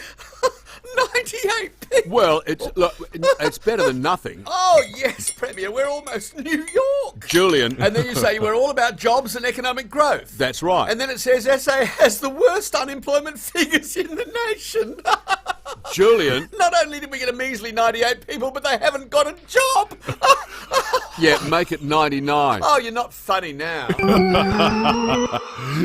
98 people. Well, it's better than nothing. Oh, yes, Premier, we're almost New York. Julian. And then you say we're all about jobs and economic growth. That's right. And then it says SA has the worst unemployment figures in the nation. Julian. Not only did we get a measly 98 people, but they haven't got a job. Yeah, make it 99. Oh, you're not funny now.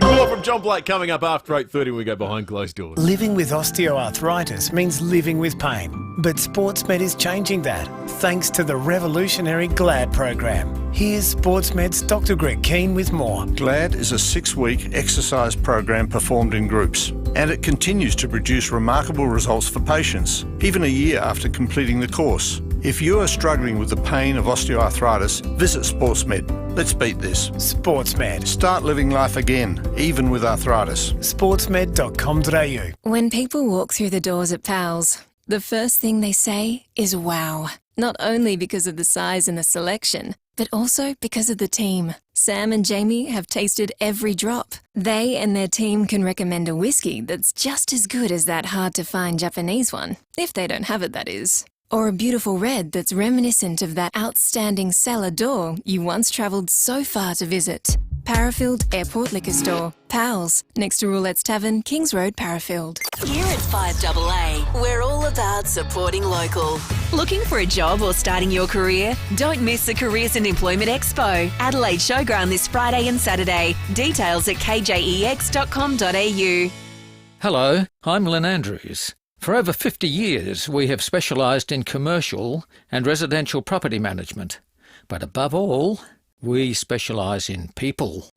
More from John Blake coming up after 8:30 when we go behind closed doors. Living with osteoarthritis means living with pain, but SportsMed is changing that thanks to the revolutionary GLAD program. Here's SportsMed's Dr. Greg Keane with more. GLAD is a 6-week exercise program performed in groups, and it continues to produce remarkable results for patients, even a year after completing the course. If you are struggling with the pain of osteoarthritis, visit SportsMed. Let's beat this. SportsMed. Start living life again, even with arthritis. Sportsmed.com.au. When people walk through the doors at Pals, the first thing they say is wow. Not only because of the size and the selection, but also because of the team. Sam and Jamie have tasted every drop. They and their team can recommend a whiskey that's just as good as that hard-to-find Japanese one, if they don't have it, that is. Or a beautiful red that's reminiscent of that outstanding cellar door you once travelled so far to visit. Parafield Airport Liquor Store. Pals, next to Roulette's Tavern, Kings Road, Parafield. Here at FIVEaa, we're all about supporting local. Looking for a job or starting your career? Don't miss the Careers and Employment Expo, Adelaide Showground this Friday and Saturday. Details at kjex.com.au. Hello, I'm Lynn Andrews. For over 50 years, we have specialised in commercial and residential property management. But above all, we specialise in people,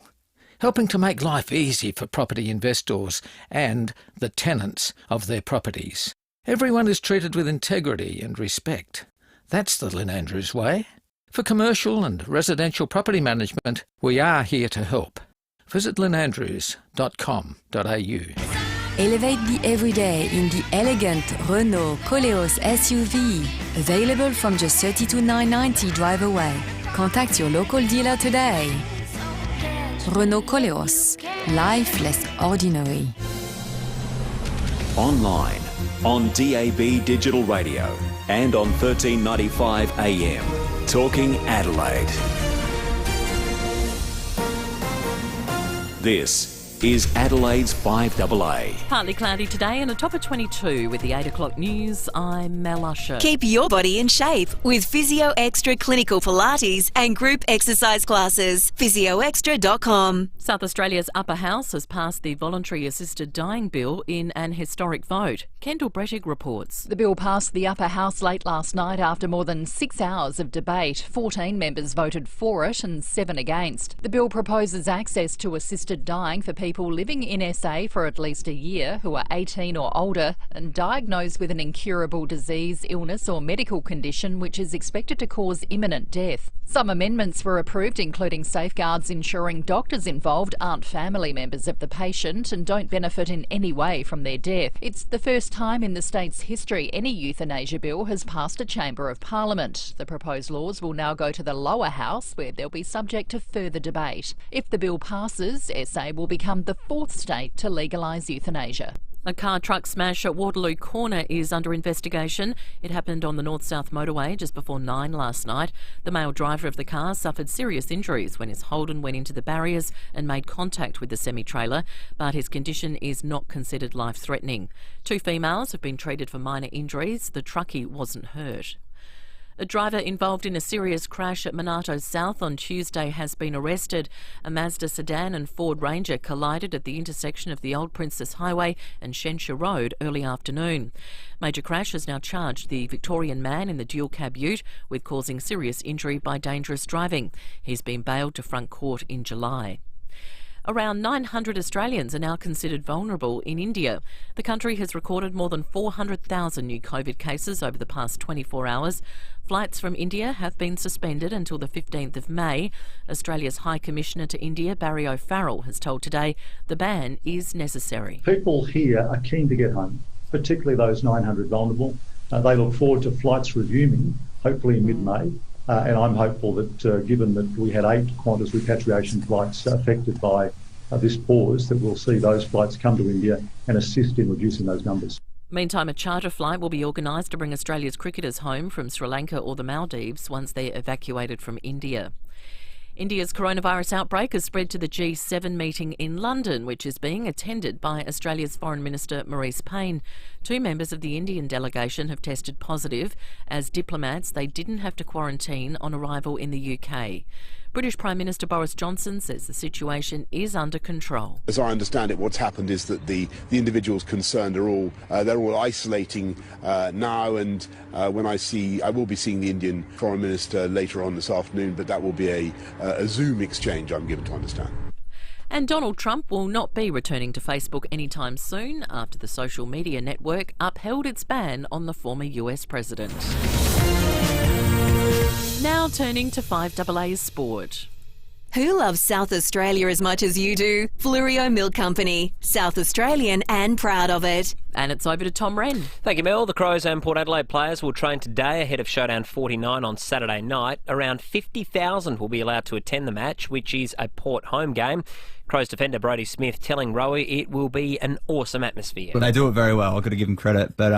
helping to make life easy for property investors and the tenants of their properties. Everyone is treated with integrity and respect. That's the Lynn Andrews way. For commercial and residential property management, we are here to help. Visit lynnandrews.com.au. Elevate the everyday in the elegant Renault Koleos SUV. Available from just $32,990 drive away. Contact your local dealer today. Renault Koleos. Life less ordinary. Online, on DAB Digital Radio and on 1395 AM. Talking Adelaide. This is Adelaide's FIVEaa. Partly cloudy today and a top of 22 with the 8 o'clock news. I'm Mel Usher. Keep your body in shape with Physio Extra Clinical Pilates and group exercise classes. PhysioExtra.com. South Australia's upper house has passed the voluntary assisted dying bill in an historic vote. Kendall Brettig reports. The bill passed the upper house late last night after more than 6 hours of debate. 14 members voted for it and 7 against. The bill proposes access to assisted dying for people living in SA for at least a year who are 18 or older and diagnosed with an incurable disease, illness or medical condition which is expected to cause imminent death. Some amendments were approved, including safeguards ensuring doctors involved aren't family members of the patient and don't benefit in any way from their death. It's the first time in the state's history any euthanasia bill has passed a Chamber of Parliament. The proposed laws will now go to the lower house, where they'll be subject to further debate. If the bill passes, SA will become the 4th state to legalise euthanasia. A car truck smash at Waterloo Corner is under investigation. It happened on the north-south motorway just before 9 last night. The male driver of the car suffered serious injuries when his Holden went into the barriers and made contact with the semi-trailer, but his condition is not considered life-threatening. 2 females have been treated for minor injuries. The truckie wasn't hurt. A driver involved in a serious crash at Monarto South on Tuesday has been arrested. A Mazda sedan and Ford Ranger collided at the intersection of the Old Princess Highway and Shensha Road early afternoon. Major Crash has now charged the Victorian man in the dual-cab ute with causing serious injury by dangerous driving. He's been bailed to front court in July. Around 900 Australians are now considered vulnerable in India. The country has recorded more than 400,000 new COVID cases over the past 24 hours. Flights from India have been suspended until the 15th of May. Australia's High Commissioner to India, Barry O'Farrell, has told Today the ban is necessary. People here are keen to get home, particularly those 900 vulnerable. They look forward to flights resuming, hopefully in mid-May. And I'm hopeful that given that we had 8 Qantas repatriation flights affected by this pause, that we'll see those flights come to India and assist in reducing those numbers. Meantime, a charter flight will be organised to bring Australia's cricketers home from Sri Lanka or the Maldives once they're evacuated from India. India's coronavirus outbreak has spread to the G7 meeting in London, which is being attended by Australia's Foreign Minister Marise Payne. 2 members of the Indian delegation have tested positive. As diplomats, they didn't have to quarantine on arrival in the UK. British Prime Minister Boris Johnson says the situation is under control. As I understand it, what's happened is that the individuals concerned are all they're all isolating now, and I will be seeing the Indian Foreign Minister later on this afternoon, but that will be a Zoom exchange, I'm given to understand. And Donald Trump will not be returning to Facebook anytime soon after the social media network upheld its ban on the former US president. Now turning to 5AA's sport. Who loves South Australia as much as you do? Flurio Milk Company. South Australian and proud of it. And it's over to Tom Wren. Thank you, Mel. The Crows and Port Adelaide players will train today ahead of Showdown 49 on Saturday night. Around 50,000 will be allowed to attend the match, which is a Port home game. Crows defender Brodie Smith telling Rowie it will be an awesome atmosphere. Well, they do it very well. I've got to give them credit. But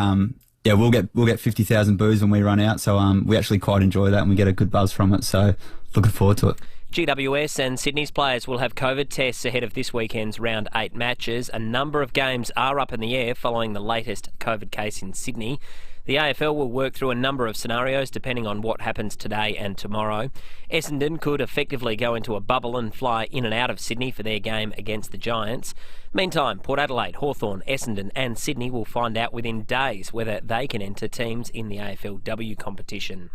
yeah, we'll get 50,000 boos when we run out. So we actually quite enjoy that and we get a good buzz from it. So looking forward to it. GWS and Sydney's players will have COVID tests ahead of this weekend's round 8 matches. A number of games are up in the air following the latest COVID case in Sydney. The AFL will work through a number of scenarios depending on what happens today and tomorrow. Essendon could effectively go into a bubble and fly in and out of Sydney for their game against the Giants. Meantime, Port Adelaide, Hawthorn, Essendon and Sydney will find out within days whether they can enter teams in the AFLW competition.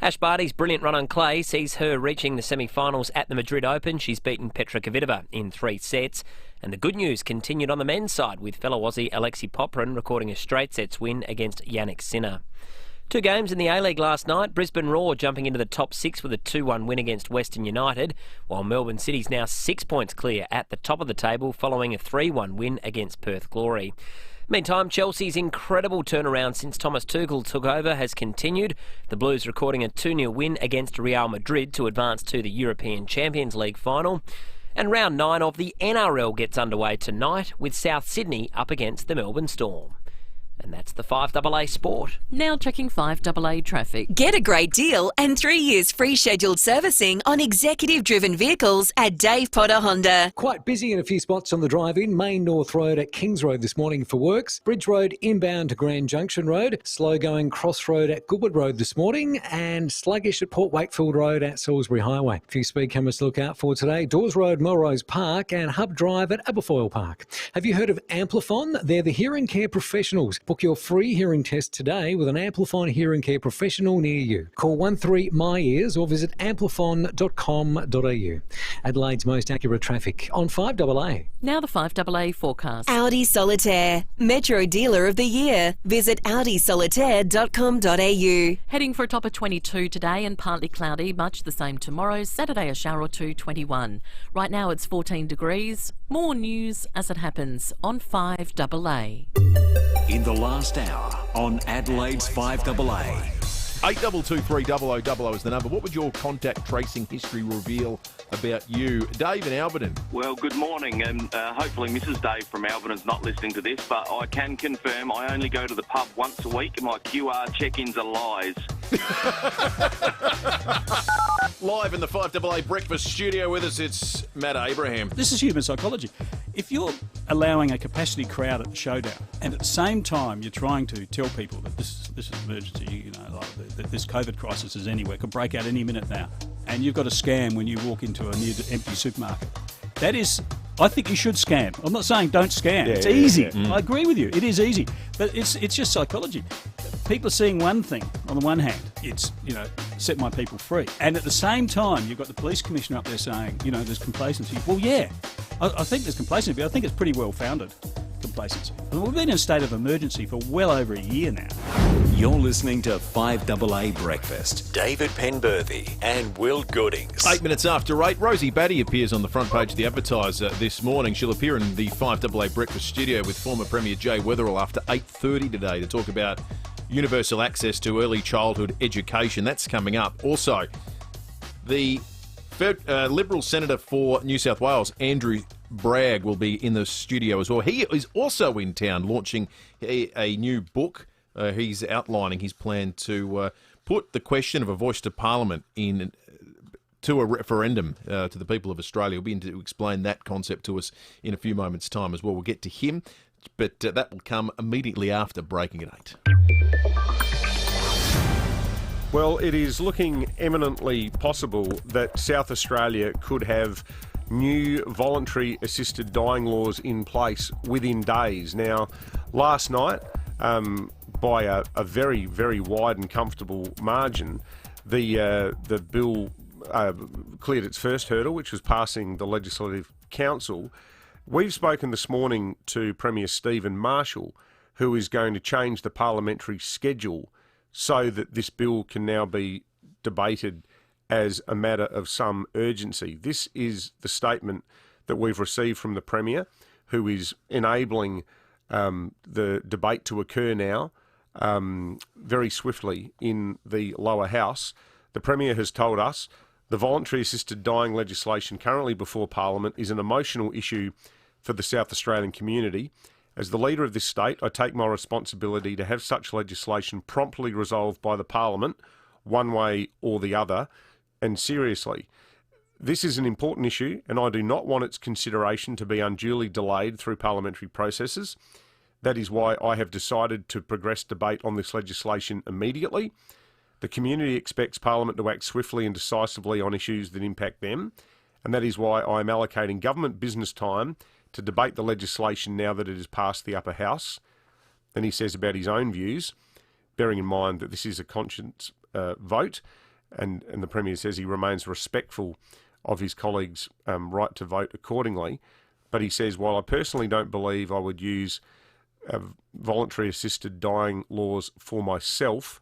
Ash Barty's brilliant run on clay sees her reaching the semi-finals at the Madrid Open. She's beaten Petra Kvitova in 3 sets. And the good news continued on the men's side with fellow Aussie Alexei Popyrin recording a straight sets win against Yannick Sinner. 2 games in the A-League last night. Brisbane Roar jumping into the top 6 with a 2-1 win against Western United, while Melbourne City's now 6 points clear at the top of the table following a 3-1 win against Perth Glory. Meantime, Chelsea's incredible turnaround since Thomas Tuchel took over has continued. The Blues recording a 2-0 win against Real Madrid to advance to the European Champions League final. And round 9 of the NRL gets underway tonight with South Sydney up against the Melbourne Storm. And that's the 5AA Sport. Now checking 5AA traffic. Get a great deal and 3 years free scheduled servicing on executive-driven vehicles at Dave Potter Honda. Quite busy in a few spots on the drive-in. Main North Road at Kings Road this morning for works. Bridge Road inbound to Grand Junction Road. Slow going Cross Road at Goodwood Road this morning. And sluggish at Port Wakefield Road at Salisbury Highway. A few speed cameras to look out for today. Dawes Road, Melrose Park and Hub Drive at Aberfoyle Park. Have you heard of Amplifon? They're the hearing care professionals. Book your free hearing test today with an Amplifon hearing care professional near you. Call 13MyEars or visit amplifon.com.au. Adelaide's most accurate traffic on 5AA. Now the 5AA forecast. Audi Solitaire, Metro Dealer of the Year. Visit audisolitaire.com.au. Heading for a top of 22 today and partly cloudy, much the same tomorrow. Saturday a shower or 2, 21. Right now it's 14 degrees. More news as it happens on 5AA. In the last hour on Adelaide's 5AA. 8223 is the number. What would your contact tracing history reveal about you? Dave in Alberton. Well, good morning, and hopefully Mrs. Dave from Alberton is not listening to this, but I can confirm I only go to the pub once a week and my QR check-ins are lies. Live in the 5AA Breakfast studio with us, it's Matt Abraham. This is human psychology. If you're allowing a capacity crowd at the showdown, and at the same time you're trying to tell people that this is an emergency, you know, like that this COVID crisis is anywhere, could break out any minute now, and you've got a scam when you walk into a near empty supermarket. That is, I think you should scam. I'm not saying don't scam. It's easy. I agree with you. It is easy, but it's just psychology. People are seeing one thing on the one hand, it's, you know, set my people free. And at the same time, you've got the police commissioner up there saying, you know, there's complacency. Well, yeah, I think there's complacency, but I think it's pretty well founded complacency. And we've been in a state of emergency for well over a year now. You're listening to 5AA Breakfast. David Penberthy and Will Goodings. 8 minutes after 8, Rosie Batty appears on the front page of the Advertiser this morning. She'll appear in the 5AA Breakfast studio with former Premier Jay Weatherill after 8:30 today to talk about universal access to early childhood education. That's coming up. Also, the Liberal Senator for New South Wales, Andrew Bragg, will be in the studio as well. He is also in town launching a new book. He's outlining his plan to put the question of a voice to Parliament to a referendum to the people of Australia. We'll be in to explain that concept to us in a few moments' time as well. We'll get to him, but that will come immediately after breaking at 8. Well, it is looking eminently possible that South Australia could have new voluntary assisted dying laws in place within days. Now, last night, by a very, very wide and comfortable margin, the bill cleared its first hurdle, which was passing the Legislative Council. We've spoken this morning to Premier Stephen Marshall, who is going to change the parliamentary schedule so that this bill can now be debated as a matter of some urgency. This is the statement that we've received from the Premier, who is enabling the debate to occur now very swiftly in the lower house. The Premier has told us the voluntary assisted dying legislation currently before Parliament is an emotional issue for the South Australian community. As the leader of this state, I take my responsibility to have such legislation promptly resolved by the Parliament, one way or the other, and seriously. This is an important issue, and I do not want its consideration to be unduly delayed through parliamentary processes. That is why I have decided to progress debate on this legislation immediately. The community expects Parliament to act swiftly and decisively on issues that impact them, and that is why I am allocating government business time to debate the legislation now that it has passed the upper house. Then he says about his own views, bearing in mind that this is a conscience vote, and the Premier says he remains respectful of his colleagues' right to vote accordingly. But he says, while I personally don't believe I would use voluntary assisted dying laws for myself,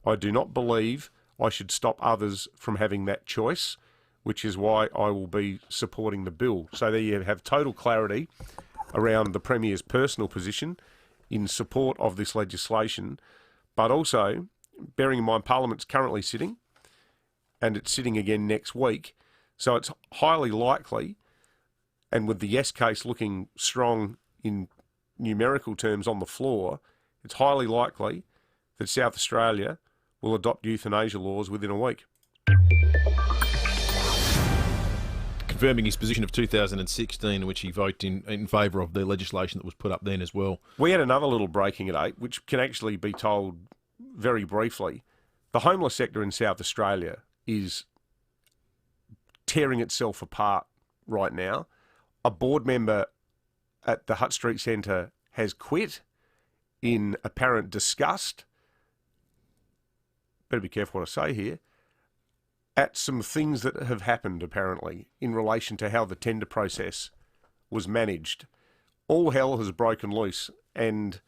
I do not believe I should stop others from having that choice, which is why I will be supporting the bill. So there you have total clarity around the Premier's personal position in support of this legislation, but also bearing in mind Parliament's currently sitting, and it's sitting again next week. So it's highly likely, and with the yes case looking strong in numerical terms on the floor, it's highly likely that South Australia will adopt euthanasia laws within a week. Confirming his position of 2016, in which he voted in favour of the legislation that was put up then as well. We had another little breaking at 8, which can actually be told very briefly. The homeless sector in South Australia is tearing itself apart right now. A board member at the Hutt Street Centre has quit in apparent disgust. Better be careful what I say here. At some things that have happened, apparently, in relation to how the tender process was managed. All hell has broken loose, and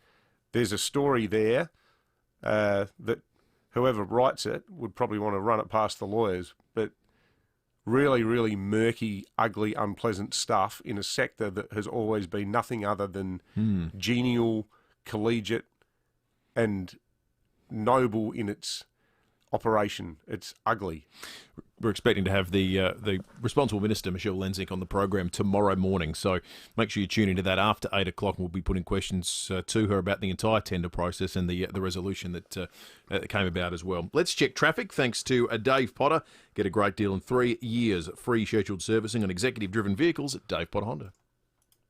there's a story there that whoever writes it would probably want to run it past the lawyers, but really, really murky, ugly, unpleasant stuff in a sector that has always been nothing other than genial, collegiate, and noble in its operation. It's ugly. We're expecting to have the responsible minister, Michelle Lenzik, on the program tomorrow morning, so make sure you tune into that after 8 o'clock, and we'll be putting questions to her about the entire tender process and the resolution that came about as well. Let's check traffic thanks to Dave Potter. Get a great deal in 3 years free scheduled servicing on executive-driven vehicles at Dave Potter Honda.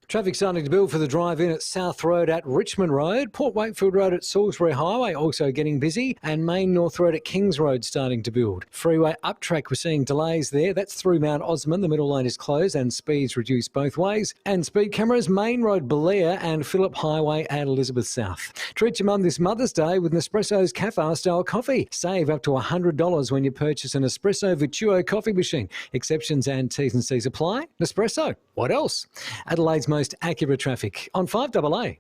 Traffic starting to build for the drive-in at South Road at Richmond Road, Port Wakefield Road at Salisbury Highway also getting busy, and Main North Road at Kings Road starting to build. Freeway up track, we're seeing delays there. That's through Mount Osmond. The middle lane is closed and speeds reduced both ways. And speed cameras, Main Road, Belair and Phillip Highway at Elizabeth South. Treat your mum this Mother's Day with Nespresso's Cafe-style coffee. Save up to $100 when you purchase an Espresso Virtuo coffee machine. Exceptions and T's and C's apply. Nespresso. What else? Adelaide's most accurate traffic on 5AA.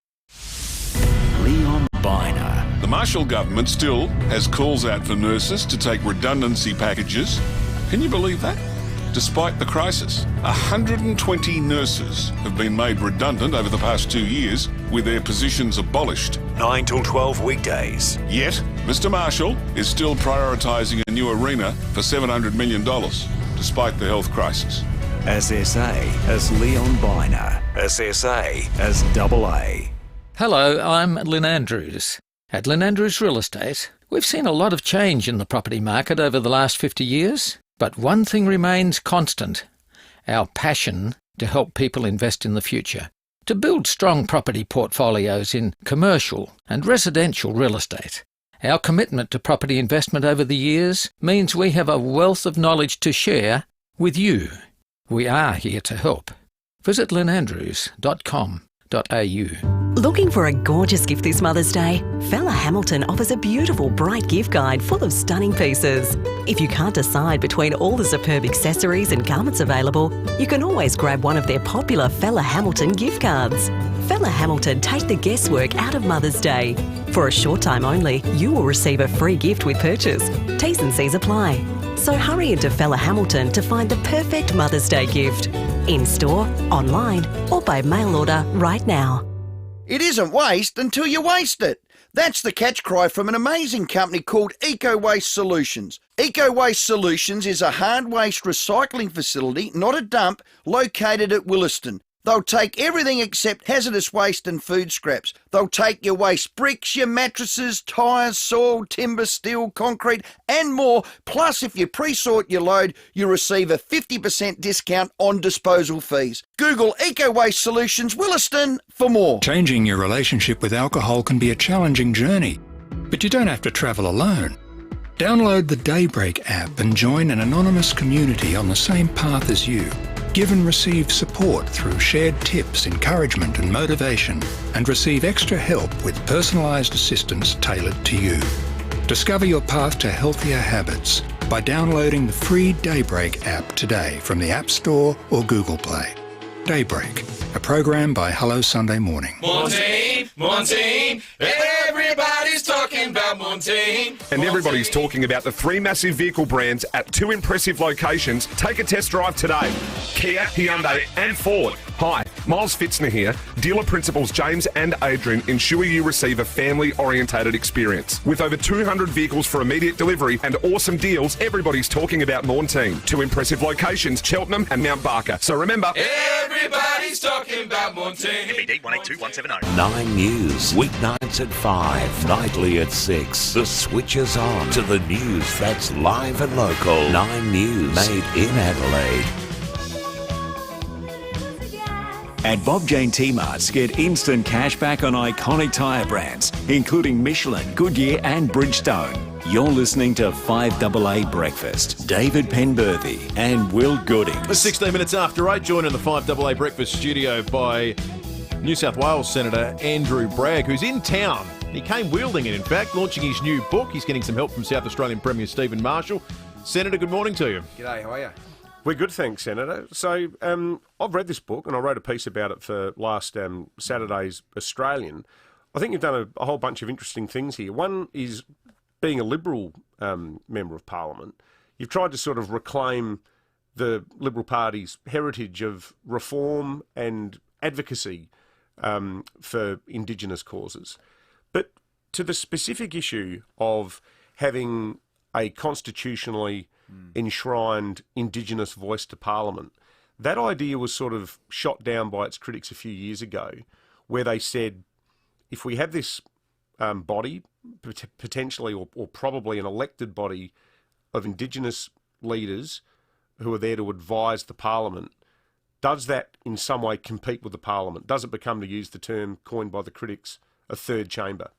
Leon Biner. The Marshall government still has calls out for nurses to take redundancy packages. Can you believe that? Despite the crisis, 120 nurses have been made redundant over the past 2 years with their positions abolished. 9 till 12 weekdays. Yet, Mr Marshall is still prioritising a new arena for $700 million, despite the health crisis. SSA as Leon Biner. SSA as AA. Hello, I'm Lynn Andrews. At Lynn Andrews Real Estate, we've seen a lot of change in the property market over the last 50 years. But one thing remains constant: our passion to help people invest in the future, to build strong property portfolios in commercial and residential real estate. Our commitment to property investment over the years means we have a wealth of knowledge to share with you. We are here to help. Visit lynandrews.com.au. Looking for a gorgeous gift this Mother's Day? FIVEaa Hamilton offers a beautiful, bright gift guide full of stunning pieces. If you can't decide between all the superb accessories and garments available, you can always grab one of their popular FIVEaa Hamilton gift cards. FIVEaa Hamilton take the guesswork out of Mother's Day. For a short time only, you will receive a free gift with purchase. T's and C's apply. So hurry into FIVEaa Hamilton to find the perfect Mother's Day gift. In-store, online or by mail order right now. It isn't waste until you waste it. That's the catch cry from an amazing company called Eco Waste Solutions. Eco Waste Solutions is a hard waste recycling facility, not a dump, located at Williston. They'll take everything except hazardous waste and food scraps. They'll take your waste bricks, your mattresses, tyres, soil, timber, steel, concrete and more. Plus, if you pre-sort your load, you receive a 50% discount on disposal fees. Google Eco Waste Solutions Williston for more. Changing your relationship with alcohol can be a challenging journey, but you don't have to travel alone. Download the Daybreak app and join an anonymous community on the same path as you. Give and receive support through shared tips, encouragement and motivation, and receive extra help with personalised assistance tailored to you. Discover your path to healthier habits by downloading the free Daybreak app today from the App Store or Google Play. Daybreak, a program by Hello Sunday Morning. Montine, everybody's talking about Montine. And everybody's talking about the three massive vehicle brands at two impressive locations. Take a test drive today. Kia, Hyundai and Ford. Hi, Miles Fitzner here. Dealer principals James and Adrian ensure you receive a family-orientated experience. With over 200 vehicles for immediate delivery and awesome deals, everybody's talking about Montine. Two impressive locations, Cheltenham and Mount Barker. So remember, everybody's talking about Montine. MBD 182170. 9 News, weeknights at 5, nightly at 6. The switch is on to the news that's live and local. 9 News, made in Adelaide. At Bob Jane T-Marts, get instant cash back on iconic tyre brands, including Michelin, Goodyear and Bridgestone. You're listening to 5AA Breakfast. David Penberthy and Will Goodings. 16 minutes after 8, joined in the 5AA Breakfast studio by New South Wales Senator Andrew Bragg, who's in town. He came wielding it, in fact, launching his new book. He's getting some help from South Australian Premier Stephen Marshall. Senator, good morning to you. G'day, how are you? We're good, thanks, Senator. So I've read this book and I wrote a piece about it for last Saturday's Australian. I think you've done a whole bunch of interesting things here. One is being a Liberal Member of Parliament. You've tried to sort of reclaim the Liberal Party's heritage of reform and advocacy for Indigenous causes. But to the specific issue of having a constitutionally enshrined Indigenous voice to Parliament, that idea was sort of shot down by its critics a few years ago, where they said, if we have this body, potentially or probably an elected body of Indigenous leaders who are there to advise the Parliament, does that in some way compete with the Parliament? Does it become, to use the term coined by the critics, a third chamber?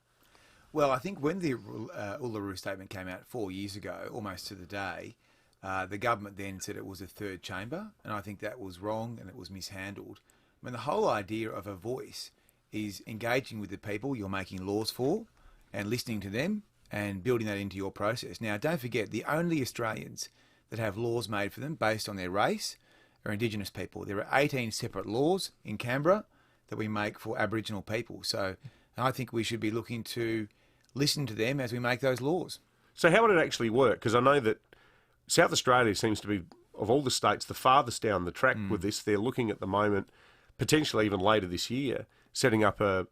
Well, I think when the Uluru Statement came out 4 years ago, almost to the day, the government then said it was a third chamber, and I think that was wrong and it was mishandled. I mean, the whole idea of a voice is engaging with the people you're making laws for and listening to them and building that into your process. Now, don't forget, the only Australians that have laws made for them based on their race are Indigenous people. There are 18 separate laws in Canberra that we make for Aboriginal people. So I think we should be looking to listen to them as we make those laws. So how would it actually work? Because I know that South Australia seems to be, of all the states, the farthest down the track with this. They're looking at the moment, potentially even later this year, setting up an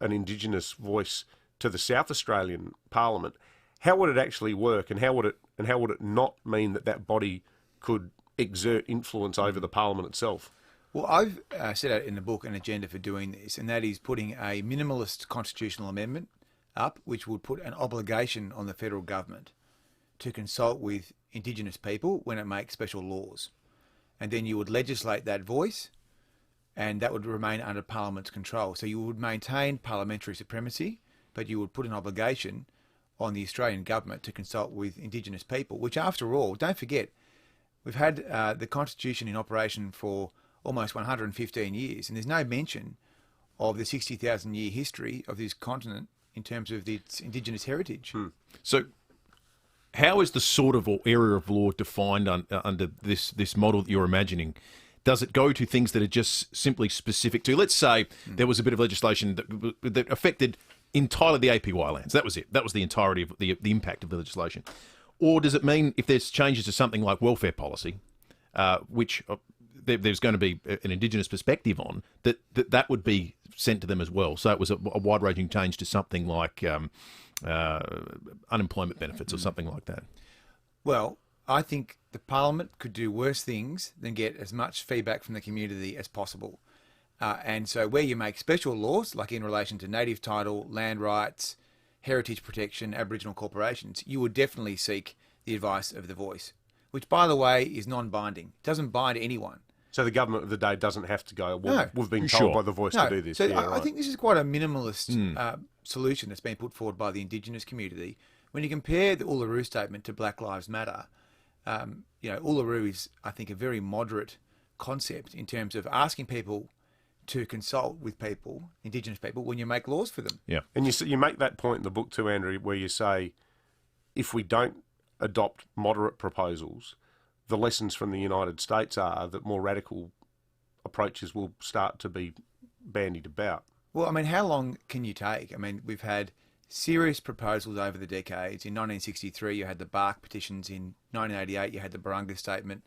Indigenous voice to the South Australian Parliament. How would it actually work, and how would it not mean that body could exert influence over the Parliament itself? Well, I've set out in the book an agenda for doing this, and that is putting a minimalist constitutional amendment up, which would put an obligation on the federal government to consult with Indigenous people when it makes special laws. And then you would legislate that voice, and that would remain under Parliament's control. So you would maintain parliamentary supremacy, but you would put an obligation on the Australian government to consult with Indigenous people, which after all, don't forget, we've had the Constitution in operation for almost 115 years, and there's no mention of the 60,000-year history of this continent in terms of its Indigenous heritage. So how is the sort of or area of law defined under this model that you're imagining? Does it go to things that are just simply specific to, let's say there was a bit of legislation that affected entirely the APY lands. That was it. That was the entirety of the impact of the legislation. Or does it mean if there's changes to something like welfare policy, which there's going to be an Indigenous perspective on, that would be sent to them as well? So it was a wide-ranging change to something like unemployment benefits or something like that. Well, I think the Parliament could do worse things than get as much feedback from the community as possible. And so where you make special laws, like in relation to native title, land rights, heritage protection, Aboriginal corporations, you would definitely seek the advice of the voice, which, by the way, is non-binding. It doesn't bind anyone. So the government of the day doesn't have to go, well, No. we've been told by the voice to do this. So I think this is quite a minimalist solution that's been put forward by the Indigenous community. When you compare the Uluru Statement to Black Lives Matter, Uluru is, I think, a very moderate concept in terms of asking people to consult with people, Indigenous people, when you make laws for them. Yeah, and you make that point in the book too, Andrew, where you say if we don't adopt moderate proposals, the lessons from the United States are that more radical approaches will start to be bandied about. Well, I mean, how long can you take? I mean, we've had serious proposals over the decades. In 1963, you had the Bark petitions. In 1988, you had the Barunga Statement.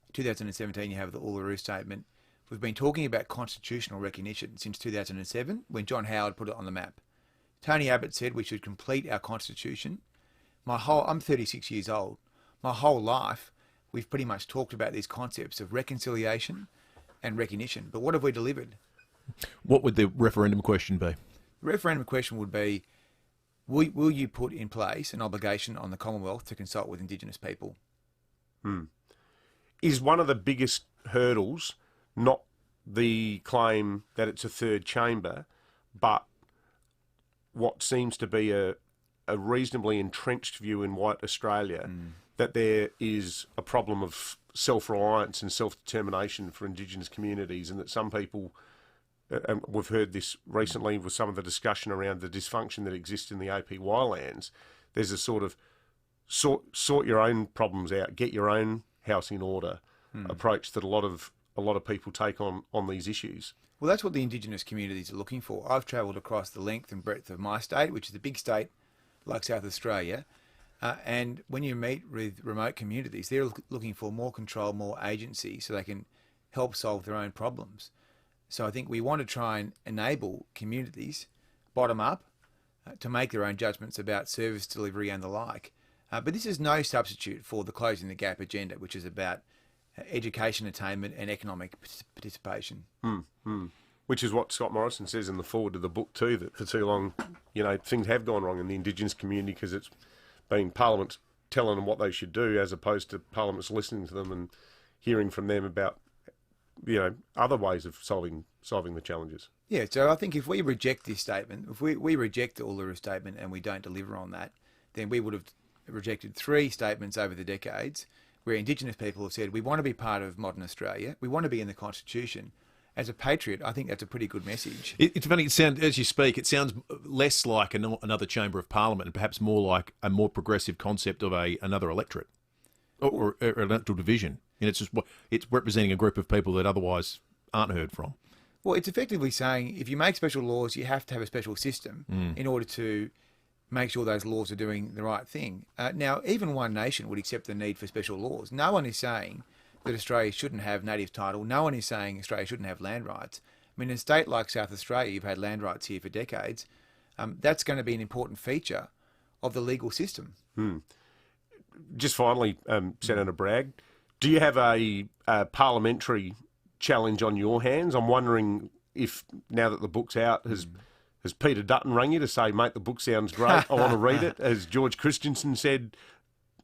In 2017, you have the Uluru Statement. We've been talking about constitutional recognition since 2007, when John Howard put it on the map. Tony Abbott said we should complete our constitution. I'm 36 years old. My whole life, we've pretty much talked about these concepts of reconciliation and recognition. But what have we delivered? What would the referendum question be? The referendum question would be, will you put in place an obligation on the Commonwealth to consult with Indigenous people? Is one of the biggest hurdles not the claim that it's a third chamber, but what seems to be a reasonably entrenched view in white Australia that there is a problem of self-reliance and self-determination for Indigenous communities, and that some people, and we've heard this recently with some of the discussion around the dysfunction that exists in the APY lands, there's a sort of sort your own problems out, get your own house in order approach that a lot of people take on these issues. Well, that's what the Indigenous communities are looking for. I've travelled across the length and breadth of my state, which is a big state like South Australia, and when you meet with remote communities, they're looking for more control, more agency, so they can help solve their own problems. So I think we want to try and enable communities, bottom up, to make their own judgments about service delivery and the like. But this is no substitute for the Closing the Gap agenda, which is about education attainment and economic participation. Which is what Scott Morrison says in the foreword to the book too, that for too long, things have gone wrong in the Indigenous community because it's been Parliament telling them what they should do as opposed to Parliament's listening to them and hearing from them about, other ways of solving the challenges. Yeah, so I think if we reject this statement, if we reject the Uluru Statement and we don't deliver on that, then we would have rejected 3 statements over the decades where Indigenous people have said, we want to be part of modern Australia, we want to be in the Constitution. As a patriot, I think that's a pretty good message. It's funny, as you speak, it sounds less like another chamber of Parliament and perhaps more like a more progressive concept of another electorate or electoral division. And it's representing a group of people that otherwise aren't heard from. Well, it's effectively saying if you make special laws, you have to have a special system in order to make sure those laws are doing the right thing. Now, even one nation would accept the need for special laws. No one is saying that Australia shouldn't have native title. No one is saying Australia shouldn't have land rights. I mean, in a state like South Australia, you've had land rights here for decades. That's going to be an important feature of the legal system. Just finally, Senator Bragg, do you have a parliamentary challenge on your hands? I'm wondering if, now that the book's out, has Peter Dutton rang you to say, mate, the book sounds great, I want to read it? Has George Christensen said,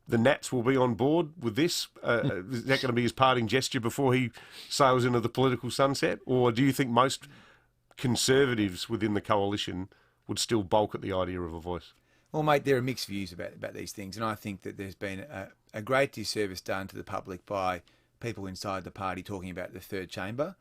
the Nats will be on board with this? Is that going to be his parting gesture before he sails into the political sunset? Or do you think most Conservatives within the coalition would still balk at the idea of a voice? Well, mate, there are mixed views about these things, and I think that there's been a great disservice done to the public by people inside the party talking about the third chamber.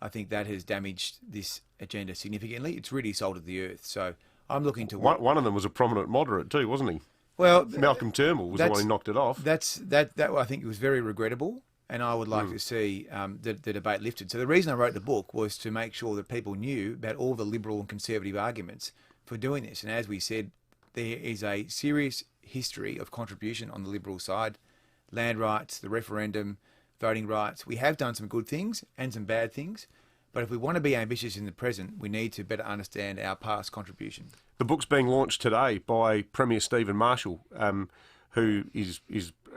I think that has damaged this agenda significantly. It's really salted the earth. So I'm looking to... One of them was a prominent moderate too, wasn't he? Well, Malcolm Turnbull was the one who knocked it off. That I think was very regrettable, and I would like to see the debate lifted. So the reason I wrote the book was to make sure that people knew about all the liberal and conservative arguments for doing this. And as we said, there is a serious history of contribution on the Liberal side. Land rights, the referendum, voting rights. We have done some good things and some bad things, but if we want to be ambitious in the present, we need to better understand our past contribution. The book's being launched today by Premier Stephen Marshall, who is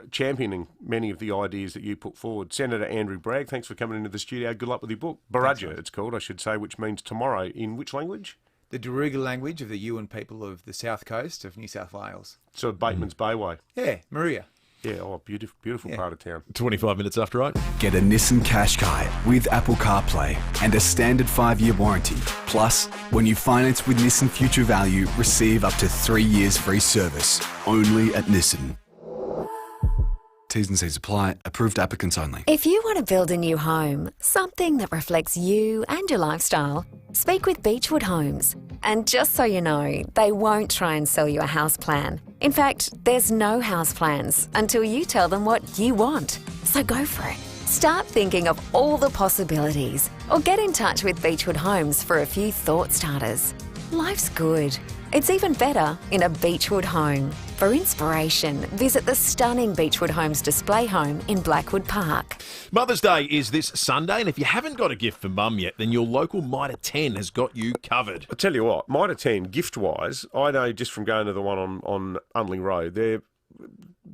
championing many of the ideas that you put forward. Senator Andrew Bragg, thanks for coming into the studio. Good luck with your book. Barudja, it's called, I should say, which means tomorrow. In which language? The Darugha language of the Yuin people of the south coast of New South Wales. So Bateman's Bay way. Yeah, Maria. Yeah, beautiful part of town. 25 minutes after 8. Get a Nissan Qashqai with Apple CarPlay and a standard 5-year warranty. Plus, when you finance with Nissan Future Value, receive up to 3 years free service. Only at Nissan. T's and C's apply. Approved applicants only. If you want to build a new home, something that reflects you and your lifestyle, speak with Beechwood Homes. And just so you know, they won't try and sell you a house plan. In fact, there's no house plans until you tell them what you want. So go for it. Start thinking of all the possibilities or get in touch with Beechwood Homes for a few thought starters. Life's good. It's even better in a Beechwood home. For inspiration, visit the stunning Beechwood Homes display home in Blackwood Park. Mother's Day is this Sunday, and if you haven't got a gift for Mum yet, then your local Mitre 10 has got you covered. I tell you what, Mitre 10, gift-wise, I know just from going to the one on Unling Road, there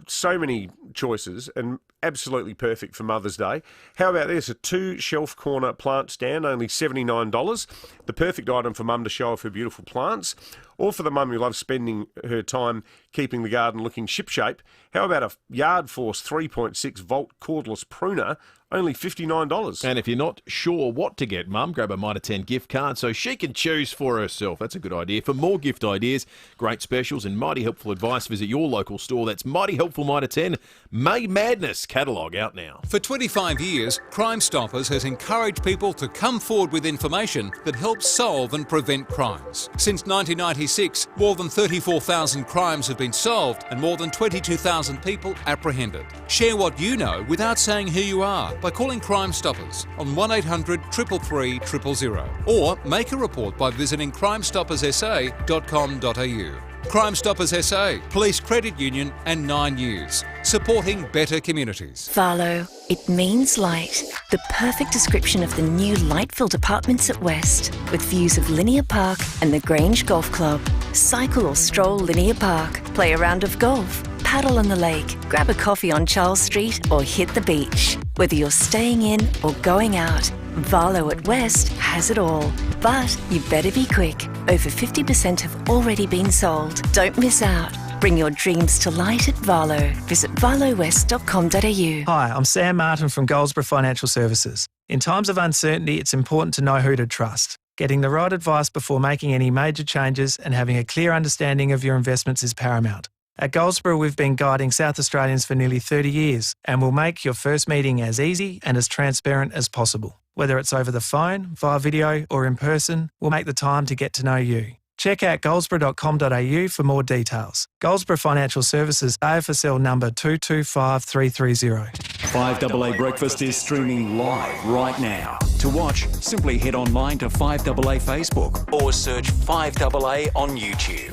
so many choices and absolutely perfect for Mother's Day. How about this? A 2-shelf corner plant stand, only $79. The perfect item for Mum to show off her beautiful plants, or for the mum who loves spending her time keeping the garden looking shipshape. How about a Yard Force 3.6 volt cordless pruner, only $59. And if you're not sure what to get Mum, grab a Mitre 10 gift card so she can choose for herself. That's a good idea. For more gift ideas, great specials and mighty helpful advice, visit your local store. That's Mighty Helpful Mitre 10 May Madness catalogue out now. For 25 years, Crime Stoppers has encouraged people to come forward with information that helps solve and prevent crimes. Since 1996, more than 34,000 crimes have been solved and more than 22,000 people apprehended. Share what you know without saying who you are by calling Crime Stoppers on 1800 333 000 or make a report by visiting crimestopperssa.com.au. Crime Stoppers SA, Police Credit Union and 9 News, supporting better communities. Varlo, it means light. The perfect description of the new light-filled apartments at West, with views of Linear Park and the Grange Golf Club. Cycle or stroll Linear Park, play a round of golf, paddle on the lake, grab a coffee on Charles Street or hit the beach. Whether you're staying in or going out, Varlo at West has it all. But you better be quick. Over 50% have already been sold. Don't miss out. Bring your dreams to light at Varlo. Visit varlowest.com.au. Hi, I'm Sam Martin from Goldsborough Financial Services. In times of uncertainty, it's important to know who to trust. Getting the right advice before making any major changes and having a clear understanding of your investments is paramount. At Goldsborough, we've been guiding South Australians for nearly 30 years and will make your first meeting as easy and as transparent as possible. Whether it's over the phone, via video or in person, we'll make the time to get to know you. Check out goldsborough.com.au for more details. Goldsborough Financial Services, AFSL number 225330. 5AA Breakfast is streaming live right now. To watch, simply head online to 5AA Facebook or search 5AA on YouTube.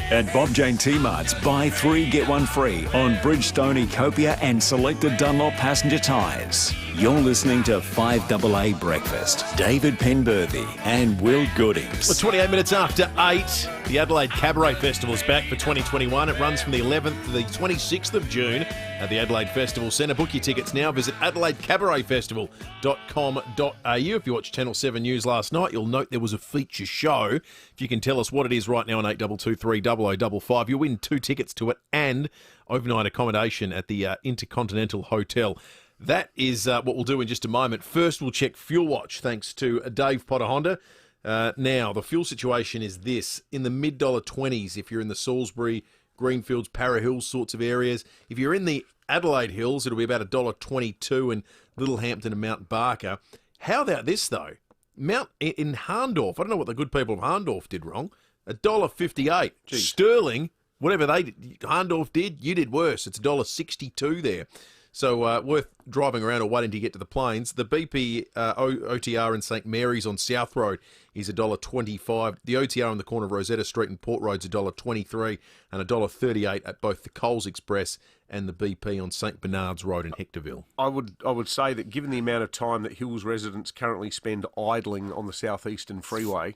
At Bob Jane T-Mart's, buy 3 get 1 free on Bridgestone, Copia and selected Dunlop passenger tyres. You're listening to 5AA Breakfast. David Penberthy and Will Goodings. Well, 28 minutes after 8. The Adelaide Cabaret Festival is back for 2021. It runs from the 11th to the 26th of June at the Adelaide Festival Centre. Book your tickets now. Visit adelaidecabaretfestival.com.au. If you watched Channel 7 News last night, you'll note there was a feature show. If you can tell us what it is right now on 8223 0055, you'll win 2 tickets to it and overnight accommodation at the Intercontinental Hotel. That is what we'll do in just a moment. First, we'll check Fuel Watch, thanks to Dave Potter Honda. Now, the fuel situation is this. In the mid-$20s, if you're in the Salisbury, Greenfields, Para Hills sorts of areas. If you're in the Adelaide Hills, it'll be about $1.22 in Littlehampton and Mount Barker. How about this, though? In Harndorf, I don't know what the good people of Harndorf did wrong, $1.58. Sterling, whatever Harndorf did, you did worse. It's $1.62 there. So worth driving around or waiting to get to the plains. The BP OTR in St Mary's on South Road is $1.25. The OTR on the corner of Rosetta Street and Port Road's $1.23 and $1.38 at both the Coles Express and the BP on St Bernard's Road in Hectorville. I would say that given the amount of time that Hills residents currently spend idling on the southeastern freeway,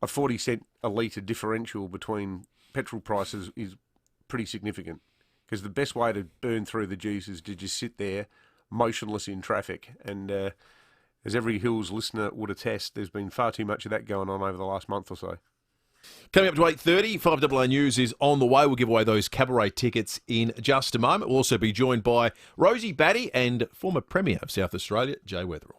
a 40 cent a litre differential between petrol prices is pretty significant. Because the best way to burn through the juice is to just sit there, motionless in traffic. And as every Hills listener would attest, there's been far too much of that going on over the last month or so. Coming up to 8:30, 5AA News is on the way. We'll give away those cabaret tickets in just a moment. We'll also be joined by Rosie Batty and former Premier of South Australia, Jay Weatherill.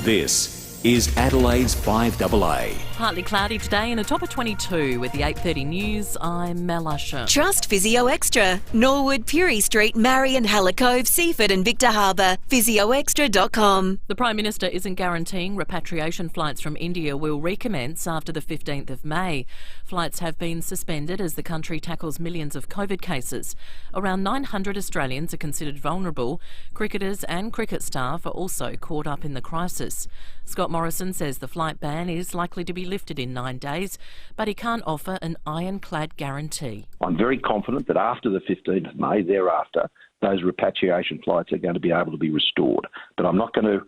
This is Adelaide's 5AA. Partly cloudy today and a top of 22 with the 8:30 news. I'm Mel Usher. Trust Physio Extra. Norwood, Purie Street, Marion, Hallicove, Seaford and Victor Harbour. PhysioExtra.com. The Prime Minister isn't guaranteeing repatriation flights from India will recommence after the 15th of May. Flights have been suspended as the country tackles millions of COVID cases. Around 900 Australians are considered vulnerable. Cricketers and cricket staff are also caught up in the crisis. Scott Morrison says the flight ban is likely to be lifted in 9 days, but he can't offer an ironclad guarantee. I'm very confident that after the 15th of May, thereafter, those repatriation flights are going to be able to be restored. But I'm not going to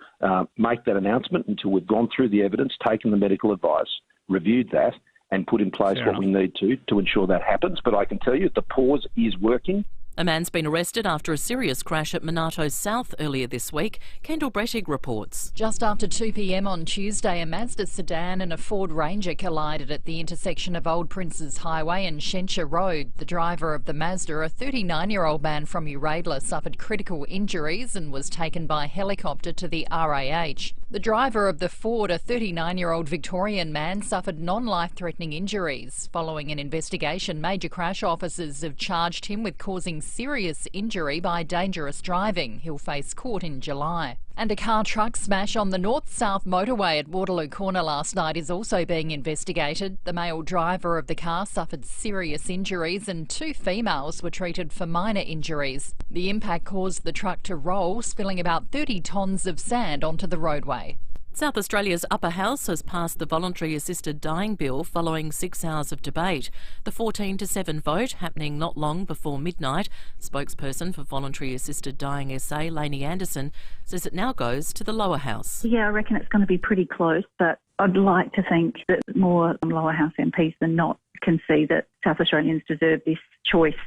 make that announcement until we've gone through the evidence, taken the medical advice, reviewed that, and put in place what we need to ensure that happens. But I can tell you the pause is working. A man's been arrested after a serious crash at Monarto South earlier this week. Kendall Brettig reports. Just after 2 p.m. on Tuesday, a Mazda sedan and a Ford Ranger collided at the intersection of Old Princes Highway and Shencher Road. The driver of the Mazda, a 39-year-old man from Uradla, suffered critical injuries and was taken by helicopter to the RAH. The driver of the Ford, a 39-year-old Victorian man, suffered non-life-threatening injuries. Following an investigation, major crash officers have charged him with causing serious injury by dangerous driving. He'll face court in July. And a car truck smash on the north-south motorway at Waterloo Corner last night is also being investigated. The male driver of the car suffered serious injuries and 2 females were treated for minor injuries. The impact caused the truck to roll, spilling about 30 tonnes of sand onto the roadway. South Australia's upper house has passed the voluntary assisted dying bill following 6 hours of debate. The 14-7 vote happening not long before midnight. Spokesperson for Voluntary Assisted Dying SA, Lainey Anderson, says it now goes to the lower house. Yeah, I reckon it's going to be pretty close, but I'd like to think that more lower house MPs than not can see that South Australians deserve this choice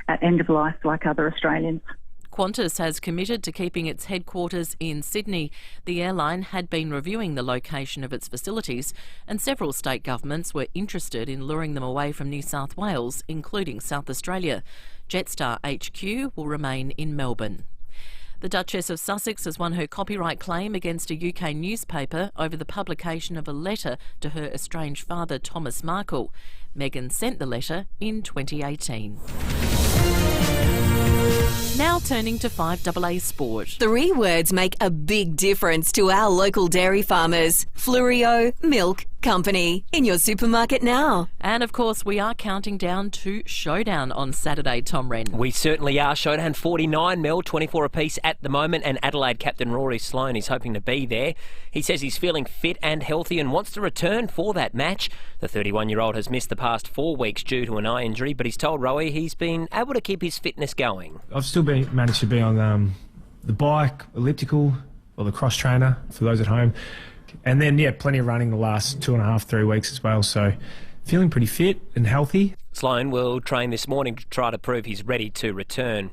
at end of life like other Australians. Qantas has committed to keeping its headquarters in Sydney. The airline had been reviewing the location of its facilities, and several state governments were interested in luring them away from New South Wales, including South Australia. Jetstar HQ will remain in Melbourne. The Duchess of Sussex has won her copyright claim against a UK newspaper over the publication of a letter to her estranged father, Thomas Markle. Meghan sent the letter in 2018. Now turning to 5AA Sport. 3 words make a big difference to our local dairy farmers. Flurio Milk Company. In your supermarket now. And of course, we are counting down to Showdown on Saturday, Tom Wren. We certainly are. Showdown 49, Mel, 24 apiece at the moment, and Adelaide captain Rory Sloane is hoping to be there. He says he's feeling fit and healthy and wants to return for that match. The 31-year-old has missed the past 4 weeks due to an eye injury, but he's told Rowie he's been able to keep his fitness going. I've still managed to be on the bike, elliptical, or the cross trainer. For those at home, And then, plenty of running the last 2.5, 3 weeks as well. So feeling pretty fit and healthy. Sloane will train this morning to try to prove he's ready to return.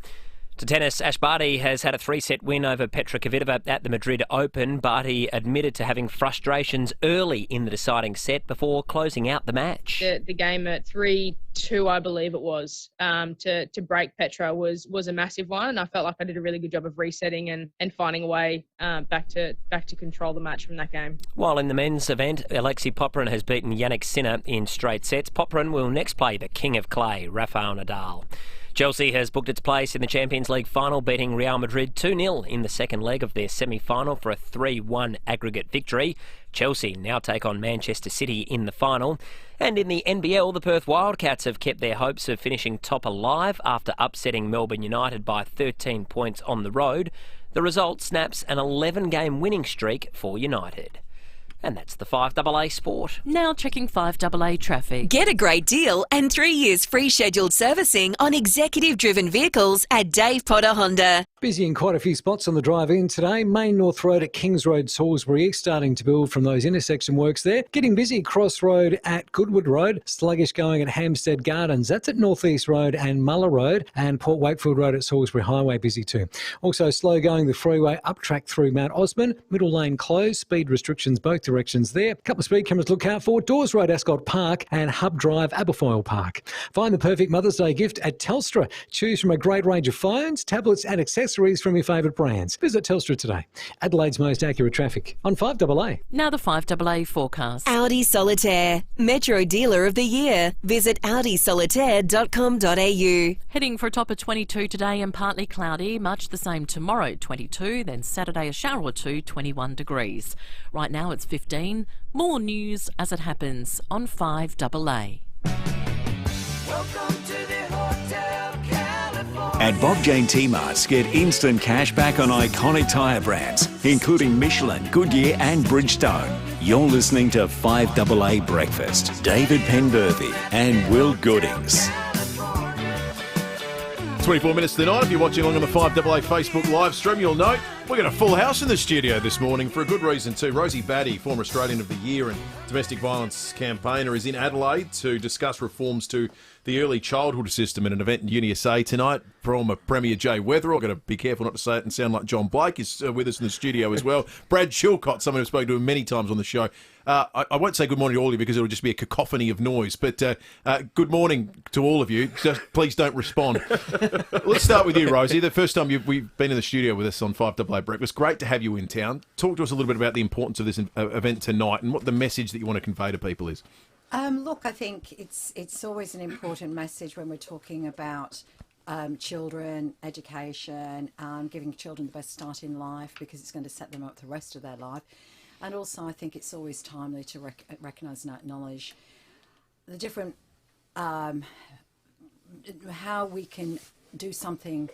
To tennis, Ash Barty has had a 3-set win over Petra Kvitova at the Madrid Open. Barty admitted to having frustrations early in the deciding set before closing out the match. The game at 3-2, I believe it was, to break Petra was a massive one. I felt like I did a really good job of resetting and finding a way back to control the match from that game. While in the men's event, Alexei Popyrin has beaten Yannick Sinner in straight sets. Popyrin will next play the King of Clay, Rafael Nadal. Chelsea has booked its place in the Champions League final, beating Real Madrid 2-0 in the second leg of their semi-final for a 3-1 aggregate victory. Chelsea now take on Manchester City in the final. And in the NBL, the Perth Wildcats have kept their hopes of finishing top alive after upsetting Melbourne United by 13 points on the road. The result snaps an 11-game winning streak for United. And that's the 5AA Sport. Now checking 5AA traffic. Get a great deal and 3 years free scheduled servicing on executive-driven vehicles at Dave Potter Honda. Busy in quite a few spots on the drive in today. Main North Road at Kings Road, Salisbury, starting to build from those intersection works there. Getting busy Cross Road at Goodwood Road. Sluggish going at Hampstead Gardens. That's at North East Road and Muller Road. And Port Wakefield Road at Salisbury Highway busy too. Also slow going the freeway up track through Mount Osmond. Middle lane closed. Speed restrictions both directions there. Couple of speed cameras to look out for. Dawes Road, Ascot Park and Hub Drive, Aberfoyle Park. Find the perfect Mother's Day gift at Telstra. Choose from a great range of phones, tablets and accessories from your favourite brands. Visit Telstra today. Adelaide's most accurate traffic on 5AA. Now the 5AA forecast. Audi Solitaire, Metro Dealer of the Year. Visit audisolitaire.com.au. Heading for a top of 22 today and partly cloudy. Much the same tomorrow, 22. Then Saturday, a shower or two, 21 degrees. Right now it's 15. More news as it happens on 5AA. Welcome to the Hotel California. At Bob Jane T-Marts, get instant cash back on iconic tyre brands, including Michelin, Goodyear and Bridgestone. You're listening to 5AA Breakfast. David Penberthy and Will Goodings. 24 minutes to the night. If you're watching along on the 5AA Facebook live stream, you'll note we've got a full house in the studio this morning for a good reason too. Rosie Batty, former Australian of the Year and domestic violence campaigner, is in Adelaide to discuss reforms to the early childhood system at an event in UniSA tonight. Former Premier Jay Weatherill, I've got to be careful not to say it and sound like John Blake, is with us in the studio as well. Brad Chilcott, someone who's spoken to him many times on the show. I won't say good morning to all of you because it'll just be a cacophony of noise, but good morning to all of you. Just please don't respond. Let's start with you, Rosie. The first time we've been in the studio with us on 5AA Breakfast. Great to have you in town. Talk to us a little bit about the importance of this event tonight and what the message that you want to convey to people is. Look, I think it's always an important message when we're talking about children, education, giving children the best start in life because it's going to set them up for the rest of their life. And also I think it's always timely to recognise and acknowledge the different, how we can do something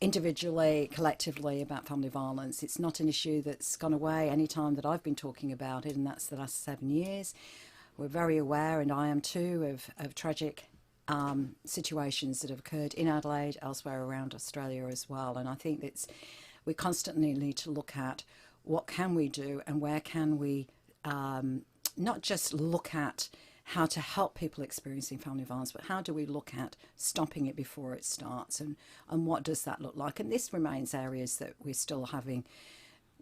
individually, collectively about family violence. It's not an issue that's gone away any time that I've been talking about it, and that's the last 7 years. We're very aware, and I am too, of tragic situations that have occurred in Adelaide, elsewhere around Australia as well. And I think we constantly need to look at what can we do and where can we not just look at how to help people experiencing family violence, but how do we look at stopping it before it starts, and what does that look like? And this remains areas that we're still having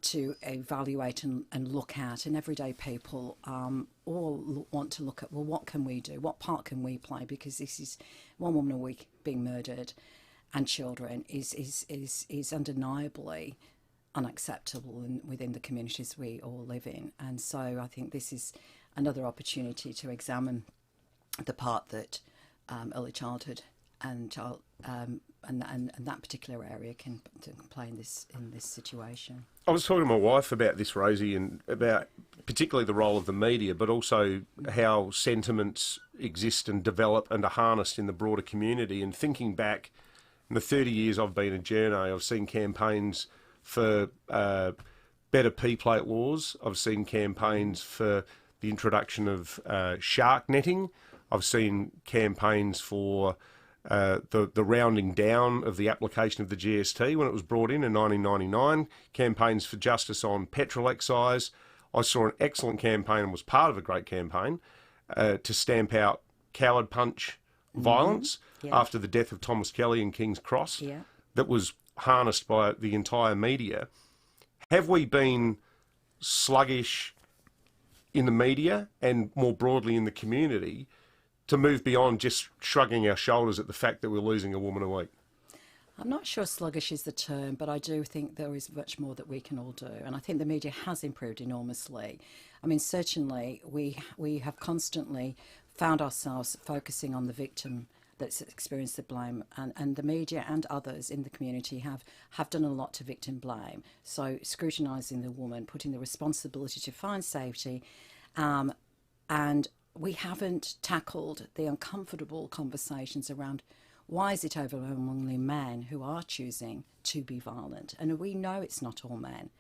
to evaluate and look at, and everyday people all want to look at, well, what can we do? What part can we play? Because this is one woman a week being murdered, and children is undeniably unacceptable within the communities we all live in. And so I think this is another opportunity to examine the part that early childhood and that particular area can play in this situation. I was talking to my wife about this, Rosie, and about particularly the role of the media, but also how sentiments exist and develop and are harnessed in the broader community. And thinking back, in the 30 years I've been a journo, I've seen campaigns for better P-plate laws. I've seen campaigns for the introduction of shark netting. I've seen campaigns for the rounding down of the application of the GST when it was brought in 1999, campaigns for justice on petrol excise. I saw an excellent campaign and was part of a great campaign to stamp out coward punch violence after the death of Thomas Kelly in King's Cross that was harnessed by the entire media. Have we been sluggish in the media and more broadly in the community to move beyond just shrugging our shoulders at the fact that we're losing a woman a week? I'm not sure sluggish is the term, but I do think there is much more that we can all do. And I think the media has improved enormously. I mean, certainly we have constantly found ourselves focusing on the victim that's experienced the blame, and the media and others in the community have done a lot to victim blame. So scrutinising the woman, putting the responsibility to find safety, and we haven't tackled the uncomfortable conversations around why is it overwhelmingly men who are choosing to be violent? And we know it's not all men.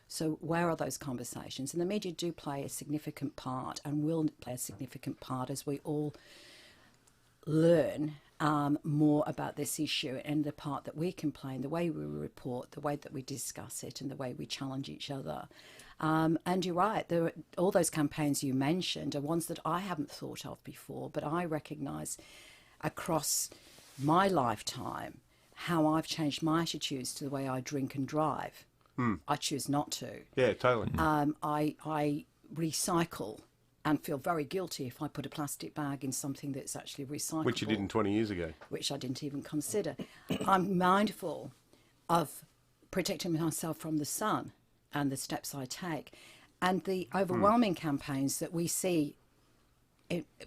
So where are those conversations? And the media do play a significant part and will play a significant part as we all learn more about this issue and the part that we can play in the way we report, the way that we discuss it and the way we challenge each other. And you're right, all those campaigns you mentioned are ones that I haven't thought of before, but I recognise across my lifetime how I've changed my attitudes to the way I drink and drive. I choose not to. Yeah, totally. I recycle and feel very guilty if I put a plastic bag in something that's actually recyclable. Which you didn't 20 years ago. Which I didn't even consider. I'm mindful of protecting myself from the sun and the steps I take. And the overwhelming campaigns that we see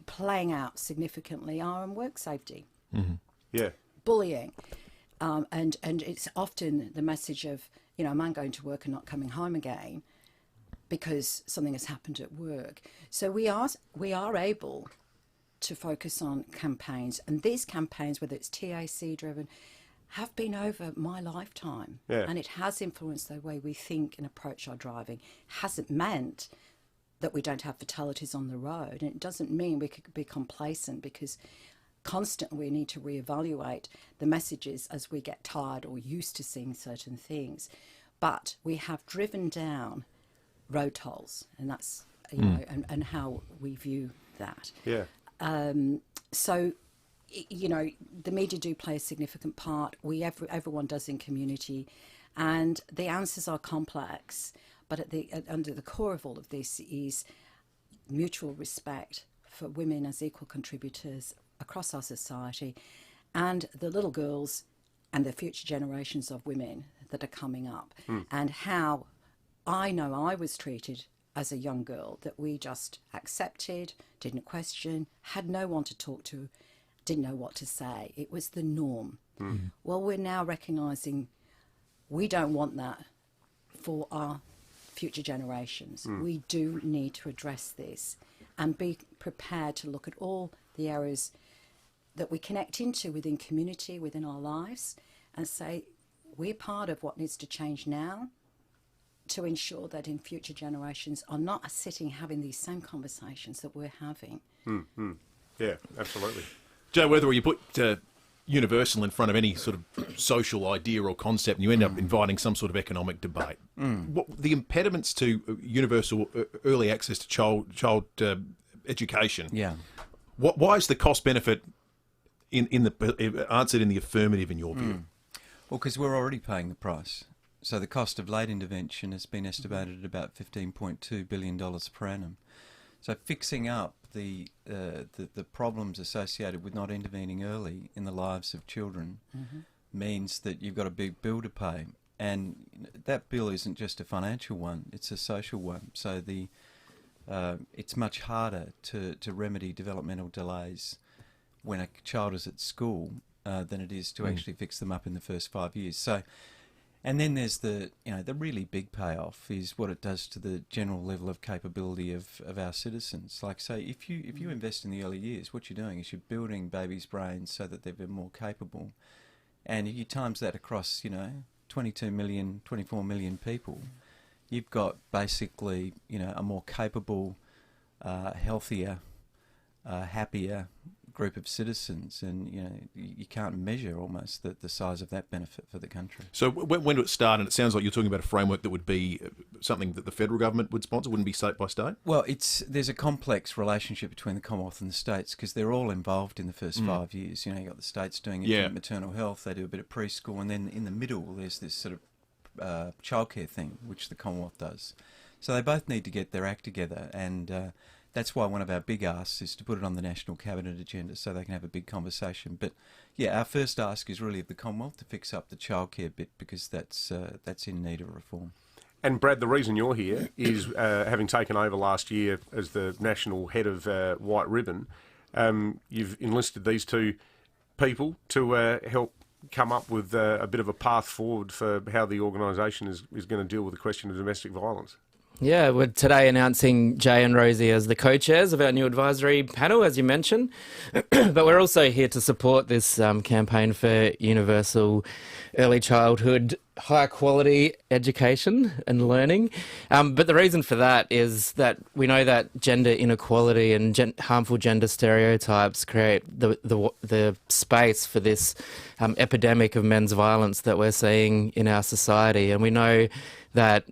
playing out significantly are on work safety. Yeah. Bullying. And it's often the message of, you know, a man going to work and not coming home again because something has happened at work. So we are able to focus on campaigns, and these campaigns, whether it's TAC driven, have been over my lifetime. And it has influenced the way we think and approach our driving. Hasn't meant that we don't have fatalities on the road, and it doesn't mean we could be complacent, because constantly we need to reevaluate the messages as we get tired or used to seeing certain things. But we have driven down road tolls, and that's, you know, and how we view that. Yeah. So, you know, the media do play a significant part. Everyone does in community, and the answers are complex. But under the core of all of this is mutual respect for women as equal contributors across our society, and the little girls and the future generations of women that are coming up, and how I know I was treated as a young girl, that we just accepted, didn't question, had no one to talk to, didn't know what to say. It was the norm. Well, we're now recognising we don't want that for our future generations. We do need to address this and be prepared to look at all the areas that we connect into within community, within our lives, and say we're part of what needs to change now to ensure that in future generations are not sitting having these same conversations that we're having. Yeah, absolutely. Joe, whether you put universal in front of any sort of social idea or concept, and you end up inviting some sort of economic debate. What the impediments to universal early access to child education? Yeah. Why is the cost benefit answered in the affirmative in your view? Well, because we're already paying the price. So the cost of late intervention has been estimated at about $15.2 billion per annum. So fixing up the problems associated with not intervening early in the lives of children means that you've got a big bill to pay. And that bill isn't just a financial one, it's a social one. So it's much harder to remedy developmental delays when a child is at school than it is to actually fix them up in the first 5 years. So, and then there's the really big payoff is what it does to the general level of capability of our citizens. Like, say, if you invest in the early years, what you're doing is you're building babies' brains so that they're more capable. And if you times that across, 22 million, 24 million people, you've got basically, a more capable, healthier, happier group of citizens, and you can't measure almost the size of that benefit for the country. So when do it start? And it sounds like you're talking about a framework that would be something that the federal government would sponsor, wouldn't be state by state? Well, there's a complex relationship between the Commonwealth and the states because they're all involved in the first 5 years. You've got the states doing infant maternal health, they do a bit of preschool, and then in the middle there's this sort of childcare thing which the Commonwealth does. So they both need to get their act together, and that's why one of our big asks is to put it on the national cabinet agenda so they can have a big conversation. But yeah, our first ask is really of the Commonwealth to fix up the childcare bit because that's in need of reform. And Brad, the reason you're here is having taken over last year as the national head of White Ribbon, you've enlisted these two people to help come up with a bit of a path forward for how the organisation is going to deal with the question of domestic violence. Yeah, we're today announcing Jay and Rosie as the co-chairs of our new advisory panel, as you mentioned. But we're also here to support this campaign for universal early childhood, high-quality education and learning. But the reason for that is that we know that gender inequality and harmful gender stereotypes create the space for this epidemic of men's violence that we're seeing in our society. And we know that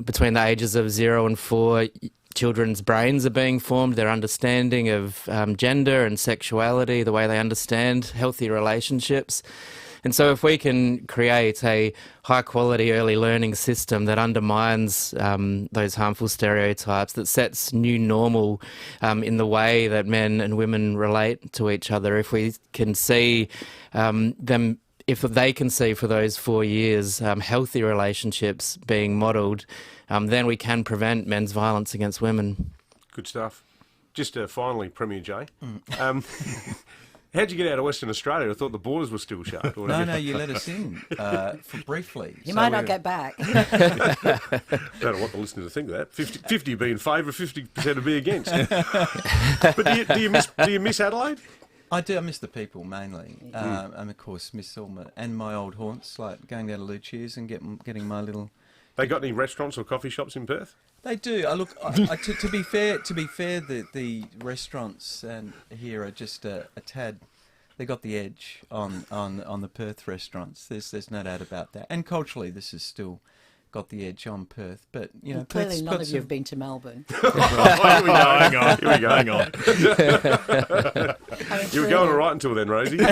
between the ages of 0 and 4, children's brains are being formed, their understanding of gender and sexuality, the way they understand healthy relationships. And so if we can create a high-quality early learning system that undermines those harmful stereotypes, that sets new normal in the way that men and women relate to each other, if we can see them, if they can see for those 4 years healthy relationships being modelled, then we can prevent men's violence against women. Good stuff. Just finally, Premier Jay, how'd you get out of Western Australia? I thought the borders were still shut. No, you let us in for briefly. You might not get back. I don't know what the listeners think of that. 50 be in favour, 50% to be against. But do you miss Adelaide? I do. I miss the people mainly, and of course miss all my old haunts, like going down to Lucia's and getting my little. They got any restaurants or coffee shops in Perth? They do. To be fair, the restaurants here are just a tad. They got the edge on the Perth restaurants. There's no doubt about that. And culturally, this is still got the edge on Perth. But clearly none of you have been to Melbourne. Hang on. You were going all right until then, Rosie. Hey,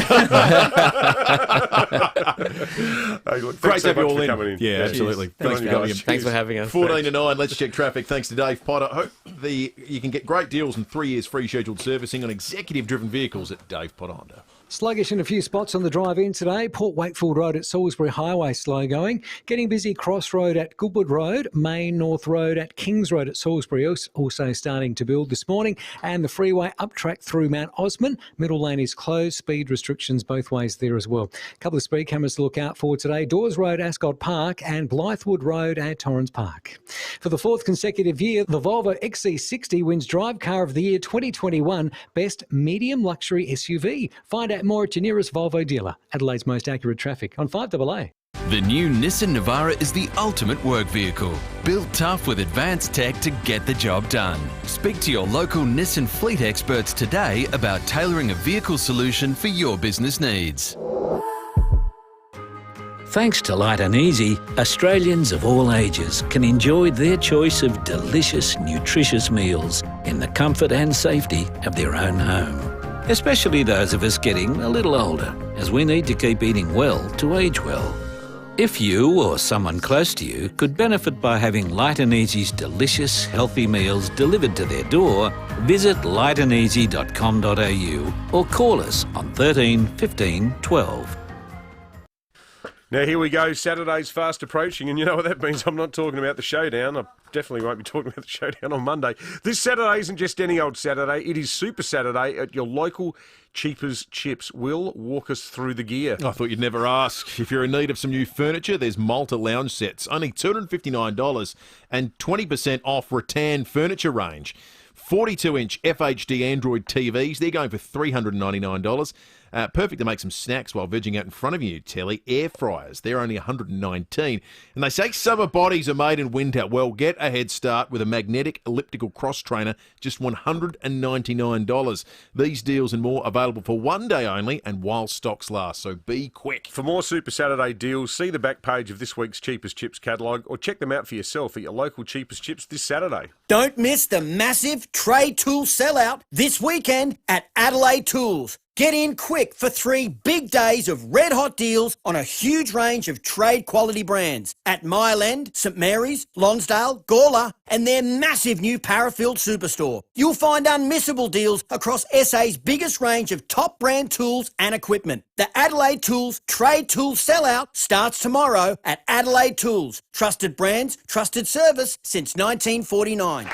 look, great to have you all in. Yeah, absolutely. Thanks for having us. 14 to 9. Let's check traffic. Thanks to Dave Potter. You can get great deals and 3 years free scheduled servicing on executive-driven vehicles at Dave Potter Honda. Sluggish in a few spots on the drive-in today. Port Wakefield Road at Salisbury Highway slow going. Getting busy Cross Road at Goodwood Road. Main North Road at Kings Road at Salisbury also starting to build this morning. And the freeway up track through Mount Osman. Middle lane is closed. Speed restrictions both ways there as well. A couple of speed cameras to look out for today. Dawes Road, Ascot Park and Blythewood Road at Torrens Park. For the fourth consecutive year, the Volvo XC60 wins Drive Car of the Year 2021 Best Medium Luxury SUV. Find out more at your nearest Volvo dealer. Adelaide's most accurate traffic on 5AA. The new Nissan Navara is the ultimate work vehicle. Built tough with advanced tech to get the job done. Speak to your local Nissan fleet experts today about tailoring a vehicle solution for your business needs. Thanks to Light and Easy, Australians of all ages can enjoy their choice of delicious, nutritious meals in the comfort and safety of their own home. Especially those of us getting a little older, as we need to keep eating well to age well. If you or someone close to you could benefit by having Light and Easy's delicious, healthy meals delivered to their door, visit lightandeasy.com.au or call us on 13 15 12. Now, here we go. Saturday's fast approaching, and you know what that means. I'm not talking about the showdown. I definitely won't be talking about the showdown on Monday. This Saturday isn't just any old Saturday. It is Super Saturday at your local Cheapers Chips. Will, walk us through the gear. I thought you'd never ask. If you're in need of some new furniture, there's Malta lounge sets. Only $259 and 20% off rattan furniture range. 42-inch FHD Android TVs, they're going for $399. Perfect to make some snacks while vegging out in front of you, telly. Air fryers, they're only $119. And they say summer bodies are made in winter. Well, get a head start with a magnetic elliptical cross trainer, just $199. These deals and more available for one day only and while stocks last, so be quick. For more Super Saturday deals, see the back page of this week's Cheapest Chips catalogue or check them out for yourself at your local Cheapest Chips this Saturday. Don't miss the massive trade tool sellout this weekend at Adelaide Tools. Get in quick for 3 big days of red-hot deals on a huge range of trade-quality brands at Mile End, St Mary's, Lonsdale, Gawler and their massive new Parafilled Superstore. You'll find unmissable deals across SA's biggest range of top brand tools and equipment. The Adelaide Tools Trade Tool Sellout starts tomorrow at Adelaide Tools. Trusted brands, trusted service since 1949.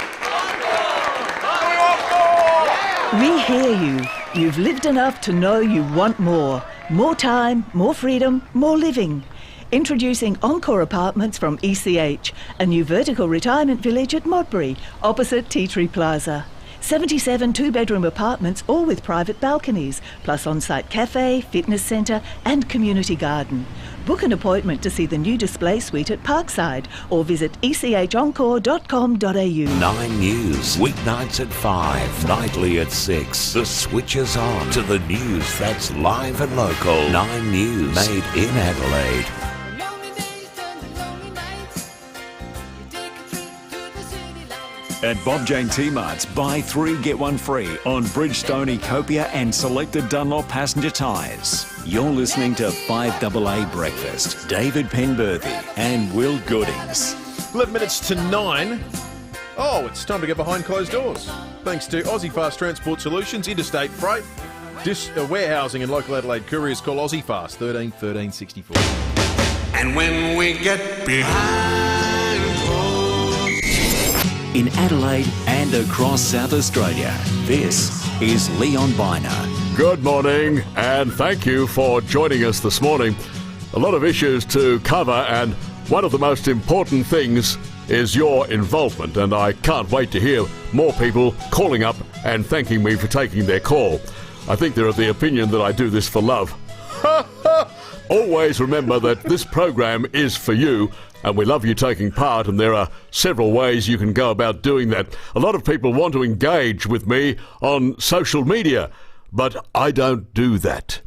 We hear you. You've lived enough to know you want more. More time, more freedom, more living. Introducing Encore Apartments from ECH, a new vertical retirement village at Modbury, opposite Tea Tree Plaza. 77 two-bedroom apartments, all with private balconies, plus on-site cafe, fitness centre and community garden. Book an appointment to see the new display suite at Parkside or visit echencore.com.au. 9 News, weeknights at 5, nightly at 6. The switch is on to the news that's live and local. 9 News, made in Adelaide. At Bob Jane T-Mart's, buy 3, get 1 free on Bridgestone, Copia and selected Dunlop passenger tyres. You're listening to 5AA Breakfast. David Penberthy and Will Goodings. 11 minutes to 9. Oh, it's time to go behind closed doors. Thanks to Aussie Fast Transport Solutions, Interstate Freight, warehousing and local Adelaide couriers. Call Aussie Fast 13 13 64. And when we get behind closed In Adelaide and across South Australia, this is Leon Biner. Good morning, and thank you for joining us this morning. A lot of issues to cover, and one of the most important things is your involvement, and I can't wait to hear more people calling up and thanking me for taking their call. I think they're of the opinion that I do this for love. Always remember that this program is for you, and we love you taking part, and there are several ways you can go about doing that. A lot of people want to engage with me on social media, but I don't do that.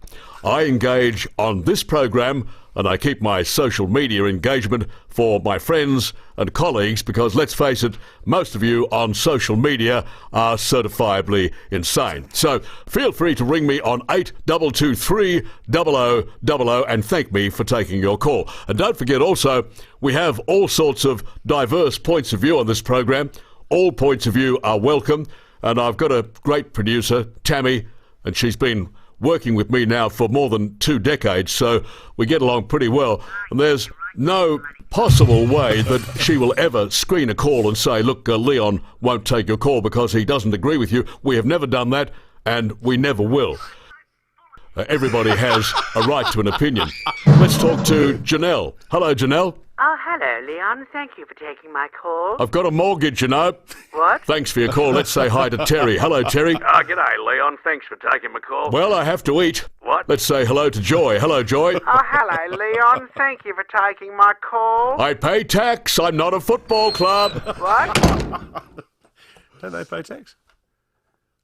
I engage on this program, and I keep my social media engagement for my friends and colleagues, because let's face it, most of you on social media are certifiably insane. So feel free to ring me on 8223 0000 and thank me for taking your call. And don't forget also, we have all sorts of diverse points of view on this program. All points of view are welcome, and I've got a great producer, Tammy, and she's been working with me now for more than 2 decades, so we get along pretty well. And there's no possible way that she will ever screen a call and say, look, Leon won't take your call because he doesn't agree with you. We have never done that, and we never will. Everybody has a right to an opinion. Let's talk to Janelle. Hello, Janelle. Oh, hello, Leon. Thank you for taking my call. I've got a mortgage, you know. What? Thanks for your call. Let's say hi to Terry. Hello, Terry. Oh, g'day, Leon. Thanks for taking my call. Well, I have to eat. What? Let's say hello to Joy. Hello, Joy. Oh, hello, Leon. Thank you for taking my call. I pay tax. I'm not a football club. What? Don't they pay tax?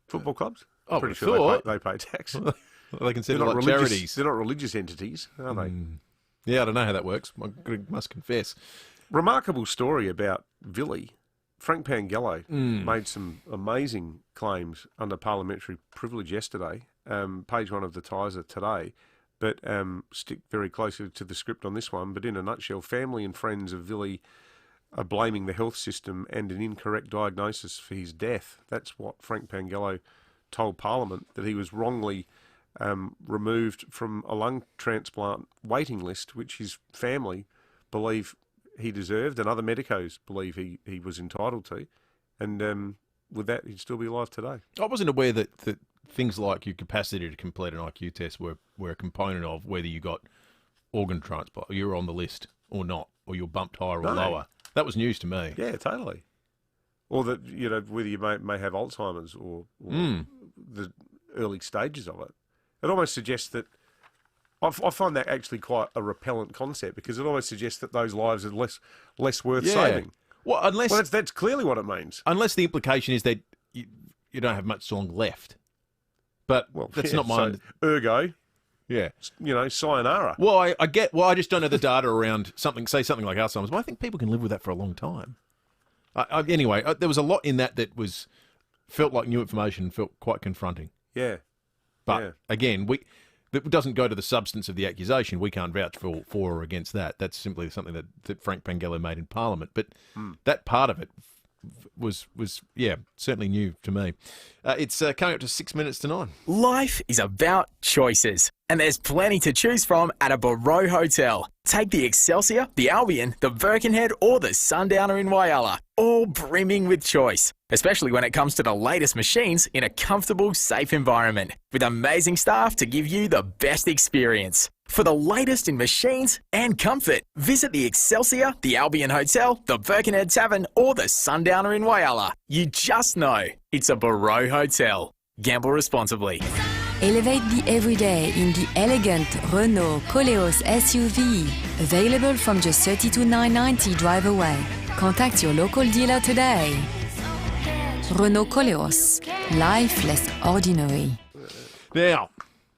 Football clubs? Oh, Pretty I sure thought. they pay tax. Well, they consider They're not like religious, charities. They're not religious entities, are they? Yeah, I don't know how that works. I must confess. Remarkable story about Villy. Frank Pangello made some amazing claims under parliamentary privilege yesterday. Page 1 of the Tiser today. But stick very closely to the script on this one. But in a nutshell, family and friends of Villy are blaming the health system and an incorrect diagnosis for his death. That's what Frank Pangello told Parliament, that he was wrongly removed from a lung transplant waiting list, which his family believe he deserved and other medicos believe he was entitled to. And with that, he'd still be alive today. I wasn't aware that things like your capacity to complete an IQ test were a component of whether you got organ transplant, or you were on the list or not, or you're bumped higher or lower. That was news to me. Yeah, totally. Or that, whether you may have Alzheimer's or the early stages of it. It almost suggests that I find that actually quite a repellent concept because it almost suggests that those lives are less worth saving. Well, that's clearly what it means. Unless the implication is that you don't have much long left. But that's not mine. So, ergo, yeah, sayonara. Well, I get. Well, I just don't know the data around something like Alzheimer's. But I think people can live with that for a long time. Anyway, there was a lot in that felt like new information, felt quite confronting. Yeah. But again, that doesn't go to the substance of the accusation. We can't vouch for or against that. That's simply something that Frank Pangello made in Parliament. But that part of it was certainly new to me. It's coming up to 6 minutes to 9. Life is about choices, and there's plenty to choose from at a Barrow Hotel. Take the Excelsior, the Albion, the Birkenhead, or the Sundowner in Whyalla, all brimming with choice, especially when it comes to the latest machines in a comfortable, safe environment, with amazing staff to give you the best experience. For the latest in machines and comfort, visit the Excelsior, the Albion Hotel, the Birkenhead Tavern, or the Sundowner in Whyalla. You just know it's a Barrow Hotel. Gamble responsibly. Elevate the everyday in the elegant Renault Koleos SUV. Available from just $32,990 drive away. Contact your local dealer today. Renault Koleos. Life less ordinary. Now,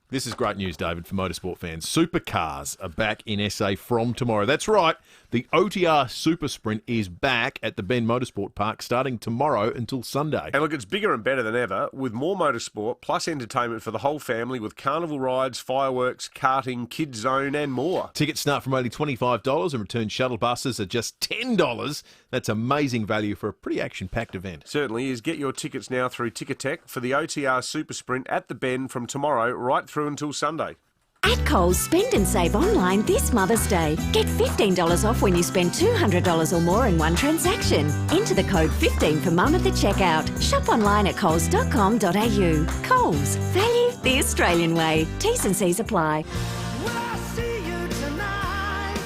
this is great news, David, for motorsport fans. Supercars are back in SA from tomorrow. That's right. The OTR Super Sprint is back at the Bend Motorsport Park starting tomorrow until Sunday. And look, it's bigger and better than ever with more motorsport plus entertainment for the whole family with carnival rides, fireworks, karting, kids zone and more. Tickets start from only $25 and return shuttle buses are just $10. That's amazing value for a pretty action-packed event. Certainly is. Get your tickets now through Ticketek for the OTR Super Sprint at the Bend from tomorrow right through until Sunday. At Coles, spend and save online this Mother's Day. Get $15 off when you spend $200 or more in one transaction. Enter the code 15 for Mum at the checkout. Shop online at coles.com.au. Coles, value the Australian way. T's and C's apply.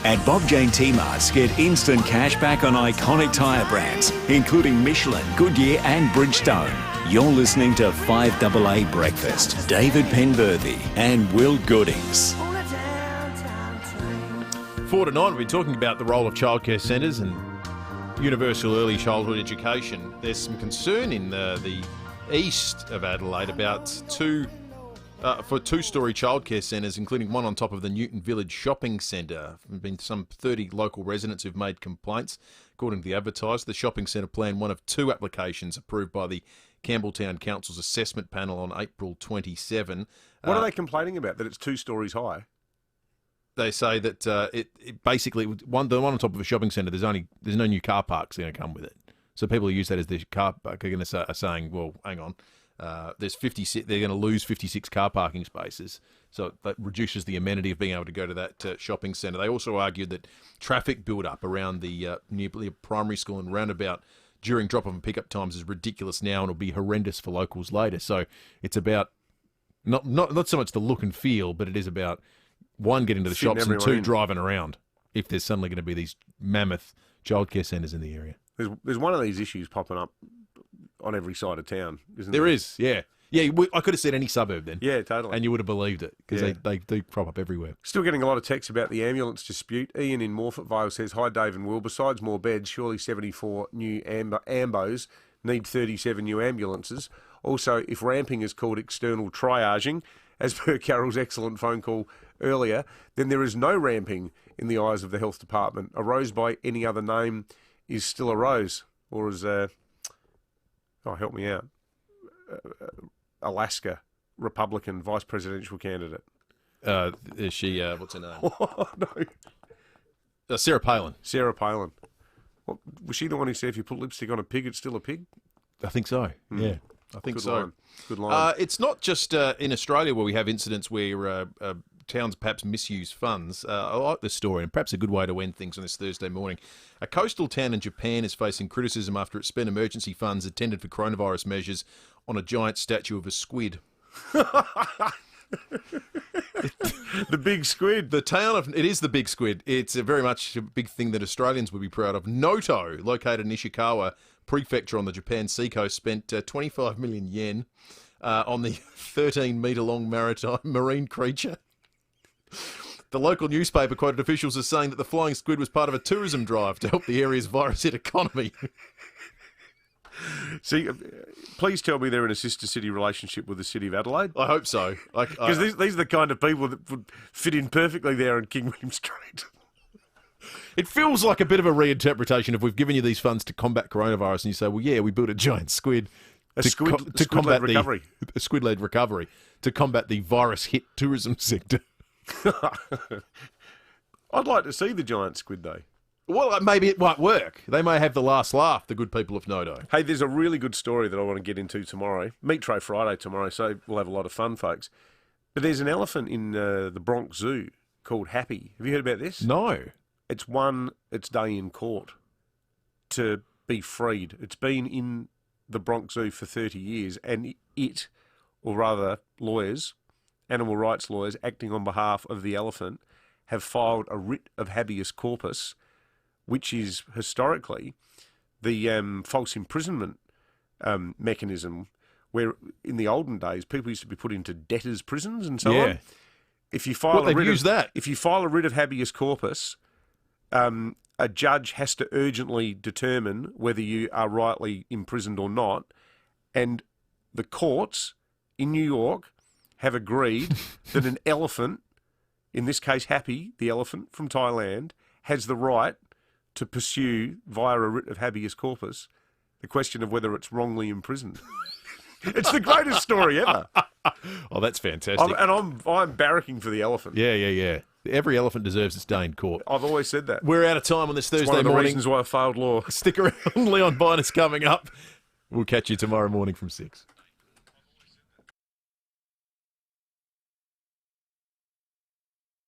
At Bob Jane T-Marts, get instant cash back on iconic tyre brands, including Michelin, Goodyear and Bridgestone. You're listening to 5AA Breakfast. David Penberthy and Will Goodings. 4 to 9, we've been talking about the role of childcare centres and universal early childhood education. There's some concern in the east of Adelaide about two-storey childcare centres, including one on top of the Newton Village Shopping Centre. There have been some 30 local residents who've made complaints. According to the Advertiser, the shopping centre planned one of 2 applications approved by the Campbelltown Council's assessment panel on April 27. What are they complaining about? That it's 2 stories high? They say that it basically the one on top of a shopping centre. There's no new car parks going to come with it. So people who use that as their car park are saying, well, hang on, there's 56. They're going to lose 56 car parking spaces. So that reduces the amenity of being able to go to that shopping centre. They also argued that traffic build-up around the near primary school and roundabout during drop-off and pick-up times is ridiculous now and will be horrendous for locals later. So it's about not so much the look and feel, but it is about, 1, getting to the shops and 2, driving around if there's suddenly going to be these mammoth childcare centres in the area. There's one of these issues popping up on every side of town, isn't there? There is, yeah. Yeah, I could have said any suburb then. Yeah, totally. And you would have believed it, because they do crop up everywhere. Still getting a lot of texts about the ambulance dispute. Ian in Morphett Vale says, hi, Dave and Will. Besides more beds, surely 74 new ambos need 37 new ambulances. Also, if ramping is called external triaging, as per Carol's excellent phone call earlier, then there is no ramping in the eyes of the health department. A rose by any other name is still a rose. Or as, help me out, Alaska Republican vice presidential candidate. Is she, what's her name? Oh, no. Sarah Palin. Sarah Palin. What, was she the one who said if you put lipstick on a pig, it's still a pig? I think so, yeah. I think Good so. line. Good line. It's not just in Australia where we have incidents where towns perhaps misuse funds. I like this story, and perhaps a good way to end things on this Thursday morning. A coastal town in Japan is facing criticism after it spent emergency funds intended for coronavirus measures on a giant statue of a squid. The big squid. It is the big squid. It's very much a big thing that Australians would be proud of. Noto, located in Ishikawa Prefecture on the Japan seacoast, spent 25 million yen on the 13-metre-long marine creature. The local newspaper quoted officials as saying that the flying squid was part of a tourism drive to help the area's virus-hit economy. See, please tell me they're in a sister city relationship with the City of Adelaide. I hope so. Because these are the kind of people that would fit in perfectly there in King William Street. It feels like a bit of a reinterpretation of we've given you these funds to combat coronavirus, and you say, well, yeah, we built a giant squid to combat recovery. A squid-led recovery to combat the virus-hit tourism sector. I'd like to see the giant squid, though. Well, maybe it won't work. They may have the last laugh, the good people of Nodo. Hey, there's a really good story that I want to get into tomorrow. Meat Tray Friday tomorrow, so we'll have a lot of fun, folks. But there's an elephant in the Bronx Zoo called Happy. Have you heard about this? No. It's won its day in court to be freed. It's been in the Bronx Zoo for 30 years, and it, or rather lawyers, animal rights lawyers acting on behalf of the elephant, have filed a writ of habeas corpus, which is historically the false imprisonment mechanism where in the olden days people used to be put into debtors' prisons and so on. If you file if you file a writ of habeas corpus, a judge has to urgently determine whether you are rightly imprisoned or not, and the courts in New York have agreed that an elephant, in this case Happy, the elephant from Thailand, has the right to pursue, via a writ of habeas corpus, the question of whether it's wrongly imprisoned. It's the greatest story ever. Oh, that's fantastic. I'm barracking for the elephant. Yeah. Every elephant deserves its day in court. I've always said that. We're out of time on this Thursday morning. It's one of the morning. reasons why I failed law. Stick around. Leon Binus coming up. We'll catch you tomorrow morning from 6.